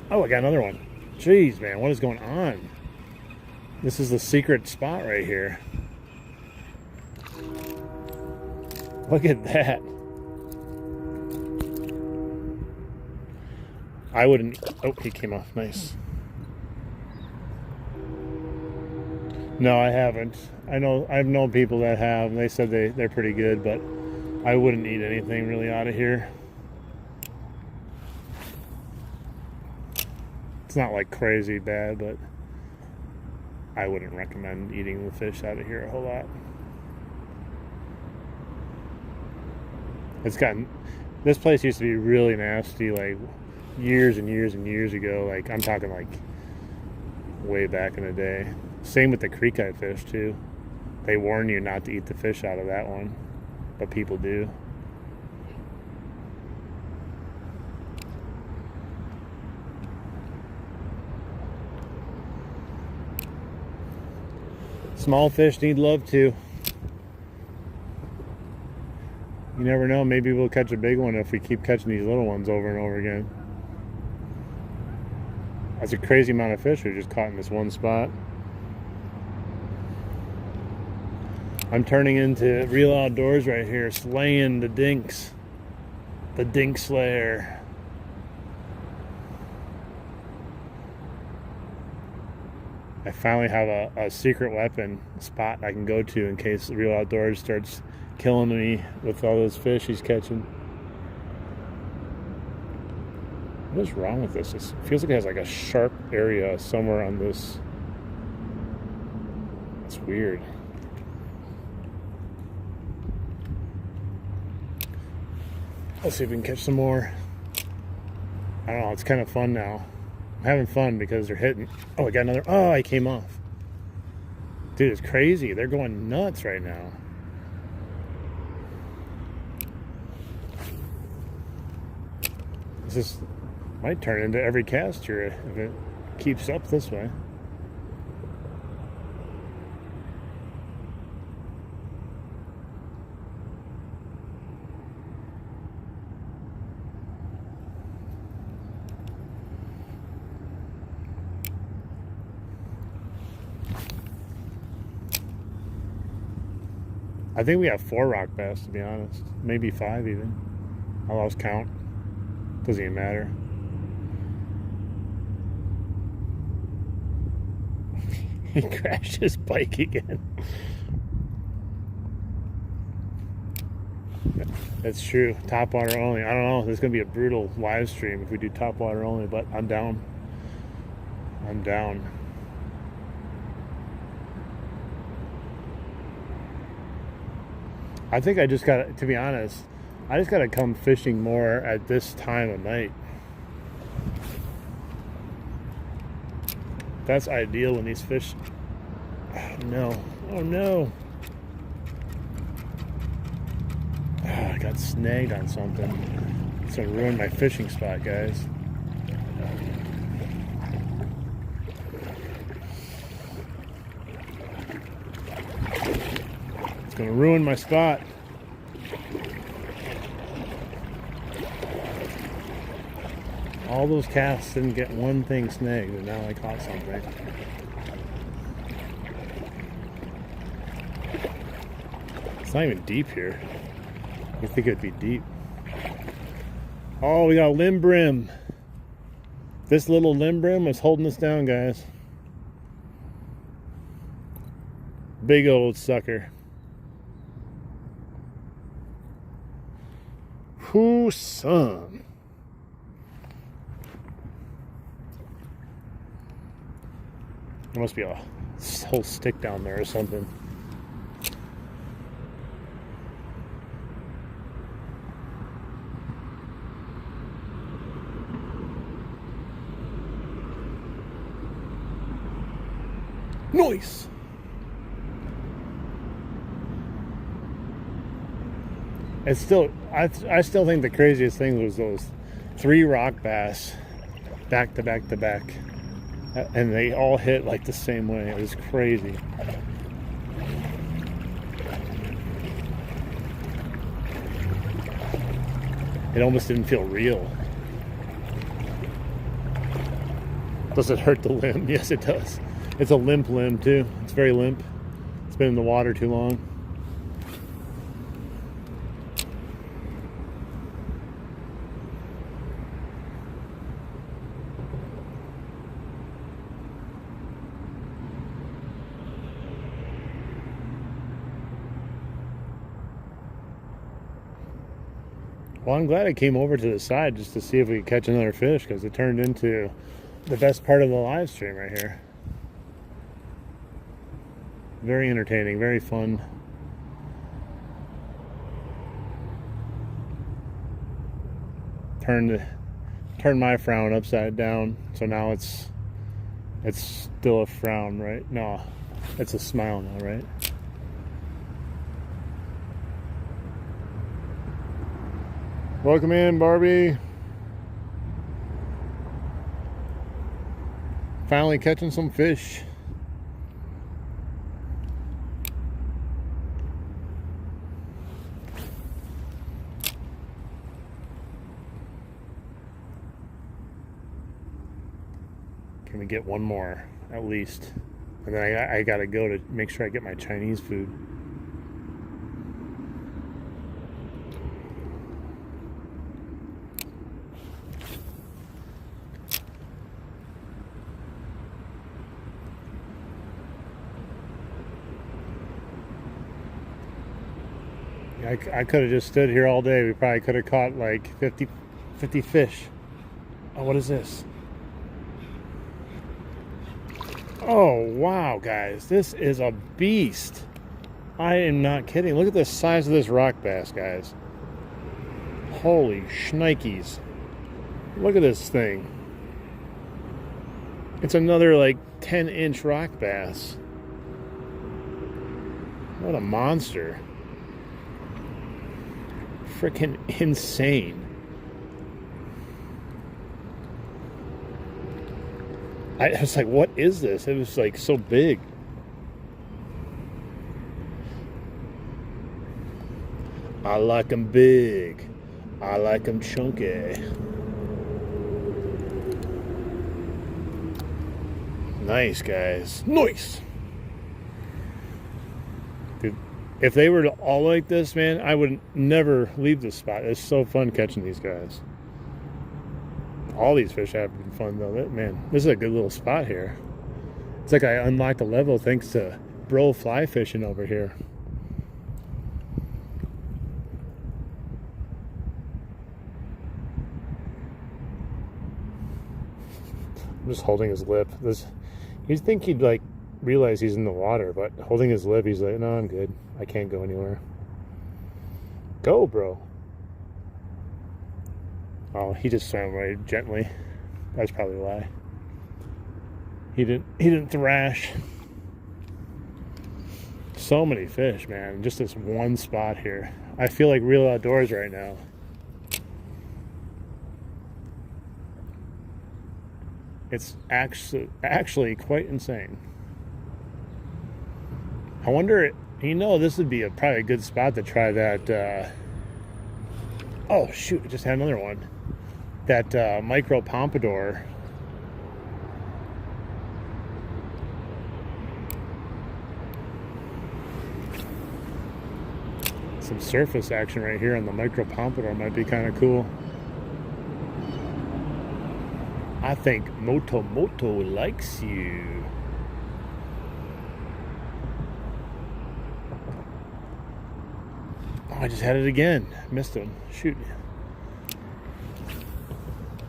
S1: Oh, I got another one. Jeez, man, what is going on? This is the secret spot right here. Look at that. I wouldn't... Oh, he came off. Nice. No, I haven't. I've known people that have, and they said they're pretty good, but I wouldn't eat anything really out of here. It's not like crazy bad, but I wouldn't recommend eating the fish out of here a whole lot. This place used to be really nasty, like years and years and years ago. Like, I'm talking like way back in the day. Same with the creek I fish too. They warn you not to eat the fish out of that one, but people do. Small fish need love too. You never know. Maybe we'll catch a big one if we keep catching these little ones over and over again. That's a crazy amount of fish we just caught in this one spot. I'm turning into Real Outdoors right here, slaying the dinks. The dink slayer. I finally have a secret weapon spot I can go to in case Real Outdoors starts killing me with all those fish he's catching. What is wrong with this? It feels like it has like a sharp area somewhere on this. It's weird. Let's see if we can catch some more. I don't know, it's kind of fun now. I'm having fun because they're hitting. Oh, I got another. Oh, I came off. Dude, it's crazy. They're going nuts right now. This might turn into every cast here if it keeps up this way. I think we have 4 rock bass, to be honest. Maybe 5 even. I lost count. Doesn't even matter. He crashed his bike again. That's true. Top water only. I don't know. There's going to be a brutal live stream if we do top water only, but I'm down. I'm down. I think I just got to be honest, I just got to come fishing more at this time of night. That's ideal when these fish. Oh no. Oh no. Oh, I got snagged on something. It's going to ruin my fishing spot, guys. It's going to ruin my spot. All those casts didn't get one thing snagged, and now I caught something. It's not even deep here. You think it'd be deep. Oh, we got a limb brim. This little limb brim is holding us down, guys. Big old sucker. Whoo, son. There must be a whole stick down there or something. Nice. It's still, I still think the craziest thing was those 3 rock bass back to back to back. And they all hit like the same way. It was crazy. It almost didn't feel real. Does it hurt the limb? Yes, it does. It's a limp limb too. It's very limp. It's been in the water too long. Well, I'm glad I came over to the side just to see if we could catch another fish, because it turned into the best part of the live stream right here. Very entertaining, very fun. Turned my frown upside down, so now it's still a frown, right? No, it's a smile now, right? Welcome in, Barbie. Finally catching some fish. Can we get one more at least? And then I gotta go to make sure I get my Chinese food. I could have just stood here all day. We probably could have caught like 50 fish. Oh, what is this? Oh, wow, guys. This is a beast. I am not kidding. Look at the size of this rock bass, guys. Holy shnikes. Look at this thing. It's another like 10-inch rock bass. What a monster. Freaking insane. I was like, what is this? It was like so big. I like them big. I like them chunky. Nice, guys. Nice. Dude, if they were all like this, man, I would never leave this spot. It's so fun catching these guys. All these fish have been fun, though. Man, this is a good little spot here. It's like I unlocked a level thanks to bro fly fishing over here. I'm just holding his lip. You'd think he'd like realize he's in the water, but holding his lip, he's like, no, I'm good. I can't go anywhere. Go, bro. Oh, he just swam away gently. That's probably why. He didn't thrash. So many fish, man. Just this one spot here. I feel like real outdoors right now. It's actually quite insane. I wonder, this would be probably a good spot to try that. Oh shoot! I just had another one. That micro pompadour. Some surface action right here on the micro pompadour might be kind of cool. I think Moto likes you. Oh, I just had it again. Missed him. Shoot.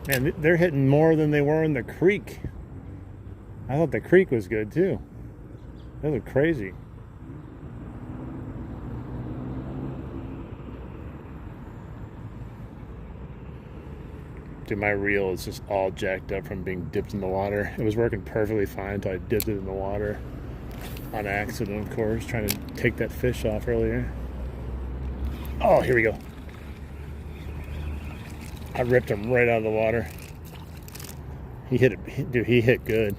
S1: Man, they're hitting more than they were in the creek. I thought the creek was good too. They look crazy. Dude, my reel is just all jacked up from being dipped in the water. It was working perfectly fine until I dipped it in the water. On accident, of course, trying to take that fish off earlier. Oh, here we go. I ripped him right out of the water. He hit it, dude, he hit good.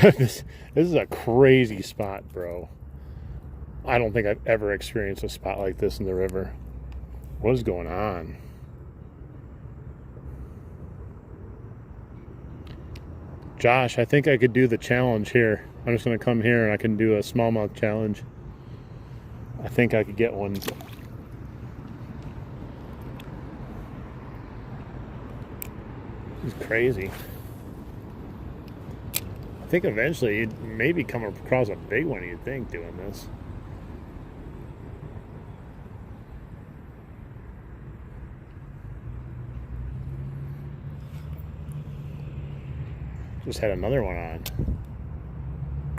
S1: This is a crazy spot, bro. I don't think I've ever experienced a spot like this in the river. What is going on? Josh, I think I could do the challenge here. I'm just going to come here and I can do a smallmouth challenge. I think I could get one. It's crazy. I think eventually you'd maybe come across a big one, you'd think, doing this. Just had another one on.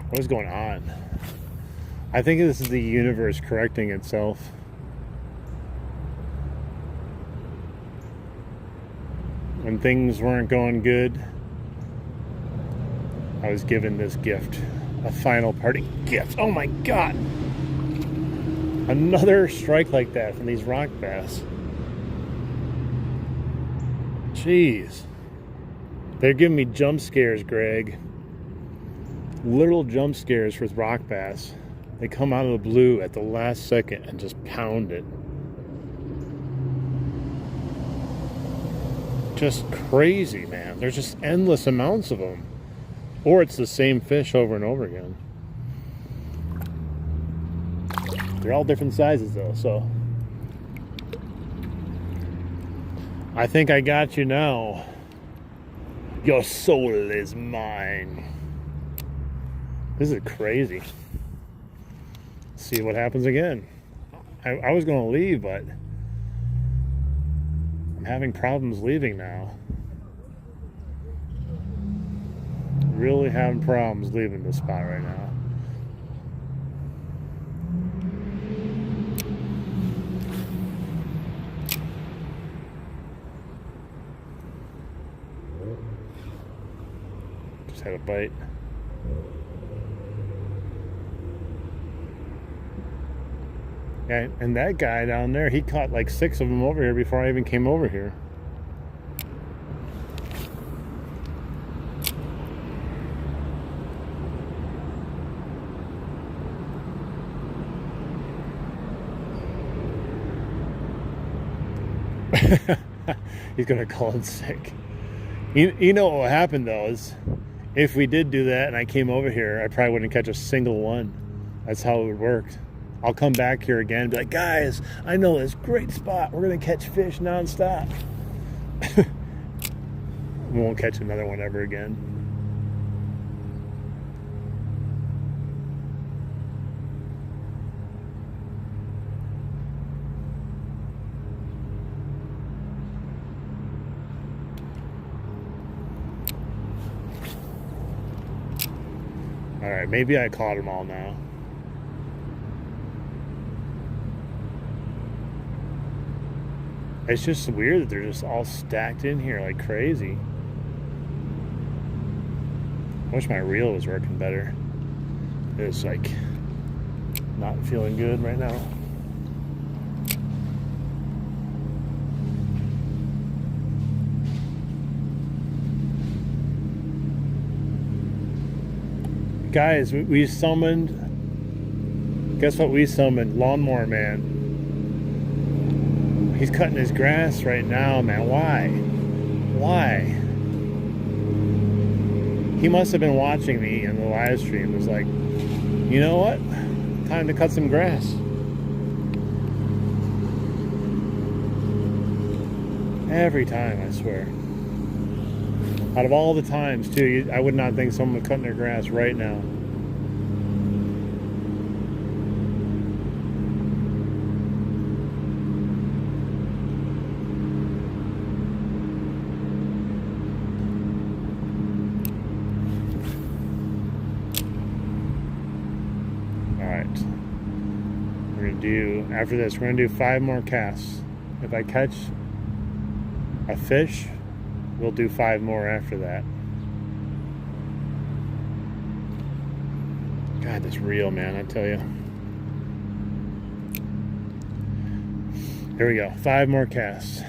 S1: What is going on? I think this is the universe correcting itself. When things weren't going good, I was given this gift. A final parting gift. Oh my God! Another strike like that from these rock bass. Jeez. They're giving me jump scares, Greg. Literal jump scares with rock bass. They come out of the blue at the last second and just pound it. just crazy, man. There's just endless amounts of them. Or it's the same fish over and over again. They're all different sizes though, so I think I got you now. Your soul is mine. This is crazy. See what happens again. I was going to leave, but I'm having problems leaving now. Really having problems leaving this spot right now. Just had a bite. And that guy down there, he caught like 6 of them over here before I even came over here. He's gonna call in sick. You know what will happen though is if we did do that and I came over here, I probably wouldn't catch a single one. That's how it would work. I'll come back here again and be like, guys, I know this great spot. We're gonna catch fish nonstop. We won't catch another one ever again. All right, maybe I caught them all now. It's just weird that they're just all stacked in here like crazy. I wish my reel was working better. It's like not feeling good right now. Guys, we summoned, guess what we summoned? Lawnmower Man. He's cutting his grass right now, man. Why? Why? He must have been watching me in the live stream. It was like, you know what? Time to cut some grass. Every time, I swear. Out of all the times, too, I would not think someone was cutting their grass right now. After this, we're gonna do 5 more casts. If I catch a fish, we'll do 5 more after that. God, this reel, man, I tell you. Here we go, 5 more casts.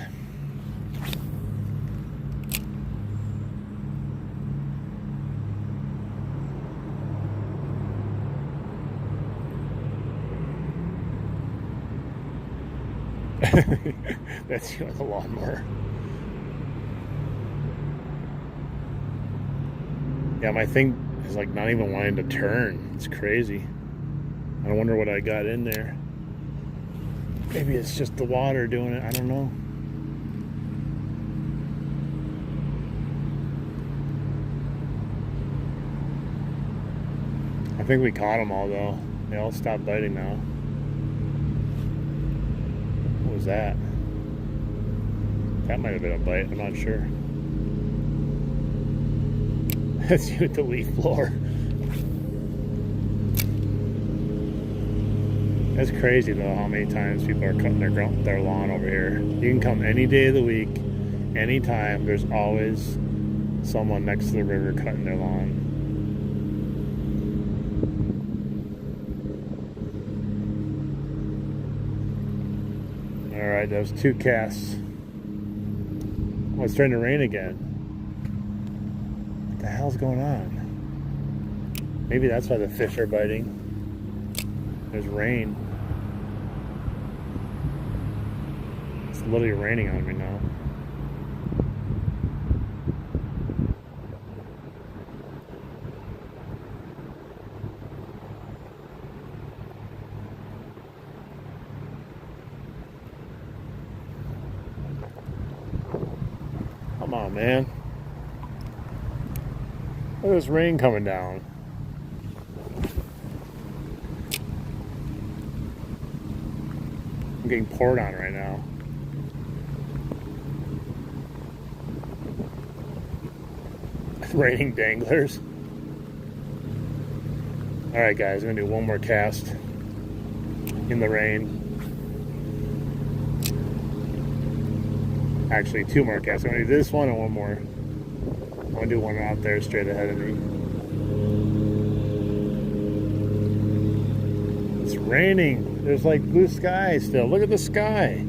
S1: That's you on the lawnmower. Yeah, my thing is like not even wanting to turn. It's crazy. I wonder what I got in there. Maybe it's just the water doing it. I don't know. I think we caught them all though. They all stopped biting now. What was that? That might have been a bite, I'm not sure. That's you at the leaf blower. That's crazy though how many times people are cutting their lawn over here. You can come any day of the week, anytime. There's always someone next to the river cutting their lawn. Alright, that was 2 casts. Oh, it's starting to rain again. What the hell's going on? Maybe that's why the fish are biting. There's rain. It's literally raining on me now. on, man. Look at this rain coming down. I'm getting poured on right now. Raining danglers. Alright guys, I'm gonna do one more cast in the rain. Actually, two more casts. I'm gonna do this one and one more. I'm gonna do one out there straight ahead of me. It's raining. There's like blue sky still. Look at the sky.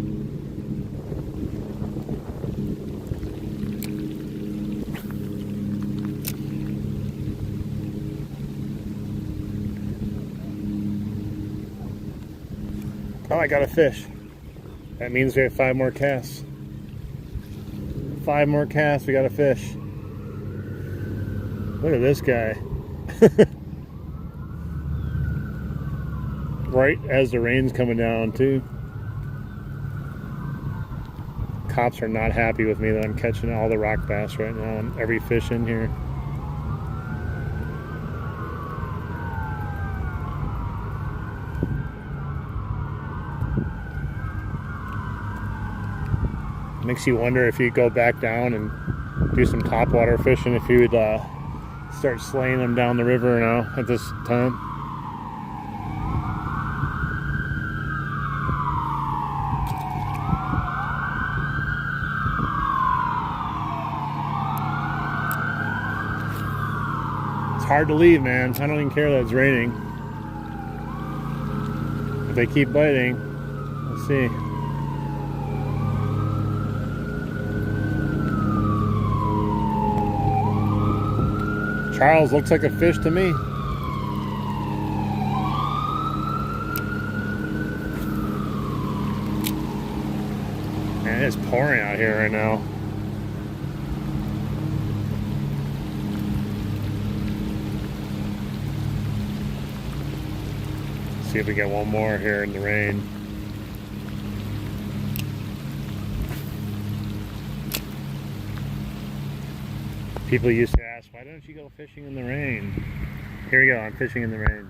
S1: Oh, I got a fish. That means we have 5 more casts. 5 more casts, we got a fish. Look at this guy. Right as the rain's coming down, too. Cops are not happy with me that I'm catching all the rock bass right now and every fish in here. Makes you wonder if you go back down and do some topwater fishing, if you would start slaying them down the river now at this time. It's hard to leave, man. I don't even care that it's raining. If they keep biting, let's see. Charles looks like a fish to me. Man, it's pouring out here right now. Let's see if we get one more here in the rain. People used to ask, why don't you go fishing in the rain? Here we go, I'm fishing in the rain.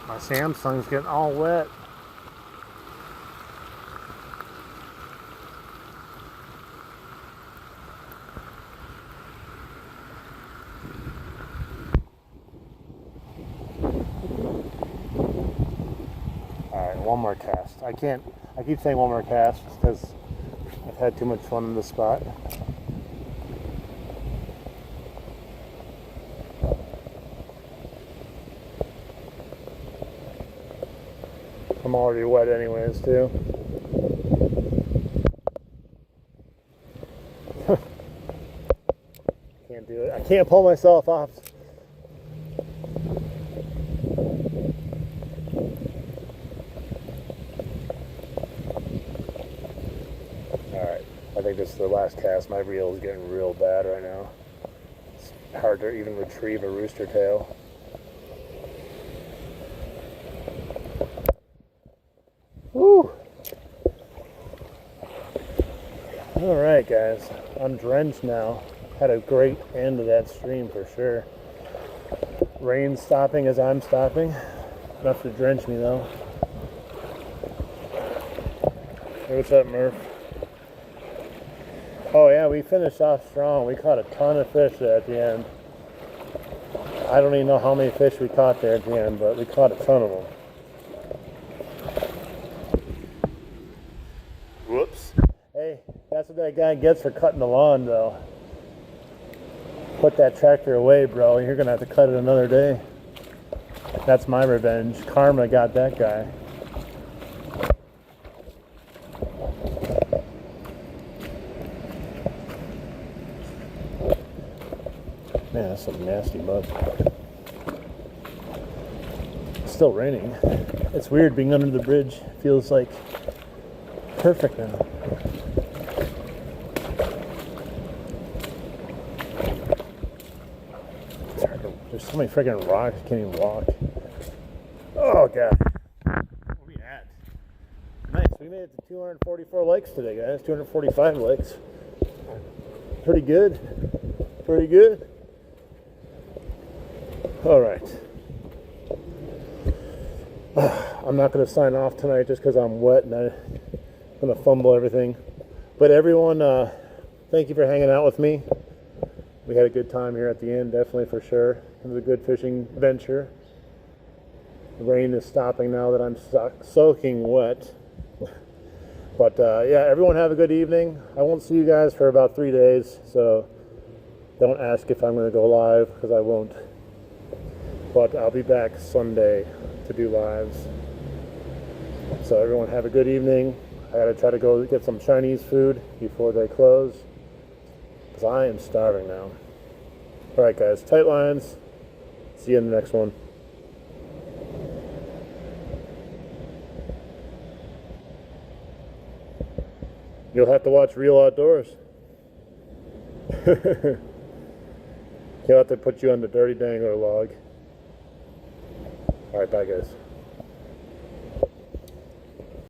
S1: My Samsung's getting all wet. One more cast. I keep saying one more cast because I've had too much fun in this spot. I'm already wet anyways too. Can't do it. I can't pull myself off. I think this is the last cast. My reel is getting real bad right now. It's hard to even retrieve a rooster tail. Woo! Alright guys, I'm drenched now. Had a great end of that stream for sure. Rain stopping as I'm stopping. Enough to drench me though. Hey, what's up, Murph? Oh yeah, we finished off strong. We caught a ton of fish there at the end. I don't even know how many fish we caught there at the end, but we caught a ton of them. Whoops. Hey, that's what that guy gets for cutting the lawn though. Put that tractor away, bro. You're gonna have to cut it another day. That's my revenge. Karma got that guy. Man, that's some nasty mud. It's still raining. It's weird being under the bridge. Feels like perfect now. So many freaking rocks, can't even walk. Oh god. Where are we at? Nice, we made it to 244 likes today, guys. 245 likes. Pretty good. Pretty good. Alright. I'm not going to sign off tonight just because I'm wet and I'm going to fumble everything. But everyone, thank you for hanging out with me. We had a good time here at the end, definitely for sure. It was a good fishing venture. The rain is stopping now that I'm soaking wet. But yeah, everyone have a good evening. I won't see you guys for about 3 days, so don't ask if I'm going to go live because I won't. But I'll be back Sunday to do lives. So everyone have a good evening. I gotta try to go get some Chinese food before they close because I am starving now. Alright guys, tight lines. See you in the next one. You'll have to watch Real Outdoors. He'll have to put you on the Dirty Dangler log. Alright, bye guys.